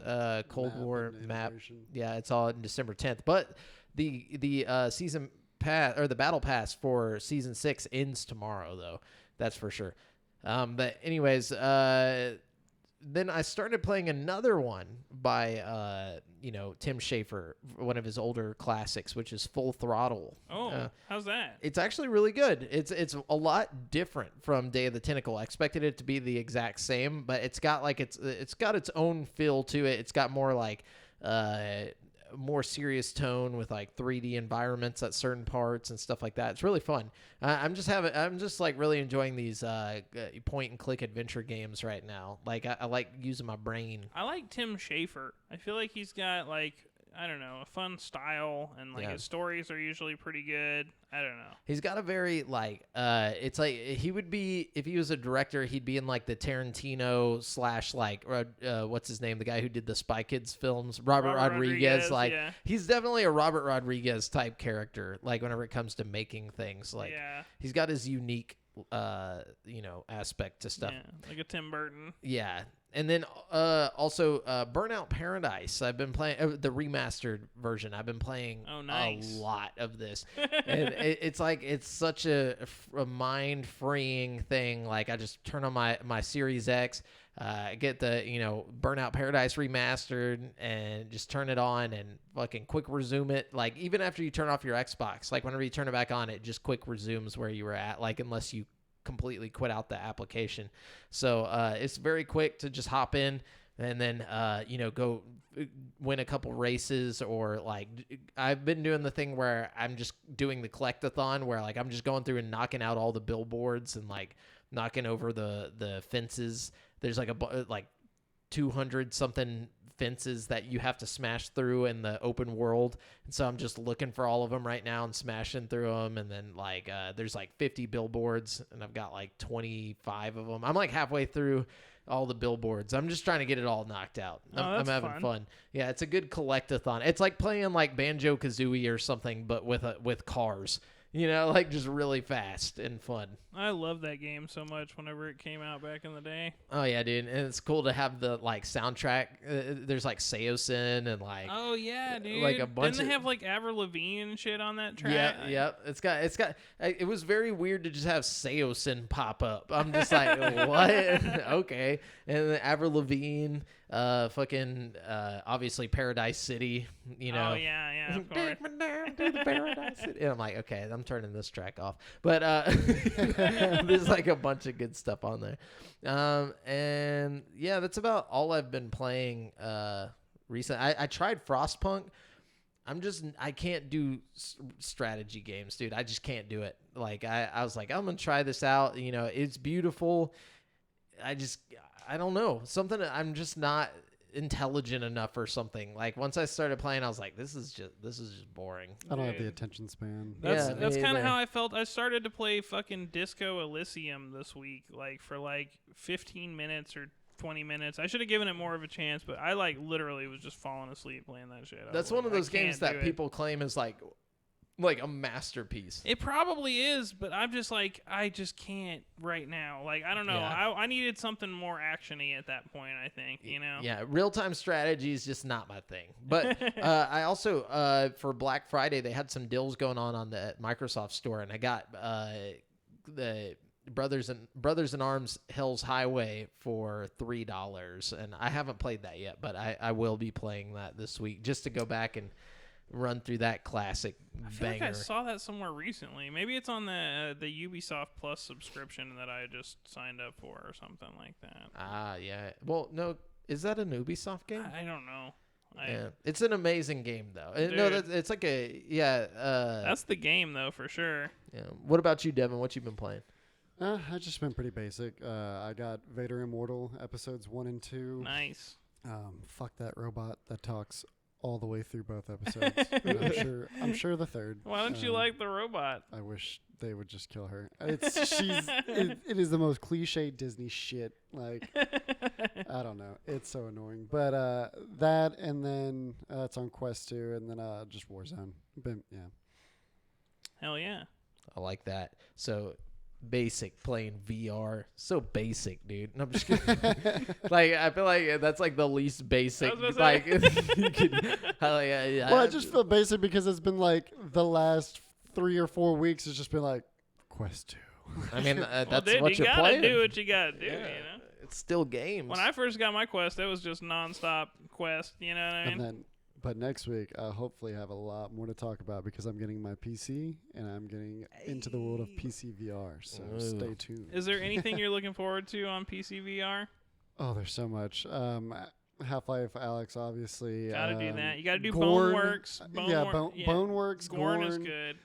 Cold War map. Yeah, it's all in December 10th. But the season pass or the battle pass for season 6 ends tomorrow, though. That's for sure. But anyways, then I started playing another one by Tim Schafer, one of his older classics, which is Full Throttle. Oh, how's that? It's actually really good. It's a lot different from Day of the Tentacle. I expected it to be the exact same, but it's got like it's got its own feel to it. It's got more like more serious tone with like 3D environments at certain parts and stuff like that. It's really fun. I'm just like really enjoying these point and click adventure games right now. Like I like using my brain. I like Tim Schafer. I feel like he's got like, I don't know, a fun style, and like his stories are usually pretty good. I don't know. He's got a very like it's like he would be, if he was a director, he'd be in like the Tarantino / like what's his name, the guy who did the Spy Kids films, Robert Rodriguez. Like he's definitely a Robert Rodriguez type character, like whenever it comes to making things. Like he's got his unique aspect to stuff. Yeah, like a Tim Burton. Yeah. And then also Burnout Paradise. I've been playing the remastered version. I've been playing a lot of this. And it's like it's such a mind freeing thing. Like I just turn on my Series X, get the Burnout Paradise remastered, and just turn it on and fucking quick resume it. Like even after you turn off your Xbox, like whenever you turn it back on, it just quick resumes where you were at. Like unless you completely quit out the application. So it's very quick to just hop in and then go win a couple races, or like I've been doing the thing where I'm just doing the collectathon where like I'm just going through and knocking out all the billboards and like knocking over the fences. There's like like 200 something fences that you have to smash through in the open world, and so I'm just looking for all of them right now and smashing through them. And then like there's like 50 billboards, and I've got like 25 of them. I'm like halfway through all the billboards. I'm just trying to get it all knocked out. I'm having fun. Yeah, it's a good collectathon. It's like playing like Banjo-Kazooie or something, but with cars. You know, like just really fast and fun. I love that game so much whenever it came out back in the day. Oh yeah, dude, and it's cool to have the like soundtrack. There's like Seosin and like Oh yeah, dude. like a bunch Didn't they of have like Avril Lavigne and shit on that track? yeah. It's got. It was very weird to just have Seosin pop up. I'm just like, what? Okay, and then Avril Lavigne, obviously Paradise City. You know. Oh yeah, of course. Take me down to the Paradise City. And I'm like, okay, I'm turning this track off. But there's like a bunch of good stuff on there. And yeah, that's about all I've been playing recently. I tried Frostpunk. I can't do strategy games, dude. I just can't do it. Like I was like, I'm going to try this out. You know, it's beautiful. I don't know. I'm just not intelligent enough or something. Like once I started playing, I was like, this is just boring. I don't have the attention span. That's kind of how I felt. I started to play fucking Disco Elysium this week, like for like 15 minutes or 20 minutes. I should have given it more of a chance, but I like literally was just falling asleep playing that shit. That's one of those games that people claim is like a masterpiece. It probably is, but I'm just like, I just can't right now. Like, I don't know. Yeah. I needed something more action-y at that point, I think, you know? Yeah, real-time strategy is just not my thing. But I also, for Black Friday, they had some deals going on the Microsoft Store, and I got the Brothers in Arms Hell's Highway for $3, and I haven't played that yet, but I will be playing that this week just to go back and run through that classic I feel banger. like I saw that somewhere recently. Maybe it's on the Ubisoft Plus subscription that I just signed up for or something like that. Ah, yeah. Well, no, is that an Ubisoft game? I don't know. Yeah, it's an amazing game though. Dude. No, it's like that's the game though for sure. Yeah. What about you, Devin? What you been playing? I've just been pretty basic. I got Vader Immortal episodes 1 and 2. Nice. Fuck that robot that talks all the way through both episodes. And I'm sure the third. Why don't you like the robot? I wish they would just kill her. It is the most cliche Disney shit. Like, I don't know. It's so annoying. But that, and then it's on Quest 2, and then just Warzone. But, yeah. Hell yeah. I like that. So basic, playing VR. So basic, dude. No, I'm just kidding. Like, I feel like that's like the least basic. Like, you could, well, I just feel basic because it's been like the last 3 or 4 weeks. It's just been like Quest 2. I mean, that's well, dude, what you you're gotta playing. do what you gotta do, you know? It's still games. When I first got my Quest, it was just nonstop Quest, you know what I mean? But next week, I'll hopefully have a lot more to talk about because I'm getting my PC and I'm getting into the world of PC VR. So stay tuned. Is there anything you're looking forward to on PC VR? Oh, there's so much. Half-Life Alyx, obviously. Gotta do that. You gotta do Gorn. Boneworks. Boneworks. Gorn is Gorn. good.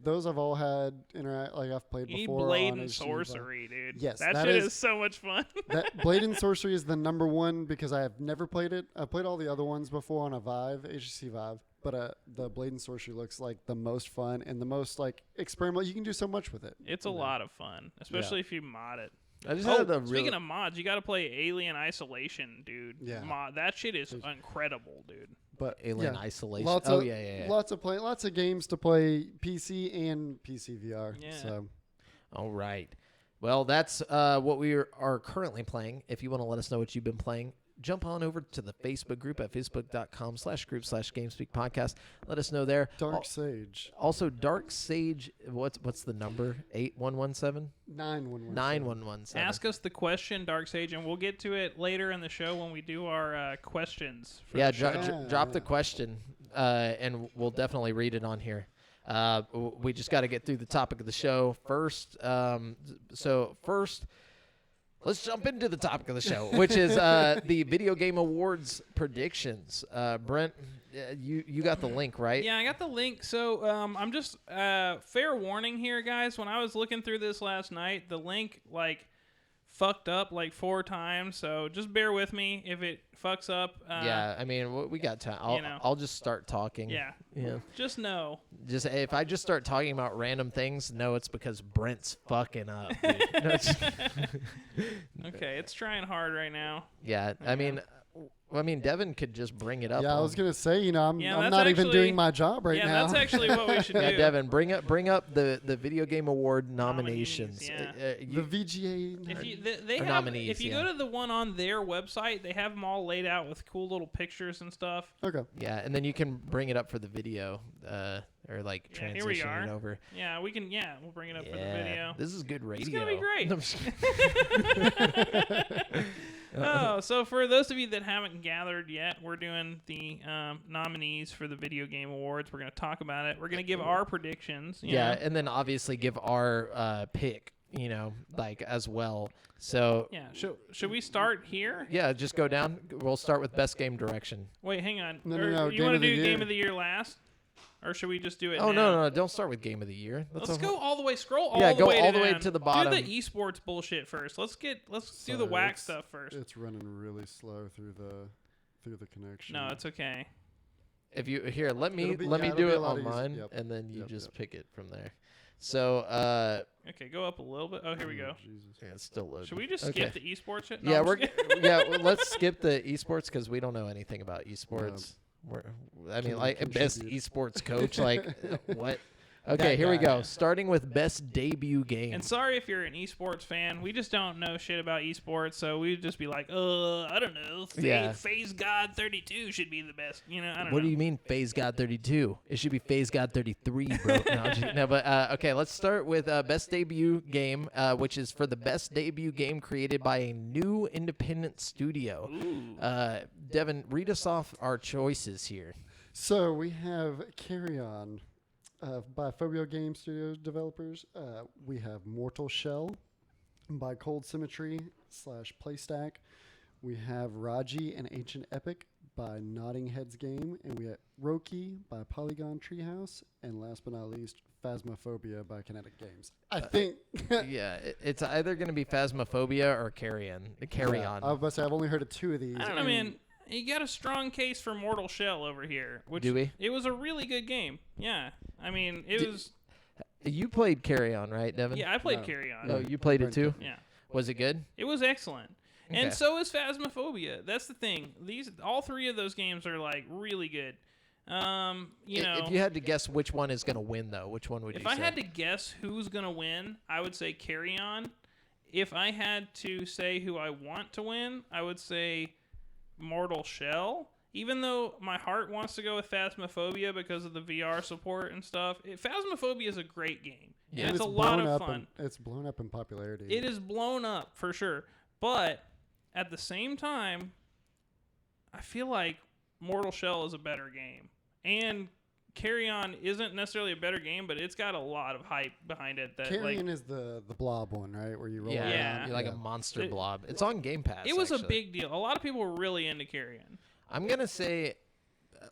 Those I've all had I've played You need before. Blade on and HD, Sorcery, dude. Yes, that that shit is- is so much fun. That Blade and Sorcery is the number one because I have never played it. I've played all the other ones before on a Vive, HTC Vive, but the Blade and Sorcery looks like the most fun and the most like experimental. You can do so much with it. It's a lot of fun, especially if you mod it. I just had a speaking of mods, you got to play Alien Isolation, dude. Yeah. That shit is incredible, dude. But Alien Isolation. Lots of games to play PC and PC VR. Yeah. So. All right. Well, that's what we are currently playing. If you want to let us know what you've been playing, jump on over to the Facebook group at facebook.com/group/GameSpeak Podcast. Let us know there. Dark Sage. Also, Dark Sage, what's the number? 8117? 9117. 9117. Ask us the question, Dark Sage, and we'll get to it later in the show when we do our questions. Drop the question, and we'll definitely read it on here. We just got to get through the topic of the show first. Let's jump into the topic of the show, which is the Video Game Awards predictions. Brent, you got the link, right? Yeah, I got the link. So I'm just fair warning here, guys. When I was looking through this last night, the link fucked up 4 times. So just bear with me if it fucks up. Yeah, I mean we got time. I'll just start talking. Yeah. Just know. Just if I just start talking about random things, no, it's because Brent's fucking up. Dude. Okay, it's trying hard right now. Yeah, I mean, Well, I mean, Devin could just bring it up. Yeah, I was gonna say, I'm Yeah, I'm that's not even actually- doing my job right yeah, now. that's actually what we should do. Yeah, Devin, bring up the Video Game Award nominations. yeah. the VGA. If you, they Or have, nominees, if you yeah. go to the one on their website, they have them all laid out with cool little pictures and stuff. Okay. Yeah, and then you can bring it up for the video, or like Yeah, here we transition are. it over. Yeah, we can. Yeah, we'll bring it up for the Yeah, video. this is good radio. It's gonna be great. I'm just kidding. Oh, so for those of you that haven't gathered yet, we're doing the nominees for the Video Game Awards. We're going to talk about it. We're going to give our predictions. you Yeah, know. and then obviously give our pick, like as well. So Yeah. Should we start here? yeah, just go down. We'll start with best game direction. Wait, hang on. No, Or Game You want of to the do Game Year. of the Year last? Or should we just do it Oh now? no, don't start with game of the year. Let's go all the way. Scroll all Yeah, the go way all to the way down. to the bottom. Do the esports bullshit first. Let's do the Sorry, whack it's- stuff first. It's running really slow through the connection. No, it's okay. If you here, let me It'll be- let yeah, me it'll do be a it lot on easier. mine, Yep. and then you Yep, just yep. pick it from there. So Okay, go up a little bit. Oh, here we go. Jesus. yeah, it's still loading. Should we just Okay. skip the esports shit? No, Yeah, I'm we're just kidding. well, let's skip the esports because we don't know anything about esports. I mean, Can like I best contribute? esports coach, like what? Okay, here we guy. go. Starting with best debut game. And sorry if you're an esports fan. We just don't know shit about esports, so we'd just be like, I don't know. Yeah. FaZe God 32 should be the best. I don't know. What do you mean, FaZe God 32? It should be FaZe God 33, bro. But okay, let's start with best debut game, which is for the best debut game created by a new independent studio. Ooh. Devin, read us off our choices here. So we have Carry On by Phobia Game Studios developers. We have Mortal Shell by Cold Symmetry / Playstack. We have Raji and Ancient Epic by Nodding Heads Game. And we have Roki by Polygon Treehouse. And last but not least, Phasmophobia by Kinetic Games. I think. Yeah, it's either going to be Phasmophobia or Carry On. I was about to say, I've only heard of two of these. I don't know, and man. You got a strong case for Mortal Shell over here. Which Do we? It was a really good game. Yeah. I mean, it was. You played Carry On, right, Devin? Yeah, I played No. Carry On. Oh, you played it too? Yeah. Was it good? It was excellent. Okay. And so is Phasmophobia. That's the thing. All three of those games are like really good. If you had to guess which one is going to win, though, which one would you If say? I had to guess who's going to win, I would say Carry On. If I had to say who I want to win, I would say Mortal Shell. Even though my heart wants to go with Phasmophobia because of the VR support and stuff, Phasmophobia is a great game. Yeah. And it's a blown lot of up fun. It's blown up in popularity. It is blown up for sure. But at the same time, I feel like Mortal Shell is a better game. And Carry On isn't necessarily a better game, but it's got a lot of hype behind it. That Carrion is the blob one, right? Where you roll Yeah, around. you're like Yeah. a monster It- blob. It's on Game Pass. it was a actually. big deal. A lot of people were really into Carry On. I'm gonna say,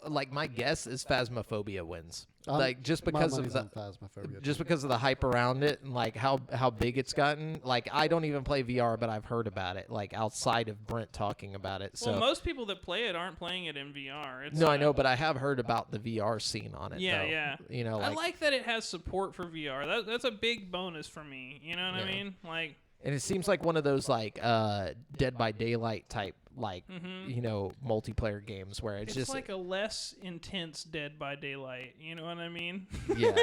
like my guess is Phasmophobia wins. Um, Like just my because of money's the on Phasmophobia, just too. because of the hype around it and like how big it's gotten. Like I don't even play VR, but I've heard about it. Like outside of Brent talking about it. So Well, most people that play it aren't playing it in VR. It's no, I not- know, but I have heard about the VR scene on it. Yeah, though. yeah. You know, I like, like that it has support for VR. That's a big bonus for me. You know what I Yeah. mean? Like, and it seems like one of those like Dead by Daylight type like multiplayer games where it's it's just like a less intense Dead by Daylight. You know what I mean? yeah.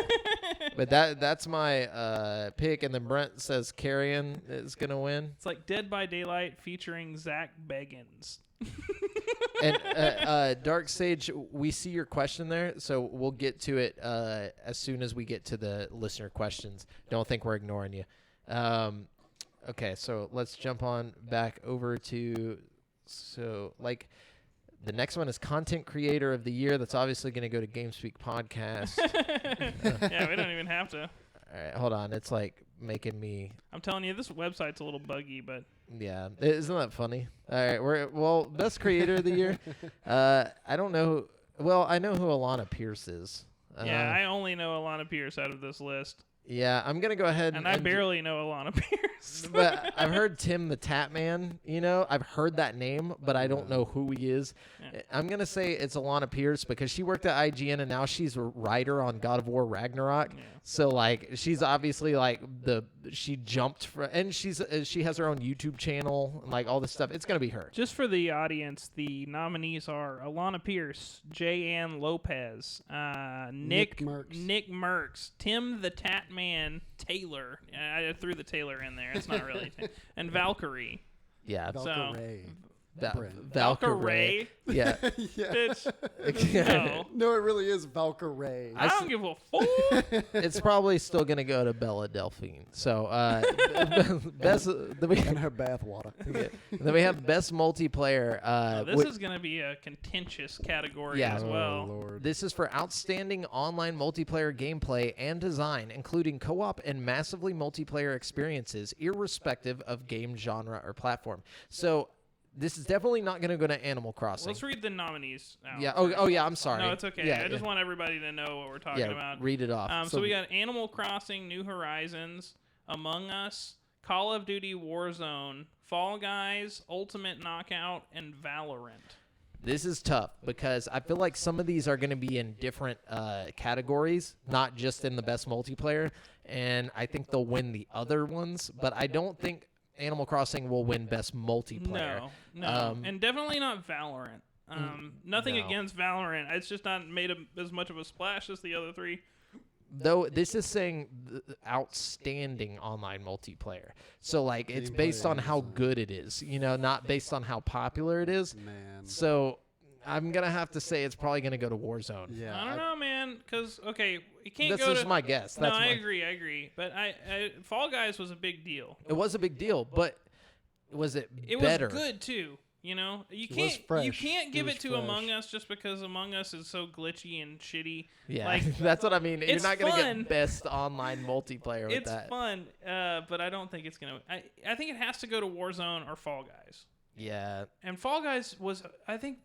But that's my pick, and then Brent says Carrion is gonna win. It's like Dead by Daylight featuring Zach Beggins. And Dark Sage, we see your question there, so we'll get to it as soon as we get to the listener questions. Don't think we're ignoring you. Okay, so let's jump on back over to the next one is Content Creator of the Year. That's obviously going to go to GameSpeak Podcast. Yeah, we don't even have to. All right, hold on. It's like making me. I'm telling you, this website's a little buggy, but Yeah, isn't that funny? All right, best creator of the year. I don't know. Well, I know who Alana Pierce is. yeah, I only know Alana Pierce out of this list. Yeah, I'm gonna go ahead And I barely know Alana Pierce. but I've heard Tim the Tat Man. I've heard that name, but I don't know who he is. Yeah. I'm gonna say it's Alana Pierce because she worked at IGN and now she's a writer on God of War Ragnarok. Yeah. So like she's obviously like she jumped and she has her own YouTube channel and like all this stuff. It's gonna be her. Just for the audience, the nominees are Alana Pierce, J. Ann Lopez, Nick Merckx, Tim the Tat Man Taylor. I threw the Taylor in there. It's not really. And Valkyrie. Yeah. Valkyrie. Valkyrie. Yeah. Yeah. No. No, it really is Valkyrie. I don't give a fuck. It's probably still gonna go to Bella Delphine. So best. And her bath water. Then we have best multiplayer. This is going to be a contentious category as well. Lord. This is for outstanding online multiplayer gameplay and design, including co-op and massively multiplayer experiences, irrespective of game genre or platform. So this is definitely not going to go to Animal Crossing. Let's read the nominees out. Yeah. Oh, yeah. I'm sorry. No, it's okay. Yeah, I just want everybody to know what we're talking about. Read it off. So we got Animal Crossing, New Horizons, Among Us, Call of Duty Warzone, Fall Guys, Ultimate Knockout, and Valorant. This is tough because I feel like some of these are going to be in different categories, not just in the best multiplayer. And I think they'll win the other ones, but I don't think Animal Crossing will win best multiplayer. No. And definitely not Valorant. Nothing no. against Valorant. It's just not made as much of a splash as the other three. Though this is saying outstanding online multiplayer. So, like, it's based on how good it is, not based on how popular it is. Man. So, I'm going to have to say it's probably going to go to Warzone. Yeah. I don't know, man, because, okay, it can't That's go just to... my guess. No, I agree. But Fall Guys was a big deal. It was a big deal, but was it It better? was good, too. You was fresh. You can't give It was it to fresh. Among Us just because Among Us is so glitchy and shitty. Yeah, Like, that's what I mean. You're it's not going to fun. get best online multiplayer with It's that. fun, but I don't think it's gonna. I think it has to go to Warzone or Fall Guys. Yeah, And Fall Guys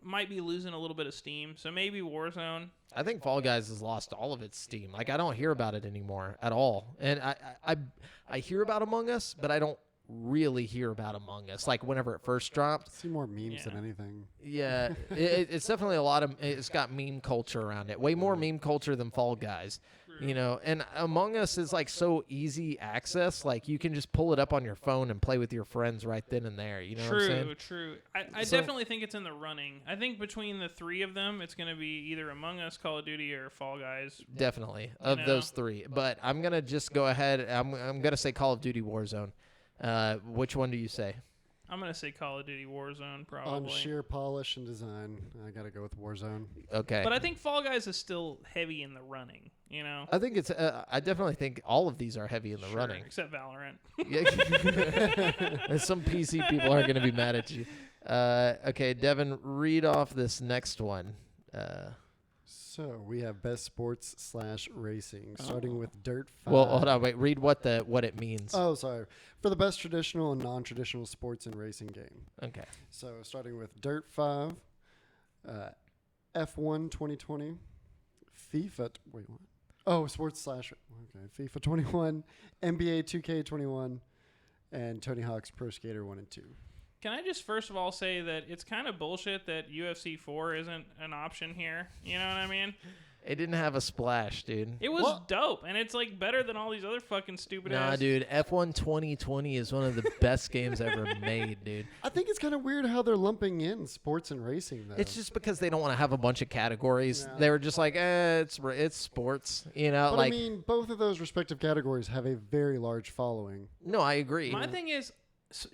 might be losing a little bit of steam, so maybe Warzone. I think Fall Guys has lost all of its steam. Like, I don't hear about it anymore at all. And I hear about Among Us, but I don't really hear about Among Us. Like, whenever it first dropped. I see more memes than Yeah. anything. Yeah, it's definitely a lot of. It's got meme culture around it. Way more meme culture than Fall Guys. And Among Us is like so easy access. Like, you can just pull it up on your phone and play with your friends right then and there. You know what I'm saying? True. I So- definitely think it's in the running. I think between the three of them, it's going to be either Among Us, Call of Duty, or Fall Guys. Definitely of know? those three. But I'm gonna just go ahead. I'm gonna say Call of Duty Warzone. Which one do you say? I'm going to say Call of Duty Warzone, probably. On sheer polish and design, I gotta go with Warzone. Okay. But I think Fall Guys is still heavy in the running, I think it's. I definitely think all of these are heavy in the Sure, running. except Valorant. And some PC people are going to be mad at you. Okay, Devin, read off this next one. So we have best sports / racing, starting with Dirt 5. Well, hold on, wait. Read what it means. Oh, sorry. For the best traditional and non-traditional sports and racing game. Okay. So starting with Dirt 5, F1 2020, FIFA. Wait, what? Oh, sports / okay, FIFA 21, NBA 2K21, and Tony Hawk's Pro Skater 1 and 2. Can I just first of all say that it's kind of bullshit that UFC 4 isn't an option here? You know what I mean? It didn't have a splash, dude. It was What? dope, and it's like better than all these other fucking stupid Nah, ass. dude. F1 2020 is one of the best games ever made, dude. I think it's kind of weird how they're lumping in sports and racing, though. It's just because they don't want to have a bunch of categories. Yeah. They were just like, it's sports, But like. I mean, both of those respective categories have a very large following. No, I agree. My thing is,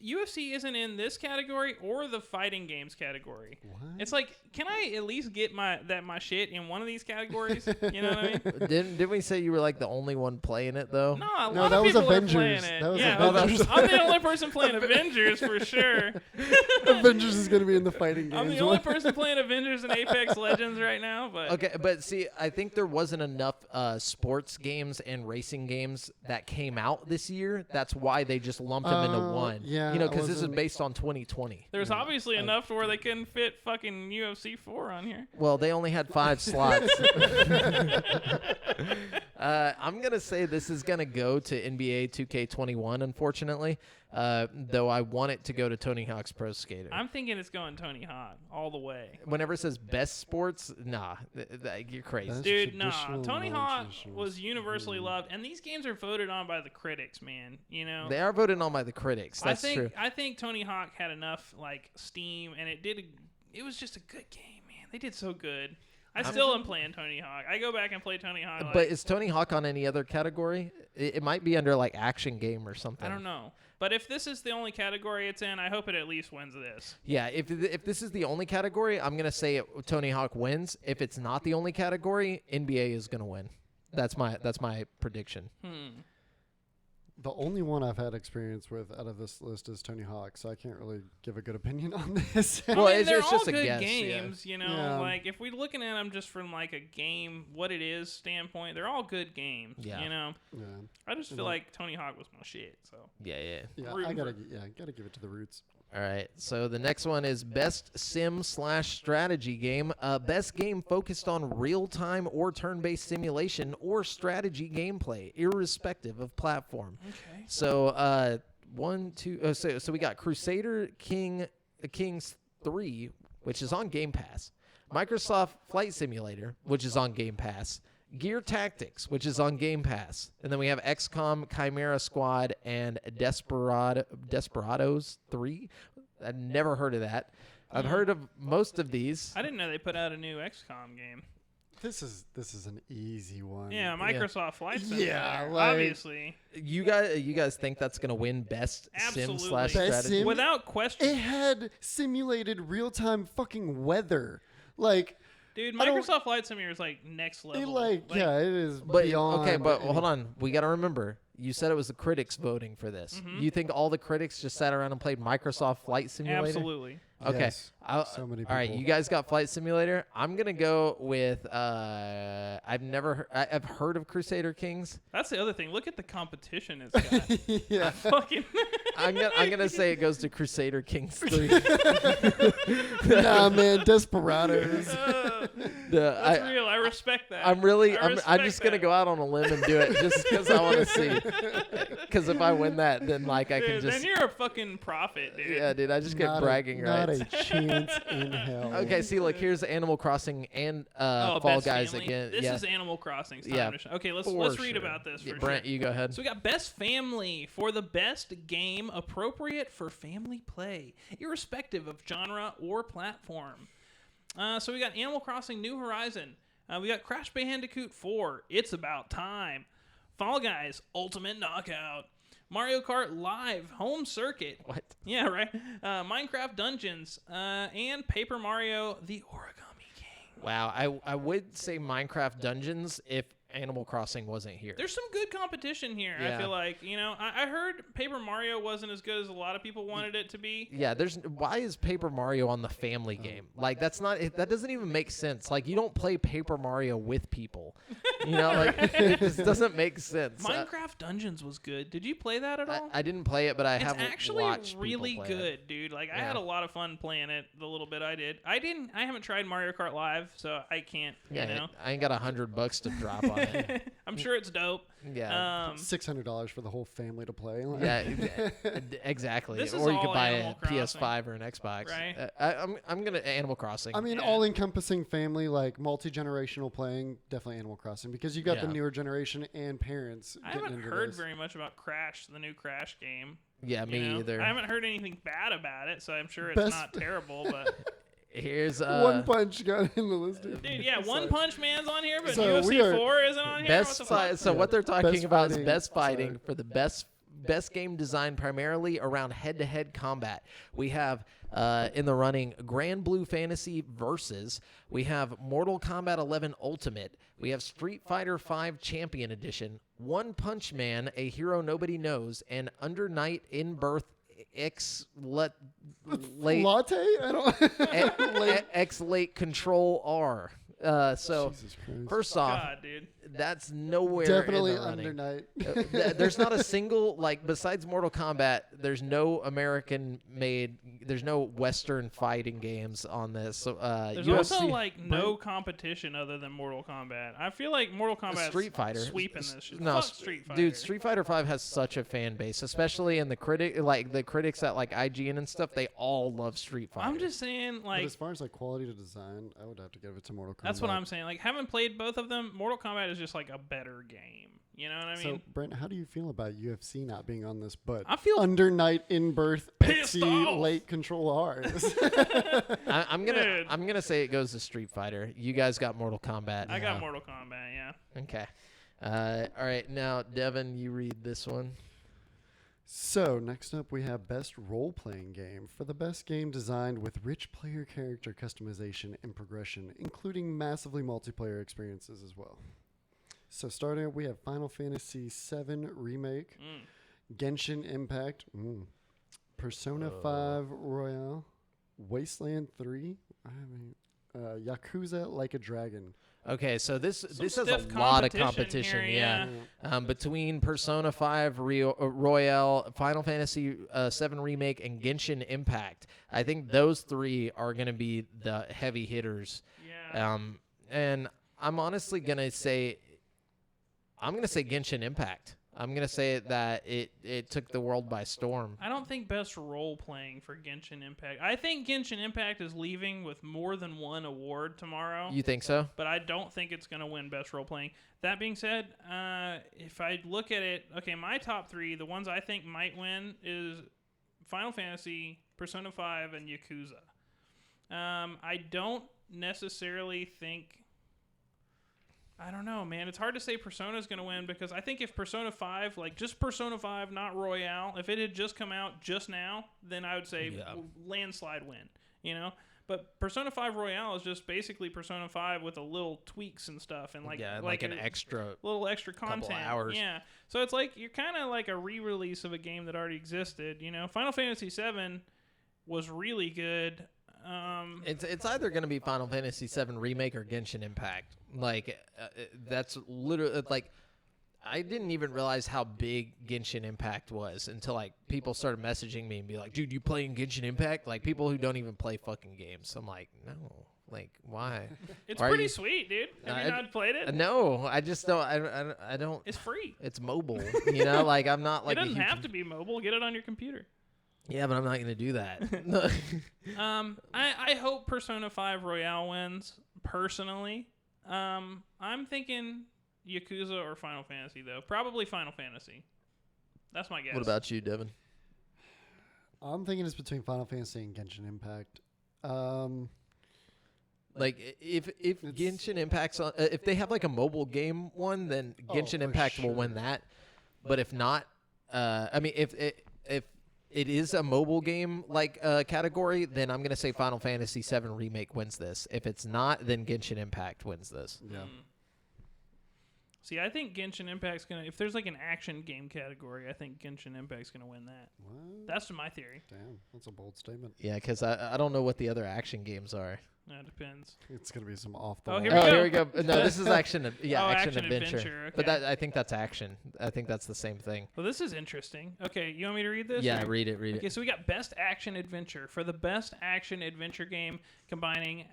UFC isn't in this category or the fighting games category. What? It's like, can I at least get my shit in one of these categories? You know what I mean? Didn't we say you were like the only one playing it though? No, a No, lot that of was people Avengers. are playing it. That was yeah, Avengers. I'm the only person playing Avengers for sure. Avengers is going to be in the fighting games. I'm the only person playing Avengers and Apex Legends right now. But Okay, but see, I think there wasn't enough sports games and racing games that came out this year. That's why they just lumped them into one. Yeah, You know, I because this is wasn't- based on 2020. There's obviously enough to where they couldn't fit fucking UFC 4 on here. Well, they only had 5 slots. I'm going to say this is going to go to NBA 2K21, unfortunately, though I want it to go to Tony Hawk's Pro Skater. I'm thinking it's going Tony Hawk all the way. Whenever it says best sports, nah, you're crazy. That's Dude, nah. traditional, Tony Hawk non-traditional. was universally loved, and these games are voted on by the critics, man. You know, They are voted on by the critics. That's true. I think Tony Hawk had enough like steam, and it was just a good game, man. They did so good. I still am playing Tony Hawk. I go back and play Tony Hawk. Like, But is Tony Hawk on any other category? It might be under like action game or something. I don't know. But if this is the only category it's in, I hope it at least wins this. Yeah, if this is the only category, I'm gonna say Tony Hawk wins. If it's not the only category, NBA is gonna win. That's my prediction. The only one I've had experience with out of this list is Tony Hawk, so I can't really give a good opinion on this. Well, I mean, it's they're just all a good guess, games, you know. Yeah. Like if we're looking at them just from like a game, what it is standpoint, they're all good games. Yeah. You know, yeah, I just feel like Tony Hawk was my shit. So Yeah. yeah, Rooting gotta give it to the roots. All right. So the next one is best sim/strategy game. Best game focused on real-time or turn-based simulation or strategy gameplay, irrespective of platform. okay. So so we got Crusader Kings 3, which is on Game Pass. Microsoft Flight Simulator, which is on Game Pass. Gear Tactics, which is on Game Pass. And then we have XCOM, Chimera Squad, and Desperados 3. I've never heard of that. I've heard of most of these. I didn't know they put out a new XCOM game. This is an easy one. Yeah, Microsoft Flight Simulator. Yeah, like- obviously, You guys think that's going to win best Absolutely. sim/strategy? Best sim? without question. It had simulated real-time fucking weather. Like, Dude, I don't- Microsoft Flight Simulator is like next level. it is But beyond. okay, but hold on. We got to remember. You said it was the critics voting for this. Mm-hmm. You think all the critics just sat around and played Microsoft Flight Simulator? Absolutely. Okay. Yes, All so many right, people. you guys got Flight Simulator. I'm gonna go with. I've heard of Crusader Kings. That's the other thing. Look at the competition it's got. yeah. Fucking. I'm gonna say it goes to Crusader Kings 3. Nah, man, Desperados. That's real. I respect that. I'm respect just gonna that. go out on a limb and do it just because I want to see. Because if I win that, then like I can Dude, just. then you're a fucking prophet, dude. Yeah, dude. I just get Not bragging Not rights. a chance in hell. Okay, see, look, here's Animal Crossing and Oh, Fall best Guys family. again. This yeah, is Animal Crossing's time Yeah, to shine. Okay, let's for read sure. about this Yeah, for Brent, sure. you go ahead. So we got best family for the best game appropriate for family play, irrespective of genre or platform. So we got Animal Crossing New Horizon. We got Crash Bandicoot 4, It's About Time. Fall Guys, Ultimate Knockout. Mario Kart Live, Home Circuit. What? Yeah, right. Minecraft Dungeons. And Paper Mario, The Origami King. Wow, I would say Minecraft Dungeons if Animal Crossing wasn't here. There's some good competition here. Yeah. I feel like, you know, I heard Paper Mario wasn't as good as a lot of people wanted it to be. Yeah, why is Paper Mario on the family game? Like that doesn't even make sense. Like you don't play Paper Mario with people. You know, like it just doesn't make sense. Minecraft Dungeons was good. Did you play that at all? I didn't play it, but I It's have actually watched really people play good, it. dude. Like I Yeah. had a lot of fun playing it the little bit I did. I haven't tried Mario Kart Live, so I can't, Yeah, you know. I ain't got $100 to drop on it. I'm sure it's dope. Yeah. $600 for the whole family to play. Yeah, exactly. This is Or you could all buy Animal a PS5 or an Xbox. Right. I'm gonna Animal Crossing. I mean, Yeah. all-encompassing family, like multi-generational playing, definitely Animal Crossing, because you got the Yeah. newer generation and parents. I getting haven't into heard this. very much about Crash, the new Crash game. yeah, you me know? either. I haven't heard anything bad about it, so I'm sure it's Best- not terrible. But Here's One Punch got in the list. dude, yeah, So- One Punch Man's on here, but So we UFC are 4 isn't on here. best What the fuck? so Yeah. what they're talking Best about fighting. is best fighting Sorry. for the best game designed primarily around head-to-head combat. We have in the running Grand Blue Fantasy Versus. We have Mortal Kombat 11 Ultimate. We have Street Fighter V Champion Edition. One Punch Man, A Hero Nobody Knows, and Under Night in Birth X late Latte? I don't. X Late Control R. So Jesus Christ. first off, God, dude. that's nowhere Definitely in the under running. night. There's not a single, like, besides Mortal Kombat, there's no there's no Western fighting games on this. So, There's UFC, also like no competition other than Mortal Kombat. I feel like Mortal Kombat Street Fighter sweeping this shit. No, Fuck Street Fighter. dude, Street Fighter 5 has such a fan base, especially in the critics at like IGN and stuff. They all love Street Fighter. I'm just saying, But like, as far as like quality to design, I would have to give it to Mortal Kombat. that's what I'm saying. Like, having played both of them, Mortal Kombat is just like a better game. You know what I mean? So, Brent, how do you feel about UFC not being on this? But I feel under night, in birth, pissed XC, off. late control R's. I'm gonna say it goes to Street Fighter. You guys got Mortal Kombat. I got Mortal Kombat, yeah. Okay. All right, now Devin, you read this one. So, next up, we have Best Role Playing Game. For the best game designed with rich player character customization and progression, including massively multiplayer experiences as well. So, starting up, we have Final Fantasy VII Remake, Genshin Impact, Persona 5 Royale, Wasteland 3, Yakuza Like a Dragon. Okay, so this has a stiff lot of competition competition, here, yeah. Between Persona 5 Royale, Final Fantasy VII Remake, and Genshin Impact. I think those three are going to be the heavy hitters. Yeah. And I'm honestly going to say Genshin Impact. I'm going to say that it took the world by storm. I don't think best role playing for Genshin Impact. I think Genshin Impact is leaving with more than one award tomorrow. You think so? But I don't think it's going to win best role playing. That being said, if I look at it, okay, my top three, the ones I think might win is Final Fantasy, Persona 5, and Yakuza. I don't necessarily think... I don't know, man. It's hard to say Persona's going to win because I think if Persona 5, like just Persona 5, not Royale, if it had just come out just now, then I would say landslide win, you know? But Persona 5 Royale is just basically Persona 5 with a little tweaks and stuff and like an extra little extra content. couple hours. Yeah. So it's like you're kind of like a re-release of a game that already existed, you know? Final Fantasy 7 was really good. It's either going to be Final Fantasy VII Remake or Genshin Impact. Like, that's literally, like, I didn't even realize how big Genshin Impact was until, like, people started messaging me and be like, dude, you playing Genshin Impact? Like, people who don't even play fucking games. I'm like, no. Like, why? It's Why pretty sweet, dude. Have you not played it? No, I just don't. I don't. It's free. It's mobile. You know, like, I'm not like it doesn't have to be mobile. Get it on your computer. Yeah, but I'm not going to do that. I hope Persona 5 Royale wins, personally. I'm thinking Yakuza or Final Fantasy, though. Probably Final Fantasy. That's my guess. What about you, Devin? I'm thinking it's between Final Fantasy and Genshin Impact. Like, if Genshin Impact's on, if they have like a mobile game one, then Genshin Impact will win that. But if not, I mean, if it is a mobile game like category, then I'm gonna say Final Fantasy VII Remake wins this. If it's not, then Genshin Impact wins this. Yeah. See, I think Genshin Impact's gonna. If there's like an action game category, I think Genshin Impact's gonna win that. What? That's my theory. Damn, that's a bold statement. Yeah, because I don't know what the other action games are. That depends. It's gonna be some off the. Oh, wall. here we go. No, this is action. Yeah, action adventure. adventure. But Okay. I think that's action. I think that's the same thing. Well, this is interesting. Okay, you want me to read this? Yeah, or? read it. Okay, so we got Best Action Adventure. For the Best Action Adventure game combining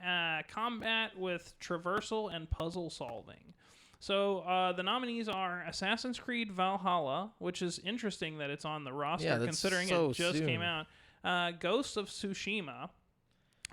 combat with traversal and puzzle solving. So the nominees are Assassin's Creed Valhalla, which is interesting that it's on the roster considering it just came out. Ghost of Tsushima.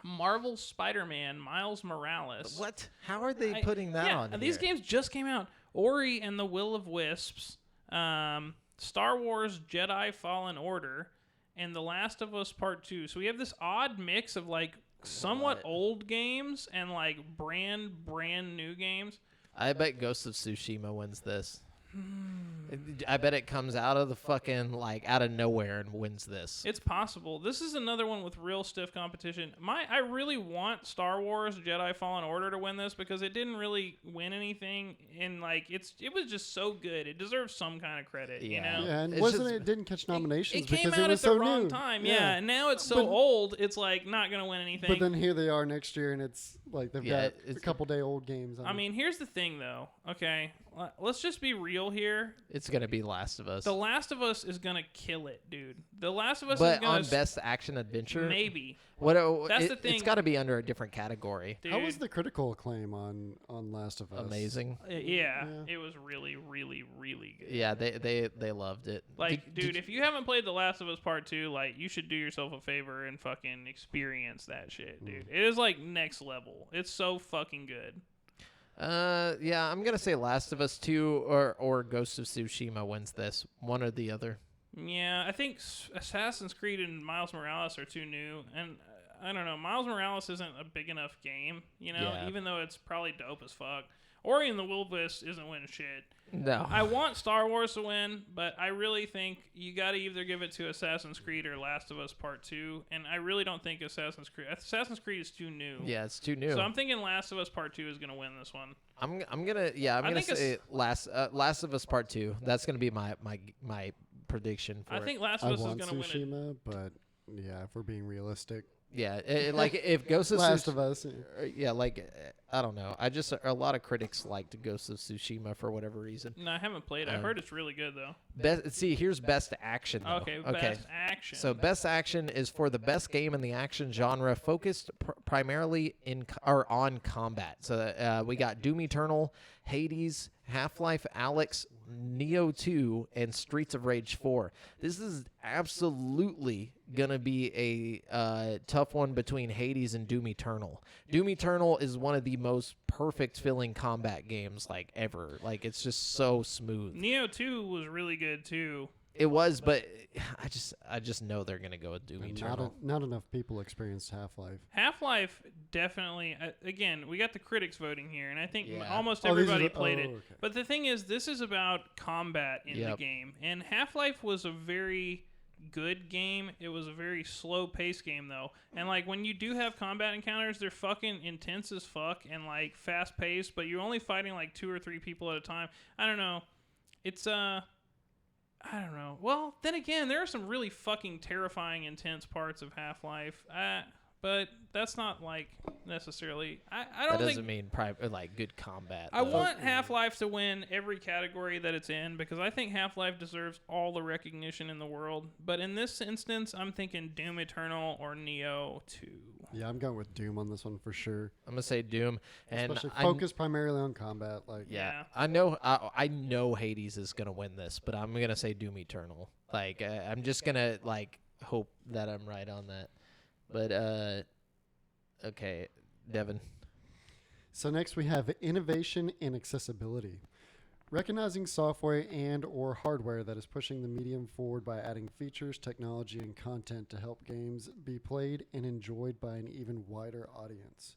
Marvel's Spider-Man, Miles Morales. What? How are they putting that on? These games just came out. Ori and the Will of Wisps, Star Wars Jedi Fallen Order, and The Last of Us Part 2. So we have this odd mix of like somewhat old games and like brand new games. I bet Ghost of Tsushima wins this. I bet it comes out of the fucking, like, out of nowhere and wins this. It's possible. This is another one with real stiff competition. I really want Star Wars Jedi Fallen Order to win this because it didn't really win anything, and like it was just so good. It deserves some kind of credit, you know? Yeah, and It's it didn't catch nominations It came because out it was at the so wrong new. time, yeah. And now it's so old, it's like not gonna win anything. But then here they are next year, and it's like they've got a it's- couple day old games. I mean, here's the thing, though. Okay, let's just be real here. It's gonna be Last of Us. The Last of Us is gonna kill it, dude. The Last of Us but is gonna on best action adventure, maybe. That's the thing. It's got to be under a different category. Dude, How was the critical acclaim on Last of Us? Amazing. Yeah, it was really, really, really good. Yeah, they loved it. Like, dude, if you haven't played The Last of Us Part 2, like, you should do yourself a favor and fucking experience that shit, dude. It is, like, next level. It's so fucking good. Yeah, I'm gonna say Last of Us 2 or Ghost of Tsushima wins this, one or the other. Yeah, I think Assassin's Creed and Miles Morales are too new, and I don't know. Miles Morales isn't a big enough game, even though it's probably dope as fuck. Ori and the Will Wisp isn't winning shit. No. I want Star Wars to win, but I really think you got to either give it to Assassin's Creed or Last of Us Part 2, and I really don't think Assassin's Creed is too new. Yeah, it's too new. So I'm thinking Last of Us Part 2 is going to win this one. I'm gonna say Last of Us Part 2. That's gonna be my prediction for I think Last of Us is going to win it. Tsushima, but yeah, if we're being realistic. Yeah, like if Ghost of Last of Us. Yeah, like I don't know. A lot of critics liked Ghost of Tsushima for whatever reason. No, I haven't played it. I heard it's really good though. Here's best action. Though. Okay, best action. So best action is for the best game in the action genre, focused primarily on combat. So we got Doom Eternal, Hades, Half-Life Alyx, Neo 2, and Streets of Rage 4. This is absolutely gonna be a tough one between Hades and Doom Eternal. Doom Eternal is one of the most perfect feeling combat games like ever. Like it's just so smooth. Neo 2 was really good too. It was, but I just know they're gonna go with Doom Eternal. Not enough people experienced Half-Life. Half-Life definitely. Again, we got the critics voting here, and I think Yeah. almost everybody these are played it. okay. But the thing is, this is about combat in the game, and Half-Life was a very good game. It was a very slow-paced game, though. And like when you do have combat encounters, they're fucking intense as fuck and like fast-paced. But you're only fighting like 2 or 3 people at a time. I don't know. It's I don't know. Well, then again, there are some really fucking terrifying, intense parts of Half-Life. But that's not like necessarily. I don't That think. doesn't mean like good combat. I though. want Half-Life to win every category that it's in because I think Half-Life deserves all the recognition in the world. But in this instance, I'm thinking Doom Eternal or Neo 2. Yeah, I'm going with Doom on this one for sure. I'm gonna say Doom, and Especially focused primarily on combat. Like Yeah. I know Hades is gonna win this, but I'm gonna say Doom Eternal. Like I'm just gonna like hope that I'm right on that. But okay, Devin. So next we have innovation and accessibility. Recognizing software and or hardware that is pushing the medium forward by adding features, technology, and content to help games be played and enjoyed by an even wider audience.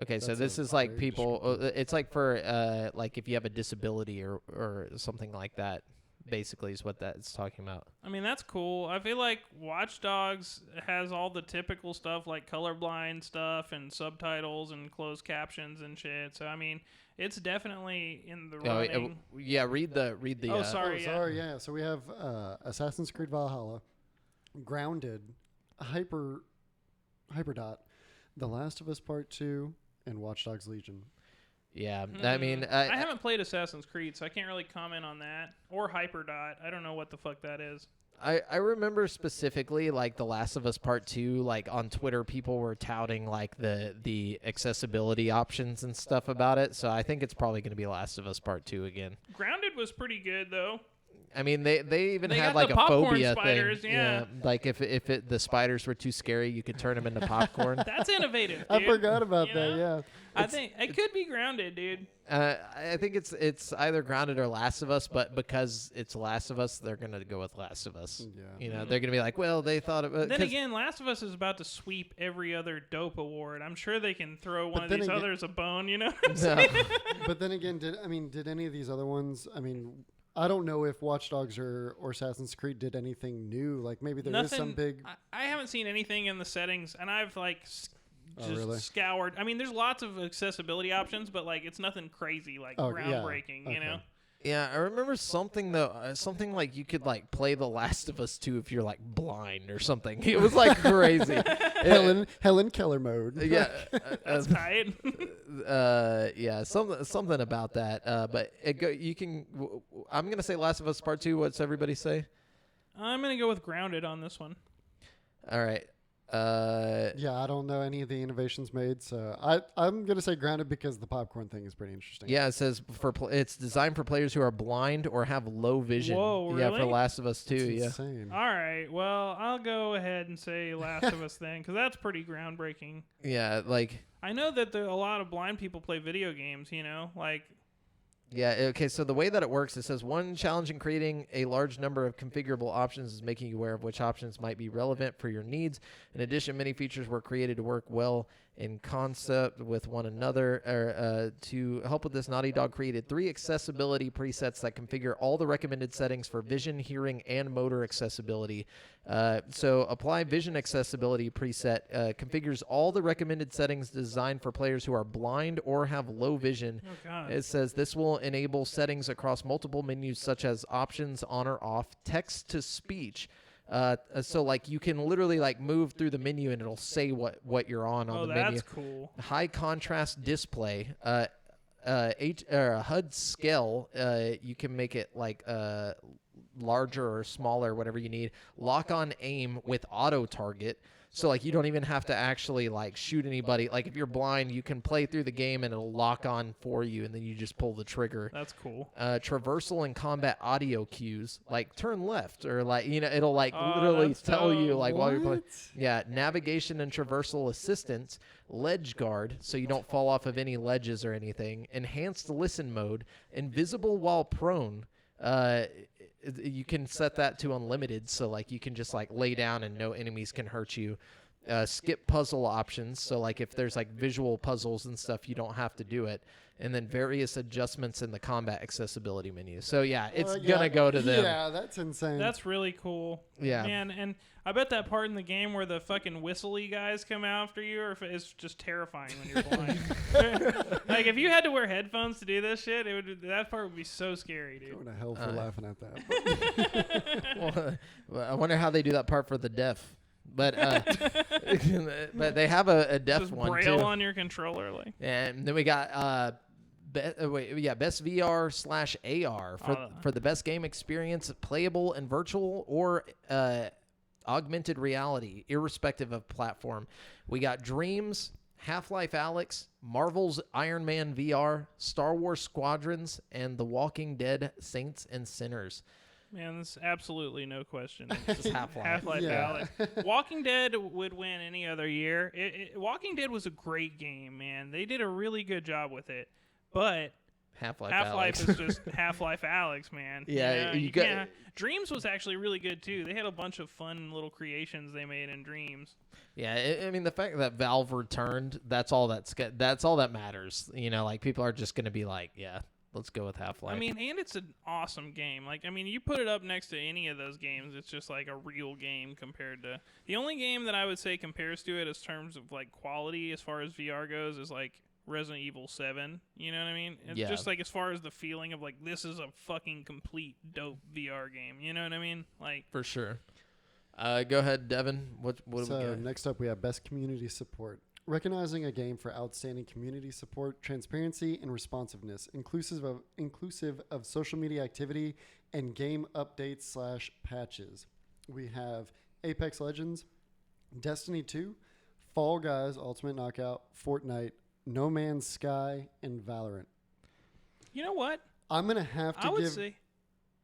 Okay, so That's this a is like very people. It's like for like if you have a disability or something like that. Basically, is what that's talking about. I mean, that's cool. I feel like Watch Dogs has all the typical stuff like colorblind stuff and subtitles and closed captions and shit. So, I mean, it's definitely in the running. Yeah, read the. Oh, sorry. Yeah. So we have Assassin's Creed Valhalla, Grounded, Hyperdot, The Last of Us Part 2, and Watch Dogs Legion. Yeah, I mean, I haven't played Assassin's Creed, so I can't really comment on that. Or Hyperdot. I don't know what the fuck that is. I remember specifically like The Last of Us Part 2, like on Twitter people were touting like the accessibility options and stuff about it. So I think it's probably going to be Last of Us Part 2 again. Grounded was pretty good though. I mean, they even They had got like the a popcorn phobia spiders, thing. yeah. Like if the spiders were too scary, you could turn them into popcorn. That's innovative, dude. I forgot about You that, know? yeah. I think it could be Grounded, dude. I think it's either Grounded or Last of Us, but because it's Last of Us, they're gonna go with Last of Us. Yeah. You know, they're gonna be like, well, they thought of it. Then again, Last of Us is about to sweep every other dope award. I'm sure they can throw one of then these again- others a bone, you know? No. But then again, did any of these other ones? I mean, I don't know if Watch Dogs or Assassin's Creed did anything new. Like maybe there is some big. I haven't seen anything in the settings, and I've like just really? scoured. I mean, there's lots of accessibility options, but like it's nothing crazy, like Oh, yeah. groundbreaking, you Okay. know? Yeah, I remember something though, something like you could like play The Last of Us 2 if you're like blind or something. It was like crazy. Helen Keller mode. Yeah, That's tight. yeah, something about that. But you can. I'm gonna say Last of Us Part 2. What's everybody say? I'm gonna go with Grounded on this one. All right. Yeah, I don't know any of the innovations made, so I'm gonna say Grounded because the popcorn thing is pretty interesting. Yeah, it says it's designed for players who are blind or have low vision. Whoa, Yeah, really? for Last of Us 2. It's Yeah. insane. All right, well, I'll go ahead and say Last of Us then, because that's pretty groundbreaking. Yeah, like. I know that a lot of blind people play video games, like... Yeah, okay, so the way that it works, it says one challenge in creating a large number of configurable options is making you aware of which options might be relevant for your needs. In addition, many features were created to work well in concept with one another. To help with this, Naughty Dog created 3 accessibility presets that configure all the recommended settings for vision, hearing, and motor accessibility. So apply vision accessibility preset configures all the recommended settings designed for players who are blind or have low vision. Oh, God. It says this will enable settings across multiple menus such as options on or off, text to speech. So like you can literally like move through the menu and it'll say what you're on the menu. Oh, that's cool. High contrast display. HUD scale. You can make it like larger or smaller, whatever you need. Lock on aim with auto target. So like you don't even have to actually like shoot anybody. Like if you're blind, you can play through the game and it'll lock on for you, and then you just pull the trigger. That's cool. Traversal and combat audio cues, like turn left or like it'll like Oh, literally that's tell you dope. like while you're playing. What? Yeah, navigation and traversal assistance, ledge guard, so you don't fall off of any ledges or anything. Enhanced listen mode, invisible while prone. You can set that to unlimited, so like you can just like lay down and no enemies can hurt you. Skip puzzle options, so like if there's like visual puzzles and stuff, you don't have to do it. And then various adjustments in the combat accessibility menu. So yeah, it's gonna go to them. Yeah, that's insane. That's really cool. Yeah. Man, and I bet that part in the game where the fucking whistly guys come after you or if it's just terrifying when you're blind. Like if you had to wear headphones to do this shit, that part would be so scary, dude. going to hell for laughing at that. Well, I wonder how they do that part for the deaf. But but they have a deaf Just one braille too. on your controller, like. And then we got best VR/AR for the best game experience, playable and virtual or augmented reality, irrespective of platform. We got Dreams, Half-Life Alyx, Marvel's Iron Man VR, Star Wars Squadrons, and The Walking Dead Saints and Sinners. Man, there's absolutely no question. It's Half-Life. Half-Life Yeah. Alyx. Walking Dead would win any other year. Walking Dead was a great game, man. They did a really good job with it. But Half-Life Half-Life Alyx. is just Half-Life Alyx, man. Yeah, You you can't- got- Dreams was actually really good too. They had a bunch of fun little creations they made in Dreams. Yeah, I mean the fact that Valve returned, that's all that matters. Like people are just going to be like, yeah, let's go with Half-Life. I mean, and it's an awesome game. Like, I mean, you put it up next to any of those games, it's just like a real game compared to... The only game that I would say compares to it as terms of, like, quality as far as VR goes is, like, Resident Evil 7. You know what I mean? It's Yeah. just, like, as far as the feeling of, like, this is a fucking complete dope VR game. You know what I mean? Like... For sure. Go ahead, Devin. What do we So got? next up, we have best community support. Recognizing a game for outstanding community support, transparency, and responsiveness, inclusive of social media activity and game updates / patches. We have Apex Legends, Destiny 2, Fall Guys Ultimate Knockout, Fortnite, No Man's Sky, and Valorant. You know what? I'm gonna have to I would give. say...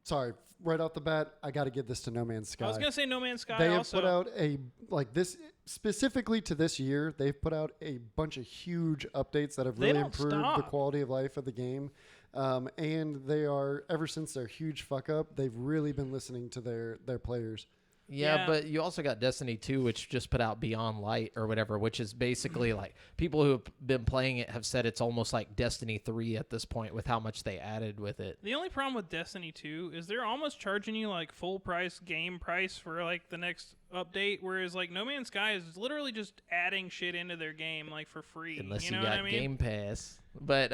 Sorry, right off the bat, I got to give this to No Man's Sky. I was going to say No Man's Sky They have also. put out this specifically to this year. They've put out a bunch of huge updates that have They really don't improved the stop. quality of life of the game. And they are, ever since their huge fuck up, they've really been listening to their players. Yeah, but you also got Destiny 2, which just put out Beyond Light or whatever, which is basically like people who have been playing it have said it's almost like Destiny 3 at this point with how much they added with it. The only problem with Destiny 2 is they're almost charging you like full price game price for like the next update, whereas like No Man's Sky is literally just adding shit into their game like for free. Unless you know got what I mean? Game Pass. But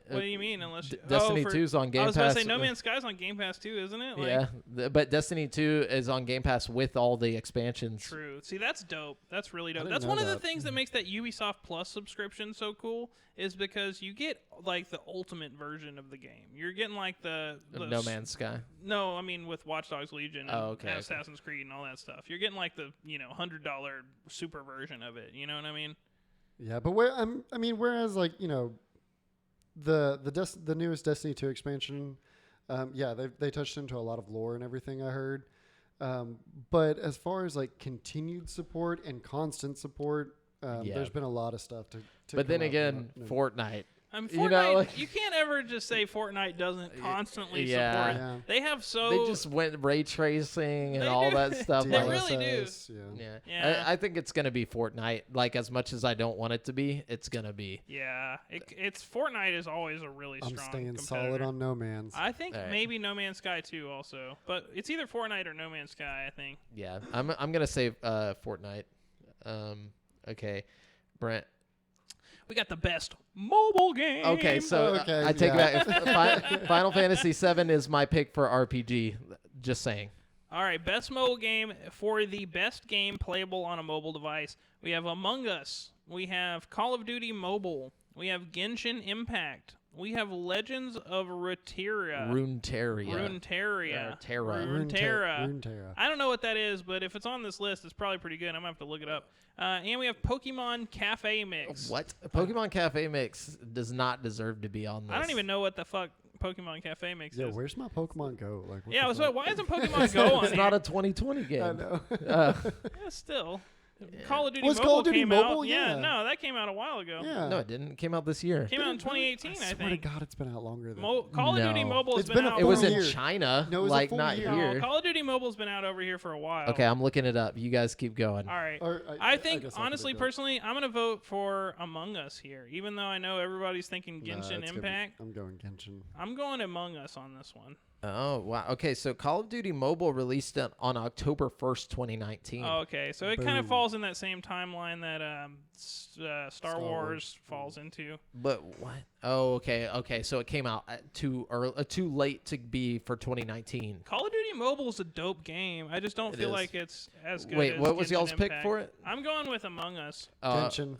What do you mean? Unless Destiny 2's on Game Pass. I was gonna say No Man's Sky's on Game Pass too, isn't it? Like, yeah, but Destiny 2 is on Game Pass with all the expansions. True. See, that's dope. That's really dope. didn't That's know one of the that. things that makes that Ubisoft Plus subscription so cool is because you get like the ultimate version of the game. You're getting like the No Man's Sky. No, I mean with Watch Dogs Legion and okay. Assassin's Creed and all that stuff. You're getting like the $100 super version of it. You know what I mean? Yeah, but whereas like the newest Destiny 2 expansion, they touched into a lot of lore and everything I heard. But as far as like continued support and constant support, there's been a lot of stuff to But then come out again, from Fortnite. Fortnite, you can't ever just say Fortnite doesn't constantly support. Yeah. They have They just went ray tracing and They all do. that stuff. They like, really do. DLSS, Yeah. Yeah. I think it's gonna be Fortnite. Like as much as I don't want it to be, it's gonna be. Yeah, it's Fortnite is always a really I'm strong staying competitor. solid on No Man's. I think All right. maybe No Man's Sky too, also, but it's either Fortnite or No Man's Sky. I think. Yeah, I'm gonna say Fortnite. Okay, Brent. We got the best mobile game. Okay, so Okay, I take yeah. it back. Final Fantasy VII is my pick for RPG. Just saying. All right, best mobile game for the best game playable on a mobile device. We have Among Us. We have Call of Duty Mobile. We have Genshin Impact. We have Legends of Runeterra. Runeterra. Runeterra. Terra. Runeterra. I don't know what that is, but if it's on this list, it's probably pretty good. I'm going to have to look it up. And we have Pokemon Cafe Mix. What? Pokemon Cafe Mix does not deserve to be on this. I don't even know what the fuck Pokemon Cafe Mix Yeah, is. where's my Pokemon Go? Like, what Yeah, the so fuck? why isn't Pokemon Go on It's here? not a 2020 game. I know. Yeah, still. Call of Duty Was Mobile Call of Duty came Mobile? out. Yeah. No, that came out a while ago. Yeah. No, it didn't. It came out this year. Came out in 2018, I swear to think. God, it's been out longer than. Call of Duty No. Mobile has It's been been a out. It was full in year. China, No, it was a like full not year. No, here. Call of Duty Mobile's been out over here for a while. Okay, I'm looking it up. You guys keep going. All right. Or, I think, guess I'll put honestly, it down. personally, I'm going to vote for Among Us here. Even though I know everybody's thinking Nah, Genshin it's gonna be- Impact. I'm going Genshin. I'm going Among Us on this one. Oh, wow. Okay, so Call of Duty Mobile released it on October 1st, 2019. Oh, okay. So it kind of Boom. falls in that same timeline that Star Wars Wars. falls into. But what? Oh, okay. Okay, so it came out too early, too late to be for 2019. Call of Duty Mobile is a dope game. I just don't It feel is. like it's as good Wait, as what was Genshin y'all's pick Impact. for it? I'm going with Among Us. Genshin.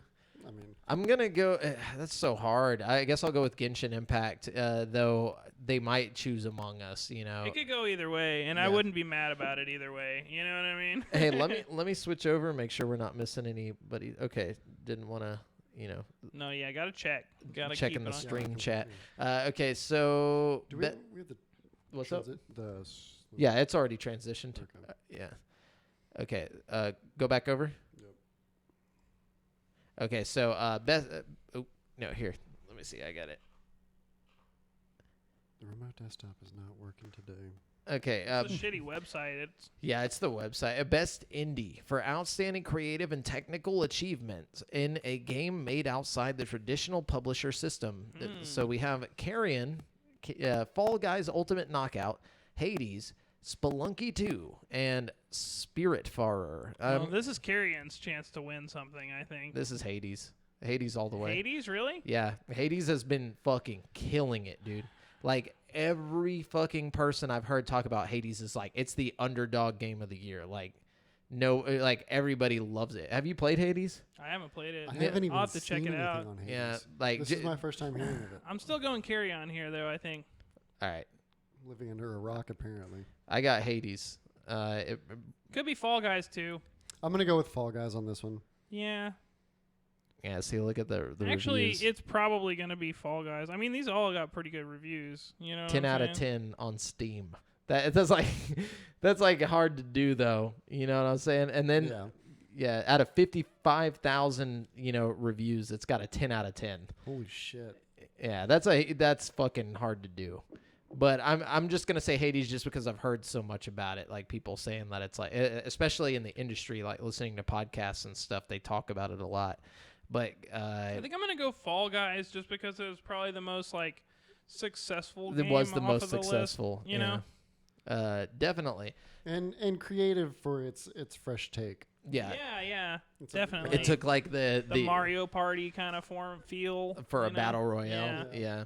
I mean, I'm going to go. That's so hard. I guess I'll go with Genshin Impact, though they might choose Among Us, you know. It could go either way, and I Yeah. wouldn't be mad about it either way. You know what I mean? Hey, let me switch over and make sure we're not missing anybody. Okay, didn't want to, you know, No, yeah, gotta check. Gotta checking keep the it on. string Yeah, chat. completely. Okay, so do we have the what's up? Yeah. Yeah, it's already transitioned. Okay. Yeah. Okay. Go back over. Yep. Okay. So best. Oh no, here. Let me see. I got it. The remote desktop is not working today. Okay. It's a shitty website. It's Yeah, it's the website. Best indie for outstanding creative and technical achievements in a game made outside the traditional publisher system. So we have Carrion, Fall Guys Ultimate Knockout, Hades, Spelunky 2, and Spiritfarer. well, this is Carrion's chance to win something. I think. This is Hades. Hades all the way. Hades, really? Yeah, Hades has been fucking killing it, dude. Like every fucking person I've heard talk about Hades is like it's the underdog game of the year. Like like everybody loves it. Have you played Hades? I haven't played it. I haven't even I'll have to seen check it anything out. on Hades. Yeah, like This is my first time hearing of it. I'm still going Carrion here, though. I think. all right. Living under a rock, apparently. I got Hades. Could be Fall Guys too. I'm gonna go with Fall Guys on this one. Yeah. Yeah, see, look at the Actually, reviews. it's probably gonna be Fall Guys. I mean, these all got pretty good reviews. You know. 10 what I'm out of saying? 10 on Steam. That's like that's like hard to do though. You know what I'm saying? And then yeah, out of 55,000 reviews, it's got a 10 out of 10. Holy shit. Yeah, that's fucking hard to do. But I'm just gonna say Hades just because I've heard so much about it, like people saying that it's like, especially in the industry, like listening to podcasts and stuff, they talk about it a lot. But I think I'm gonna go Fall Guys just because it was probably the most like successful. it game was the off most of the list, successful. you know. Definitely. And creative for its fresh take. Yeah. Yeah, It's definitely. It took like the Mario Party kind of feel for a you know? battle royale. Yeah.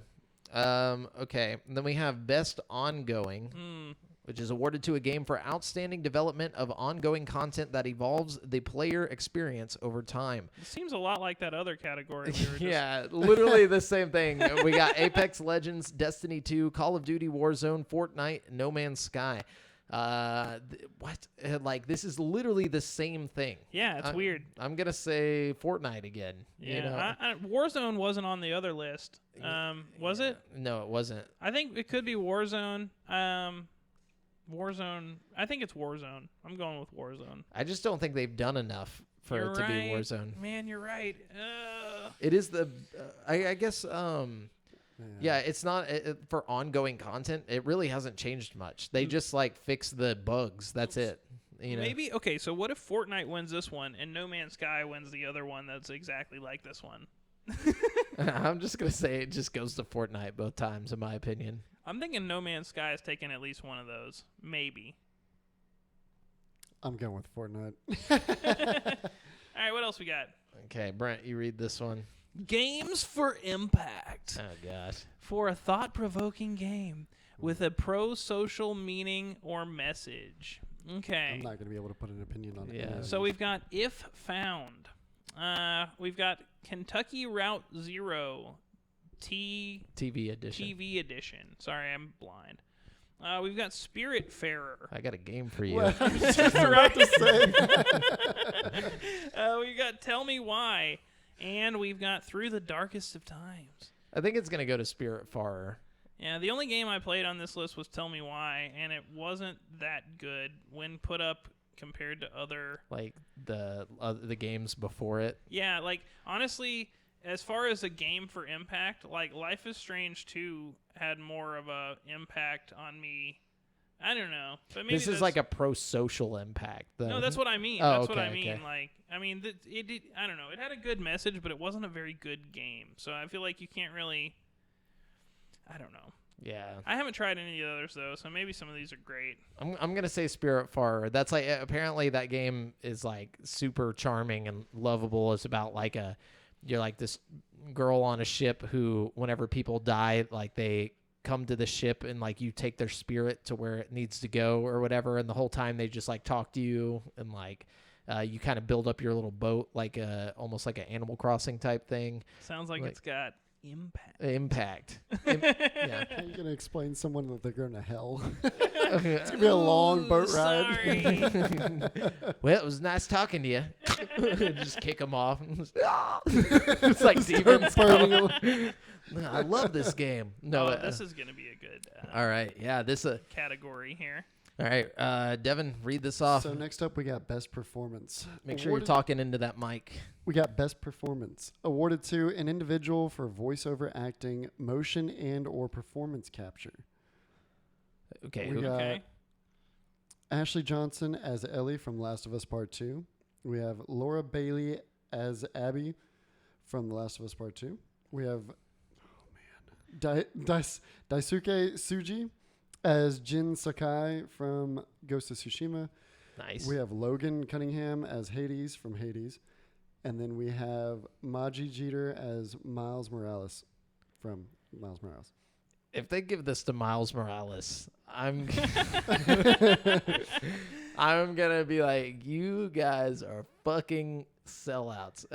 Okay. And then we have best ongoing, which is awarded to a game for outstanding development of ongoing content that evolves the player experience over time. It seems a lot like that other category we were just... Yeah, literally the same thing. We got Apex Legends, Destiny 2, Call of Duty Warzone, Fortnite, No Man's Sky. What? Like, this is literally the same thing. Yeah, it's weird. I'm going to say Fortnite again. Yeah, you know? Warzone wasn't on the other list. Was it? No, it wasn't. I think it could be Warzone. Warzone. I think it's Warzone. I'm going with Warzone. I just don't think they've done enough for You're it to be right. Warzone. Man, you're right. It is the, I guess, yeah, it's not for ongoing content. It really hasn't changed much. They just like fix the bugs. That's it. You know? Maybe. Okay, so what if Fortnite wins this one and No Man's Sky wins the other one that's exactly like this one? I'm just going to say it just goes to Fortnite both times, in my opinion. I'm thinking No Man's Sky has taken at least one of those. Maybe. I'm going with Fortnite. All right, what else we got? Okay, Brent, you read this one. Games for Impact. Oh, gosh. For a thought-provoking game with a pro-social meaning or message. Okay. I'm not going to be able to put an opinion on it. Yeah. So we've got If Found. We've got Kentucky Route Zero TV edition. TV edition. Sorry, I'm blind. We've got Spiritfarer. I got a game for you. Well, I was just about to say. We've got Tell Me Why. And we've got Through the Darkest of Times. I think it's going to go to Spiritfarer. Yeah, the only game I played on this list was Tell Me Why, and it wasn't that good when put up compared to other... Like the games before it. Yeah, like, honestly, as far as a game for impact, like, Life is Strange 2 had more of a impact on me. I don't know. But maybe this is like a pro-social impact, though. No, that's what I mean. Oh, That's what okay, I mean. okay. Like, I mean, I don't know. It had a good message, but it wasn't a very good game. So I feel like you can't really... I don't know. Yeah. I haven't tried any of the others, though, so maybe some of these are great. I'm going to say Spiritfarer. That's like, apparently that game is like super charming and lovable. It's about like you're like this girl on a ship who, whenever people die, like they come to the ship and like you take their spirit to where it needs to go or whatever. And the whole time they just like talk to you and like you kind of build up your little boat, like almost like an Animal Crossing type thing. Sounds like it's got impact. Yeah. How are you going to explain someone that they're going to hell? It's going to be a long boat ride. Sorry. Well, it was nice talking to you. Just kick them off. It's like demons. I love this game. No, this is going to be a good all right. Yeah, this category here. all right. Devin, read this off. So next up, we got Best Performance. Make sure you're talking into that mic. We got Best Performance, awarded to an individual for voiceover acting, motion, and or performance capture. Okay. We got Okay. Ashley Johnson as Ellie from Last of Us Part 2. We have Laura Bailey as Abby from The Last of Us Part 2. We have Daisuke Tsuji as Jin Sakai from Ghost of Tsushima. Nice. We have Logan Cunningham as Hades from Hades. And then we have Maji Jeter as Miles Morales from Miles Morales. If they give this to Miles Morales, I'm I'm gonna be like, you guys are fucking sellouts.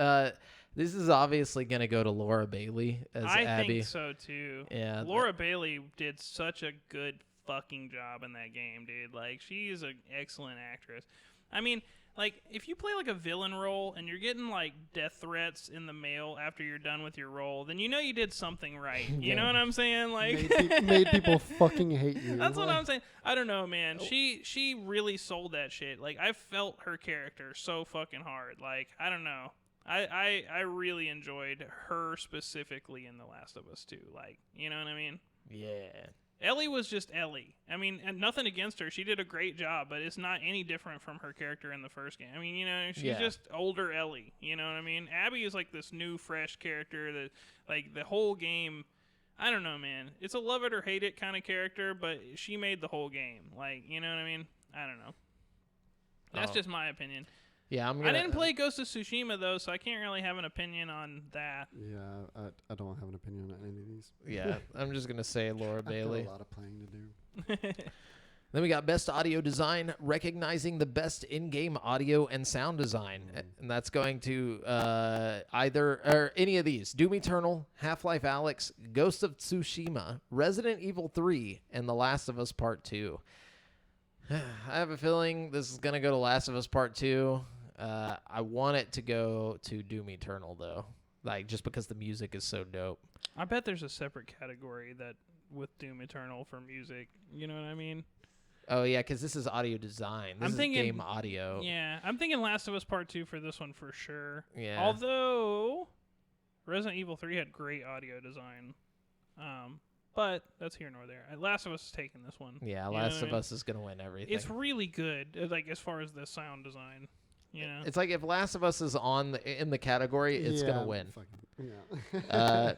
This is obviously gonna go to Laura Bailey as I Abby. think so, too. Yeah, Laura Bailey did such a good fucking job in that game, dude. Like, she is an excellent actress. I mean, like, if you play, like, a villain role and you're getting, like, death threats in the mail after you're done with your role, then you know you did something right. You know what I'm saying? Like, Made people fucking hate you. that's what I'm saying. I don't know, man. She really sold that shit. Like, I felt her character so fucking hard. Like, I don't know. I really enjoyed her specifically in The Last of Us 2. Like, you know what I mean? Yeah. Ellie was just Ellie. I mean, and nothing against her. She did a great job, but it's not any different from her character in the first game. I mean, you know, she's just older Ellie. You know what I mean? Abby is like this new, fresh character that, like, the whole game, I don't know, man. It's a love it or hate it kind of character, but she made the whole game. Like, you know what I mean? I don't know. That's just my opinion. Yeah, I didn't play Ghost of Tsushima, though, so I can't really have an opinion on that. Yeah, I don't have an opinion on any of these. Yeah, I'm just going to say Laura Bailey. I've got a lot of playing to do. Then we got Best Audio Design, recognizing the best in-game audio and sound design. And that's going to any of these. Doom Eternal, Half-Life Alyx, Ghost of Tsushima, Resident Evil 3, and The Last of Us Part 2. I have a feeling this is going to go to Last of Us Part 2. I want it to go to Doom Eternal, though. Like, just because the music is so dope. I bet there's a separate category that with Doom Eternal for music. You know what I mean? Oh, yeah, because this is audio design. This is game audio. Yeah, I'm thinking Last of Us Part 2 for this one for sure. Yeah. Although, Resident Evil 3 had great audio design. But that's here nor there. Last of Us is taking this one. Yeah, Last of Us is going to win everything. It's really good, like, as far as the sound design. You know? It's like if Last of Us is in the category, it's going to win. Yeah.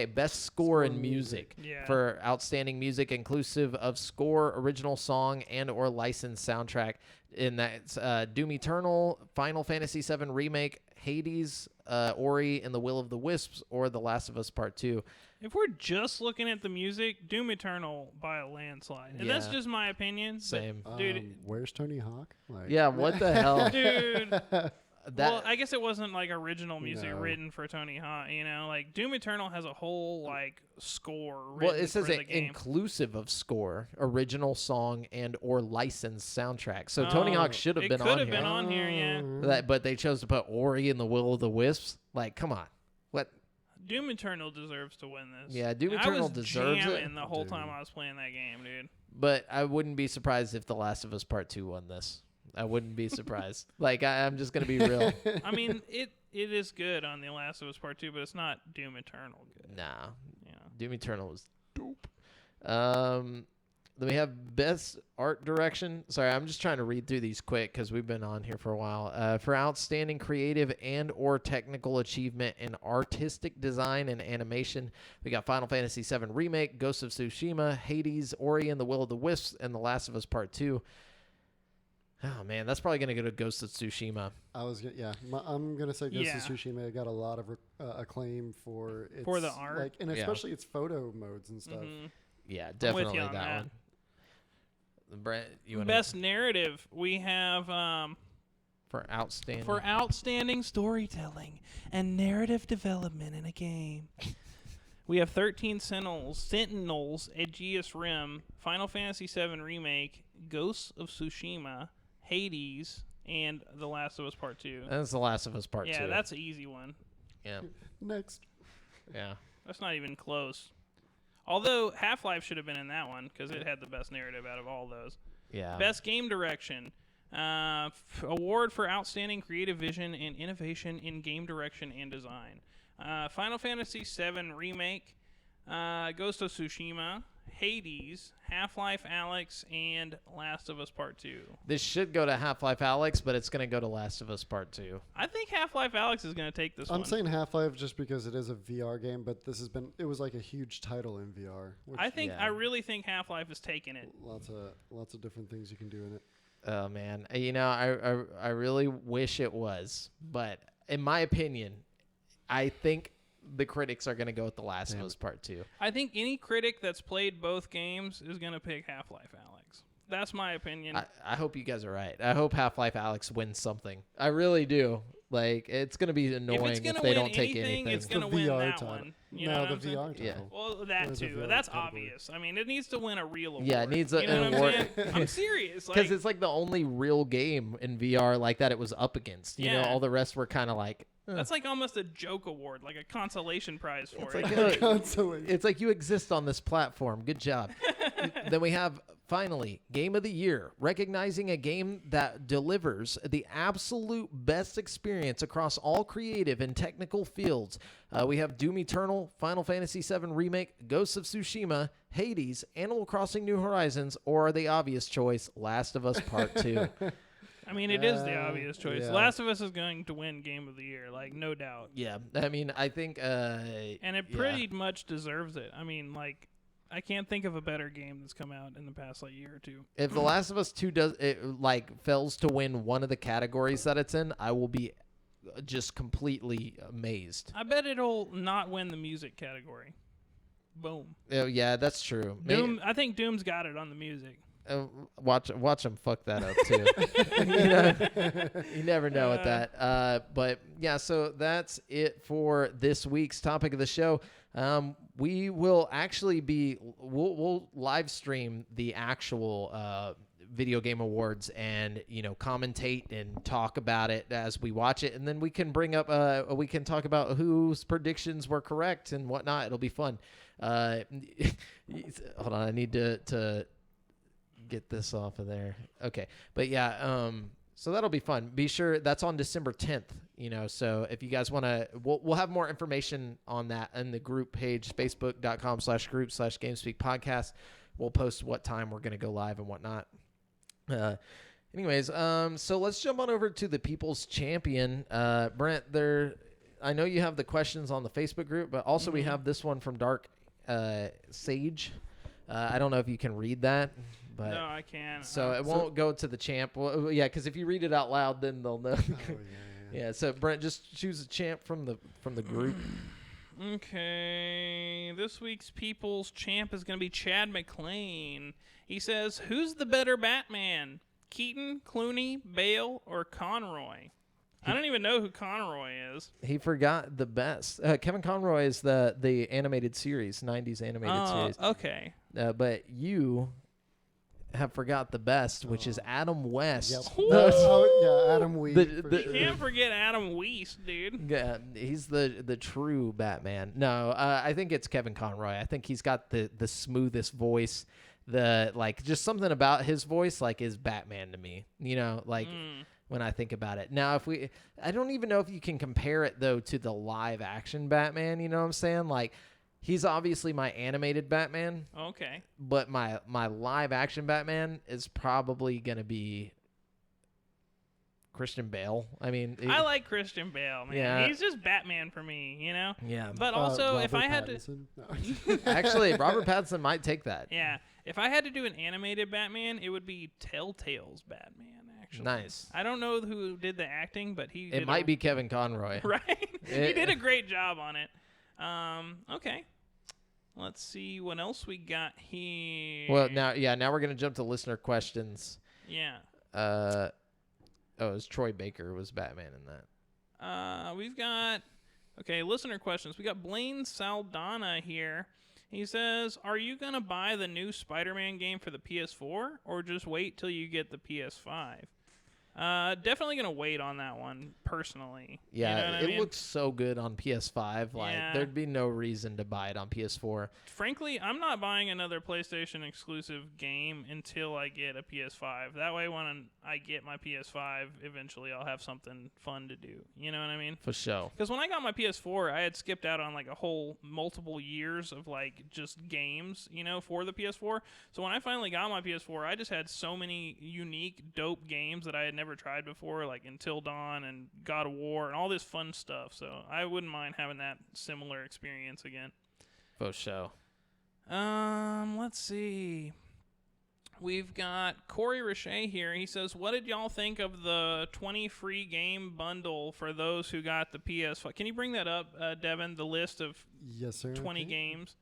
Best score in music. Yeah. For outstanding music inclusive of score, original song, and or licensed soundtrack. And that's Doom Eternal, Final Fantasy VII Remake, Hades, Ori and the Will of the Wisps, or The Last of Us Part 2. If we're just looking at the music, Doom Eternal by a landslide. And that's just my opinion. Same. Dude. Where's Tony Hawk? Like, Yeah, what the hell? Dude. Well, I guess it wasn't like original music written for Tony Hawk, you know? Like, Doom Eternal has a whole, like, score written Well, it says for the game. inclusive of score, original song, and or licensed soundtrack. So Tony Hawk should have been on here. It could have been on here, yeah. But they chose to put Ori and the Will of the Wisps. Like, come on. What? Doom Eternal deserves to win this. Yeah, Doom Eternal deserves it. I was jamming the whole time I was playing that game, dude. But I wouldn't be surprised if The Last of Us Part 2 won this. I wouldn't be surprised. Like, I'm just going to be real. I mean, it is good on The Last of Us Part 2, but it's not Doom Eternal good. Nah. Yeah. Doom Eternal was dope. Then we have Best Art Direction. Sorry, I'm just trying to read through these quick because we've been on here for a while. For outstanding creative and or technical achievement in artistic design and animation, we got Final Fantasy VII Remake, Ghost of Tsushima, Hades, Ori and the Will of the Wisps, and The Last of Us Part 2. Oh, man, that's probably going to go to Ghost of Tsushima. I'm going to say Ghost of Tsushima got a lot of acclaim for its... For the art? Like, and especially its photo modes and stuff. Mm-hmm. Yeah, definitely on that one. Brent, you want Best narrative, we have... For outstanding storytelling and narrative development in a game. We have 13 Sentinels, Aegeus Rim, Final Fantasy VII Remake, Ghosts of Tsushima, Hades, and The Last of Us Part 2. That's The Last of Us Part 2. Yeah, that's an easy one. Yeah. Next. Yeah. That's not even close. Although Half-Life should have been in that one because it had the best narrative out of all those. Yeah. Best game direction. Award for outstanding creative vision and innovation in game direction and design. Final Fantasy VII Remake, Ghost of Tsushima, Hades, Half-Life Alyx, and Last of Us Part 2. This should go to Half-Life Alyx, but it's going to go to Last of Us Part 2. I think Half-Life Alyx is going to take this one. I'm saying Half-Life just because it is a VR game, but it was like a huge title in VR. I really think Half-Life is taking it. Lots of different things you can do in it. Oh, man. You know, I really wish it was, but in my opinion, I think the critics are going to go with The Last of Us Part 2. I think any critic that's played both games is going to pick Half-Life Alyx. That's my opinion. I hope you guys are right. I hope Half-Life Alyx wins something. I really do. Like, it's going to be annoying if they don't take anything. It's going to win that one. You know the VR title. Yeah. Well, that too. That's obvious. I mean, it needs to win a real award. Yeah, it needs an award. I'm serious. Because it's like the only real game in VR like that it was up against. You know, all the rest were kind of like... That's like almost a joke award, like a consolation prize for it. It's like you exist on this platform. Good job. Then we have, finally, Game of the Year, recognizing a game that delivers the absolute best experience across all creative and technical fields. We have Doom Eternal, Final Fantasy VII Remake, Ghosts of Tsushima, Hades, Animal Crossing New Horizons, or the obvious choice, Last of Us Part 2. I mean, it is the obvious choice. yeah. Last of Us is going to win Game of the Year, like, no doubt. Yeah, I mean, I think, And it pretty much deserves it. I mean, like, I can't think of a better game that's come out in the past, like, year or two. If The Last of Us 2 fails to win one of the categories that it's in, I will be just completely amazed. I bet it'll not win the music category. Boom. Oh, yeah, that's true. Doom. I think Doom's got it on the music. Watch him fuck that up too. You never know with that. But yeah, so that's it for this week's topic of the show. We will actually we'll live stream the actual video game awards and commentate and talk about it as we watch it, and then we can bring up we can talk about whose predictions were correct and whatnot. It'll be fun. Hold on, I need to get this off of there. Okay, but yeah, so that'll be fun. Be sure that's on December 10th. So if you guys want to, we'll have more information on that in the group page, facebook.com/group/GameSpeak podcast. We'll post what time we're gonna go live and whatnot. Anyways, so let's jump on over to the People's Champion. Brent, I know you have the questions on the Facebook group, but also we have this one from Dark Sage. I don't know if you can read that. But, no, I can't. So it won't go to the champ. Well, yeah, because if you read it out loud, then they'll know. Yeah. So Brent, just choose a champ from the group. Okay, this week's People's Champ is going to be Chad McClain. He says, "Who's the better Batman? Keaton, Clooney, Bale, or Conroy?" I don't even know who Conroy is. He forgot the best. Kevin Conroy is the animated series, 90s animated series. Okay. But you have forgot the best, which is Adam West. Yep. Yeah, Adam West. You can't forget Adam West, dude. Yeah, he's the true Batman. No, I think it's Kevin Conroy. I think he's got the smoothest voice. Just something about his voice is Batman to me. When I think about it. Now, I don't even know if you can compare it though to the live action Batman. You know what I'm saying? He's obviously my animated Batman. Okay. But my live action Batman is probably going to be Christian Bale. I mean, I like Christian Bale, man. Yeah. He's just Batman for me, Yeah. But also, if Robert I had Pattinson? to... Actually, Robert Pattinson might take that. Yeah. If I had to do an animated Batman, it would be Telltale's Batman, actually. Nice. I don't know who did the acting, but It might be Kevin Conroy. Right? He did a great job on it. Okay. Let's see what else we got here. Well, now we're going to jump to listener questions. Yeah. It was Troy Baker was Batman in that. We've got, listener questions. We got Blaine Saldana here. He says, "Are you going to buy the new Spider-Man game for the PS4 or just wait till you get the PS5? Definitely going to wait on that one, personally. Yeah, you know what I mean? looks so good on PS5. Yeah. There'd be no reason to buy it on PS4. Frankly, I'm not buying another PlayStation exclusive game until I get a PS5. That way, when I get my PS5, eventually I'll have something fun to do. You know what I mean? For sure. Because when I got my PS4, I had skipped out on a whole multiple years of just games, for the PS4. So when I finally got my PS4, I just had so many unique, dope games that I had never tried before, like Until Dawn and God of War and all this fun stuff. So I wouldn't mind having that similar experience again. For sure. Let's see. We've got Corey Richey here. He says, "What did y'all think of the 20 free game bundle for those who got the PS5?" Can you bring that up, Devin, the list of Yes, sir. 20 games?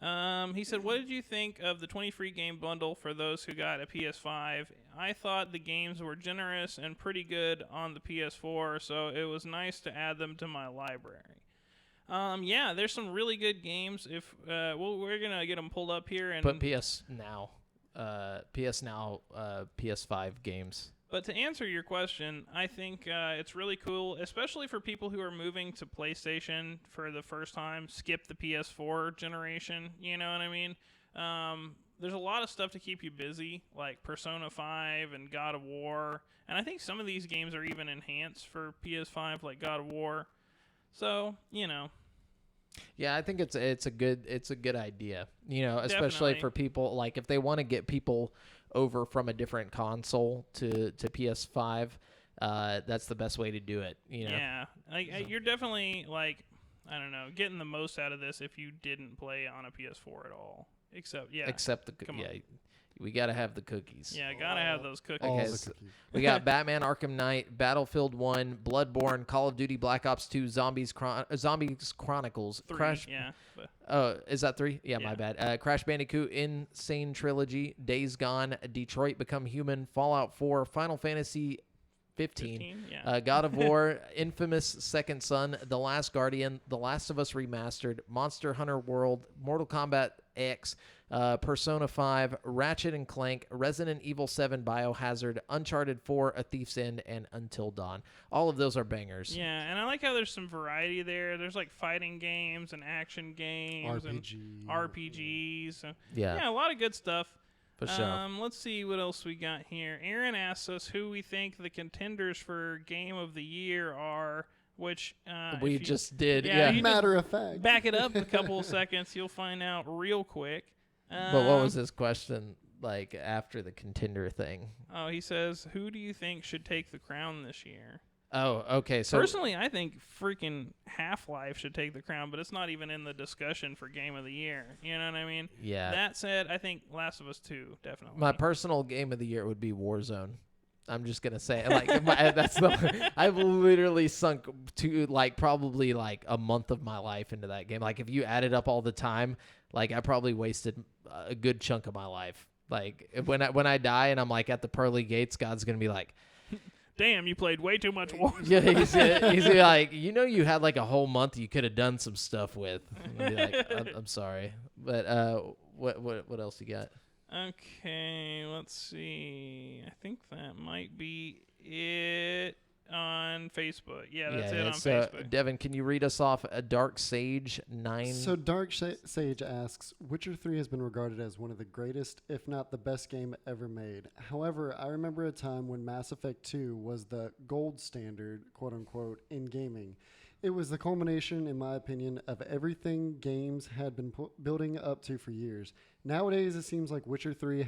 He said, "What did you think of the 20 free game bundle for those who got a PS5? I thought the games were generous and pretty good on the PS4, so it was nice to add them to my library." Yeah, there's some really good games. If we're gonna get them pulled up here and But PS Now, PS5 games. But to answer your question, I think it's really cool, especially for people who are moving to PlayStation for the first time, skip the PS4 generation, you know what I mean? There's a lot of stuff to keep you busy, like Persona 5 and God of War, and I think some of these games are even enhanced for PS5, like God of War. So, Yeah, I think it's a good idea. You know, especially Definitely. for people like if they want to get people over from a different console to PS5, that's the best way to do it. You know. Yeah, like you're definitely like, I don't know, getting the most out of this if you didn't play on a PS4 at all. Except come on. We gotta have the cookies. Yeah, gotta have those cookies. All Okay, the so cookies. we got Batman: Arkham Knight, Battlefield 1, Bloodborne, Call of Duty Black Ops 2, Zombies Chronicles, Three, Crash. yeah. But Is that 3? Yeah, my Yeah. bad. Crash Bandicoot, Insane Trilogy, Days Gone, Detroit Become Human, Fallout 4, Final Fantasy 15, yeah. God of War, Infamous Second Son, The Last Guardian, The Last of Us Remastered, Monster Hunter World, Mortal Kombat X, Persona 5, Ratchet and Clank, Resident Evil 7, Biohazard, Uncharted 4, A Thief's End, and Until Dawn. All of those are bangers. Yeah, and I like how there's some variety there. There's like fighting games and action games RPG. and RPGs. So, Yeah, yeah, a lot of good stuff. for sure. Let's see what else we got here. Aaron asks us who we think the contenders for Game of the Year are, which We if you- just did. Yeah, Yeah. you- Matter of fact. back it up a couple of seconds. You'll find out real quick. But what was his question like after the contender thing? Oh, he says, who do you think should take the crown this year? Oh, okay. So Personally, I think freaking Half-Life should take the crown, but it's not even in the discussion for Game of the Year. You know what I mean? yeah, That said, I think Last of Us 2, definitely. my personal game of the year would be Warzone. I'm just gonna say like I've literally sunk to like probably like a month of my life into that game. Like if you added up all the time, like I probably wasted a good chunk of my life. Like when I die and I'm like at the pearly gates, God's gonna be like, Damn, you played way too much Warzone. yeah, he's gonna be like, you know, you had like a whole month you could have done some stuff with. And I'll be like, I'm sorry, but what else you got? Okay, let's see. I think that might be it on Facebook. Yeah, that's it on so, Facebook. Devin, can you read us off a Dark Sage 9? So Dark Sage asks, Witcher 3 has been regarded as one of the greatest, if not the best game ever made. However, I remember a time when Mass Effect 2 was the gold standard, quote unquote, in gaming. It was the culmination, in my opinion, of everything games had been building up to for years. Nowadays, it seems like Witcher 3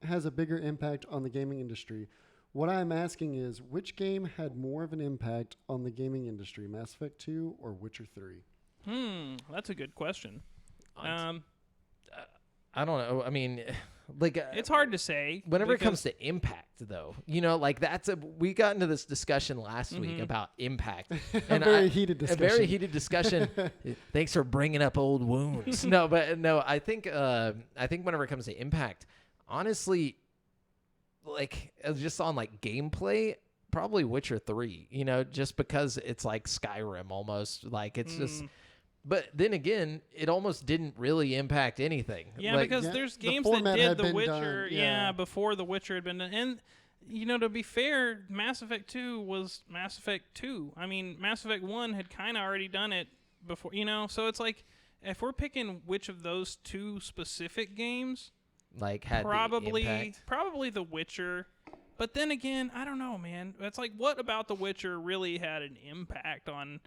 has a bigger impact on the gaming industry. What I'm asking is, which game had more of an impact on the gaming industry, Mass Effect 2 or Witcher 3? That's a good question. I don't know. I mean, like It's hard to say. whenever it comes because- to impact, though, you know, like we got into this discussion last week about impact. A very heated discussion. A very heated discussion. Thanks for bringing up old wounds. No, I think whenever it comes to impact, honestly, like just on like gameplay, probably Witcher 3, you know, just because it's like Skyrim almost. Like it's just. But then again, it almost didn't really impact anything. Yeah, like, because Yeah, there's the games that format did had The been Witcher, done, yeah. before The Witcher had been done. And, you know, to be fair, Mass Effect 2 was Mass Effect 2. I mean, Mass Effect 1 had kind of already done it before, you know? So it's like, if we're picking which of those two specific games, like had the probably impact. The Witcher. But then again, I don't know, man. It's like, what about The Witcher really had an impact on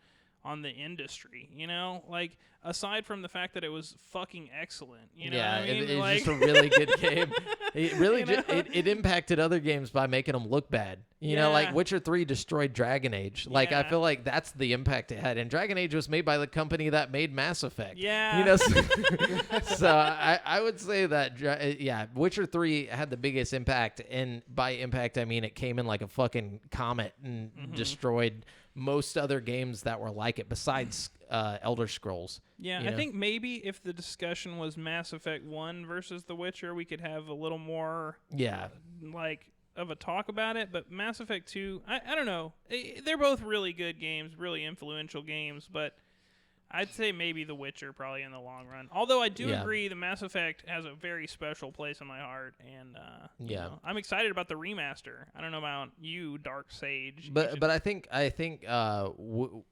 the industry, you know, like aside from the fact that it was fucking excellent, you know. Yeah, what I mean? it's like, just a really good game. It really You know? it impacted other games by making them look bad. You know, like Yeah. Witcher 3 destroyed Dragon Age. Like I Yeah. feel like that's the impact it had. And Dragon Age was made by the company that made Mass Effect. Yeah. You know, so I would say that Witcher 3 had the biggest impact, and by impact I mean it came in like a fucking comet and destroyed most other games that were like it besides Elder Scrolls. yeah, you I know? think maybe if the discussion was Mass Effect 1 versus The Witcher, we could have a little more Yeah. like of a talk about it. But Mass Effect 2, I don't know. They're both really good games, really influential games, but I'd say maybe The Witcher probably in the long run. Although I do Yeah. agree the Mass Effect has a very special place in my heart, and you Yeah. know, I'm excited about the remaster. I don't know about you, Dark Sage. But I think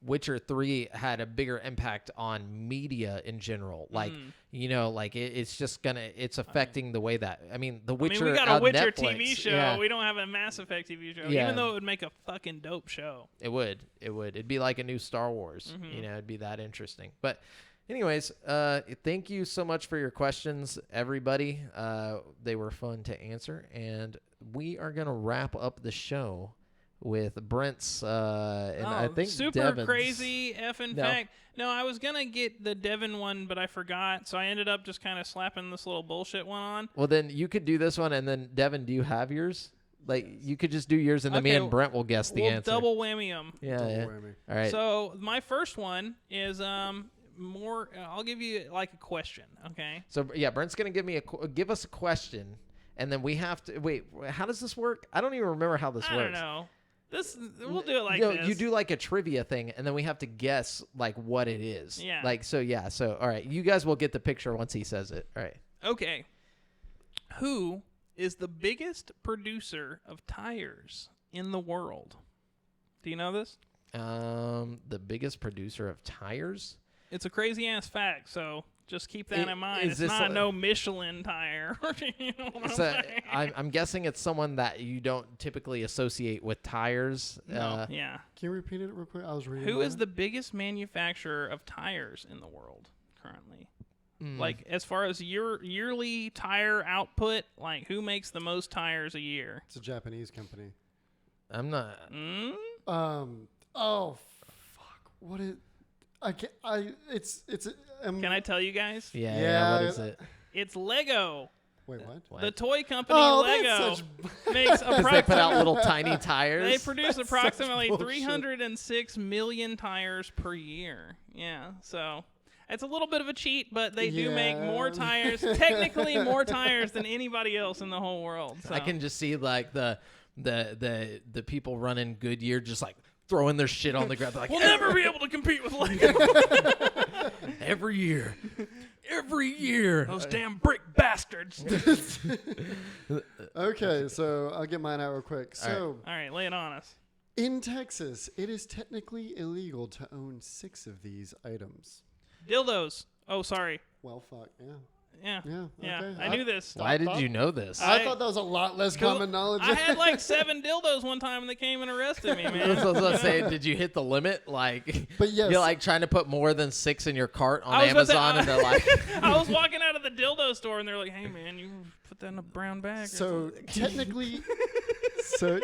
Witcher 3 had a bigger impact on media in general. Like you know, like it's just it's affecting the way that The I mean, Witcher. we got a on Witcher Netflix, TV show. Yeah, We don't have a Mass Effect TV show, Yeah. even though it would make a fucking dope show. it would. It'd be like a new Star Wars. You know, it'd be that interesting. But Anyways, thank you so much for your questions, everybody. They were fun to answer, and we are gonna wrap up the show with Brent's and I think super Devin's. crazy effing fact. No, I was gonna get the Devin one, but I forgot, so I ended up just kind of slapping this little bullshit one on. Well, then you could do this one, and then Devin, do you have yours? Like you could just do yours, and then me and Brent will guess the answer. Double whammy them. Yeah, Double yeah. whammy. All right. So my first one is more. I'll give you like a question. Okay. So yeah, Brent's gonna give us a question, and then we have to wait. How does this work? I don't even remember how this works. I don't know. We'll do it like No, this. you do like a trivia thing, and then we have to guess like what it is. Yeah. Like so. Yeah. So all right, you guys will get the picture once he says it. All right. Okay. Who is the biggest producer of tires in the world? Do you know this? The biggest producer of tires. It's a crazy ass fact, so just keep that in mind. Is It's this not no Michelin tire. You know what I'm So saying? I'm guessing it's someone that you don't typically associate with tires. No, yeah. Can you repeat it real quick? I was reading. Who is that. the biggest manufacturer of tires in the world currently? Like, as far as yearly tire output, like, who makes the most tires a year? It's a Japanese company. I'm not. Oh, fuck. What is? I can't. It's. Can I tell you guys? Yeah. What is it? It's Lego. Wait, what? The toy company That's Lego such. makes Because they put out approximately. little tiny tires. They produce That's approximately such bullshit. 306 million tires per year. Yeah, so it's a little bit of a cheat, but they do make more Yeah. tires, technically more tires than anybody else in the whole world. So. I can just see like the people running Goodyear just like throwing their shit on the ground. They're like, We'll never be able to compete with Lego. every year. Those damn brick bastards. Okay, so I'll get mine out real quick. So, All right, lay it on us. in Texas, it is technically illegal to own 6 of these items. Dildos. Oh, sorry. Well, fuck, yeah. Yeah. Yeah, okay. I knew this. Why did you know this? I thought that was a lot less common knowledge. I had like 7 dildos one time and they came and arrested me, I man. was gonna say, did you hit the limit? Like, But yes. you're like trying to put more than 6 in your cart on I was about Amazon, to- and they're like, I was walking out of the dildo store and they're like, "Hey, man, you put that in a brown bag." or So something." technically, so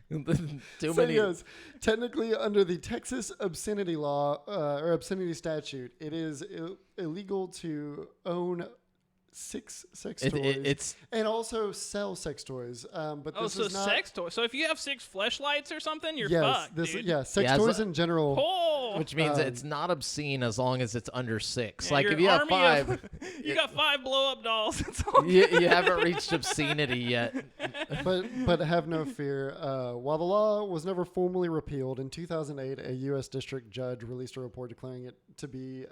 too so many. yes, technically under the Texas obscenity law or obscenity statute, it is illegal to own 6 sex toys It's and also sell sex toys. But Oh, this so is not. sex toys. So if you have 6 fleshlights or something, you're Yes, fucked, this dude. yeah, sex Yeah, toys in general. Oh, which means it's not obscene as long as it's under 6. yeah, Like you're if an you have army 5, you got 5 blow-up dolls. That's all. you haven't reached obscenity yet. But have no fear. While the law was never formally repealed, in 2008, a U.S. district judge released a report declaring it to be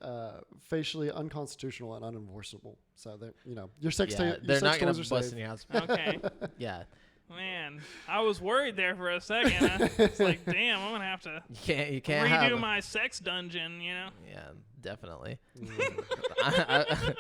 facially unconstitutional and unenforceable. So that your sex, Yeah, your they're sex not gonna toys are bust safe. in your house. Okay, Yeah, man, I was worried there for a second. It's like, damn, I'm gonna have to you can't redo have. my sex dungeon. Yeah, definitely. I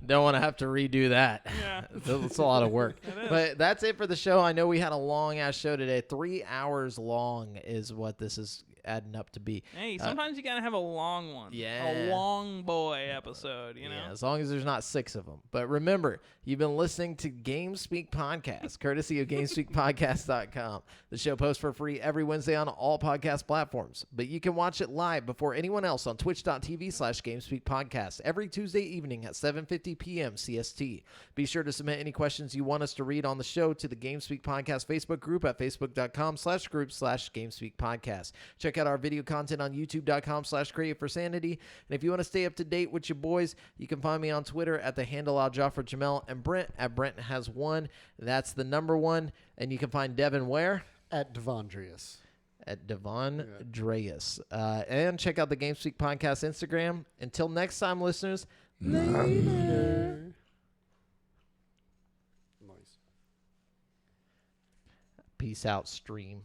don't want to have to redo that. Yeah. It's a lot of work. is. But that's it for the show. I know we had a long ass show today. 3 hours long is what this is adding up to be. Hey, sometimes you gotta have a long one. Yeah. A long boy episode, you know? Yeah, as long as there's not 6 of them. But remember, you've been listening to GameSpeak Podcast, courtesy of GameSpeakPodcast.com. The show posts for free every Wednesday on all podcast platforms. But you can watch it live before anyone else on twitch.tv/GameSpeakPodcast every Tuesday evening at 7:50 p.m. CST. Be sure to submit any questions you want us to read on the show to the GameSpeak Podcast Facebook group at facebook.com/group/GameSpeakPodcast. Check out our video content on youtube.com/createforsanity. And if you want to stay up to date with your boys, you can find me on Twitter at the handle AlJafferJamel and Brent at Brent has 1. That's the number 1. And you can find Devin where? At Devondrius. At Devon Dreas. And check out the GameSpeak Podcast Instagram. Until next time, listeners, later. Nice. Peace out, stream.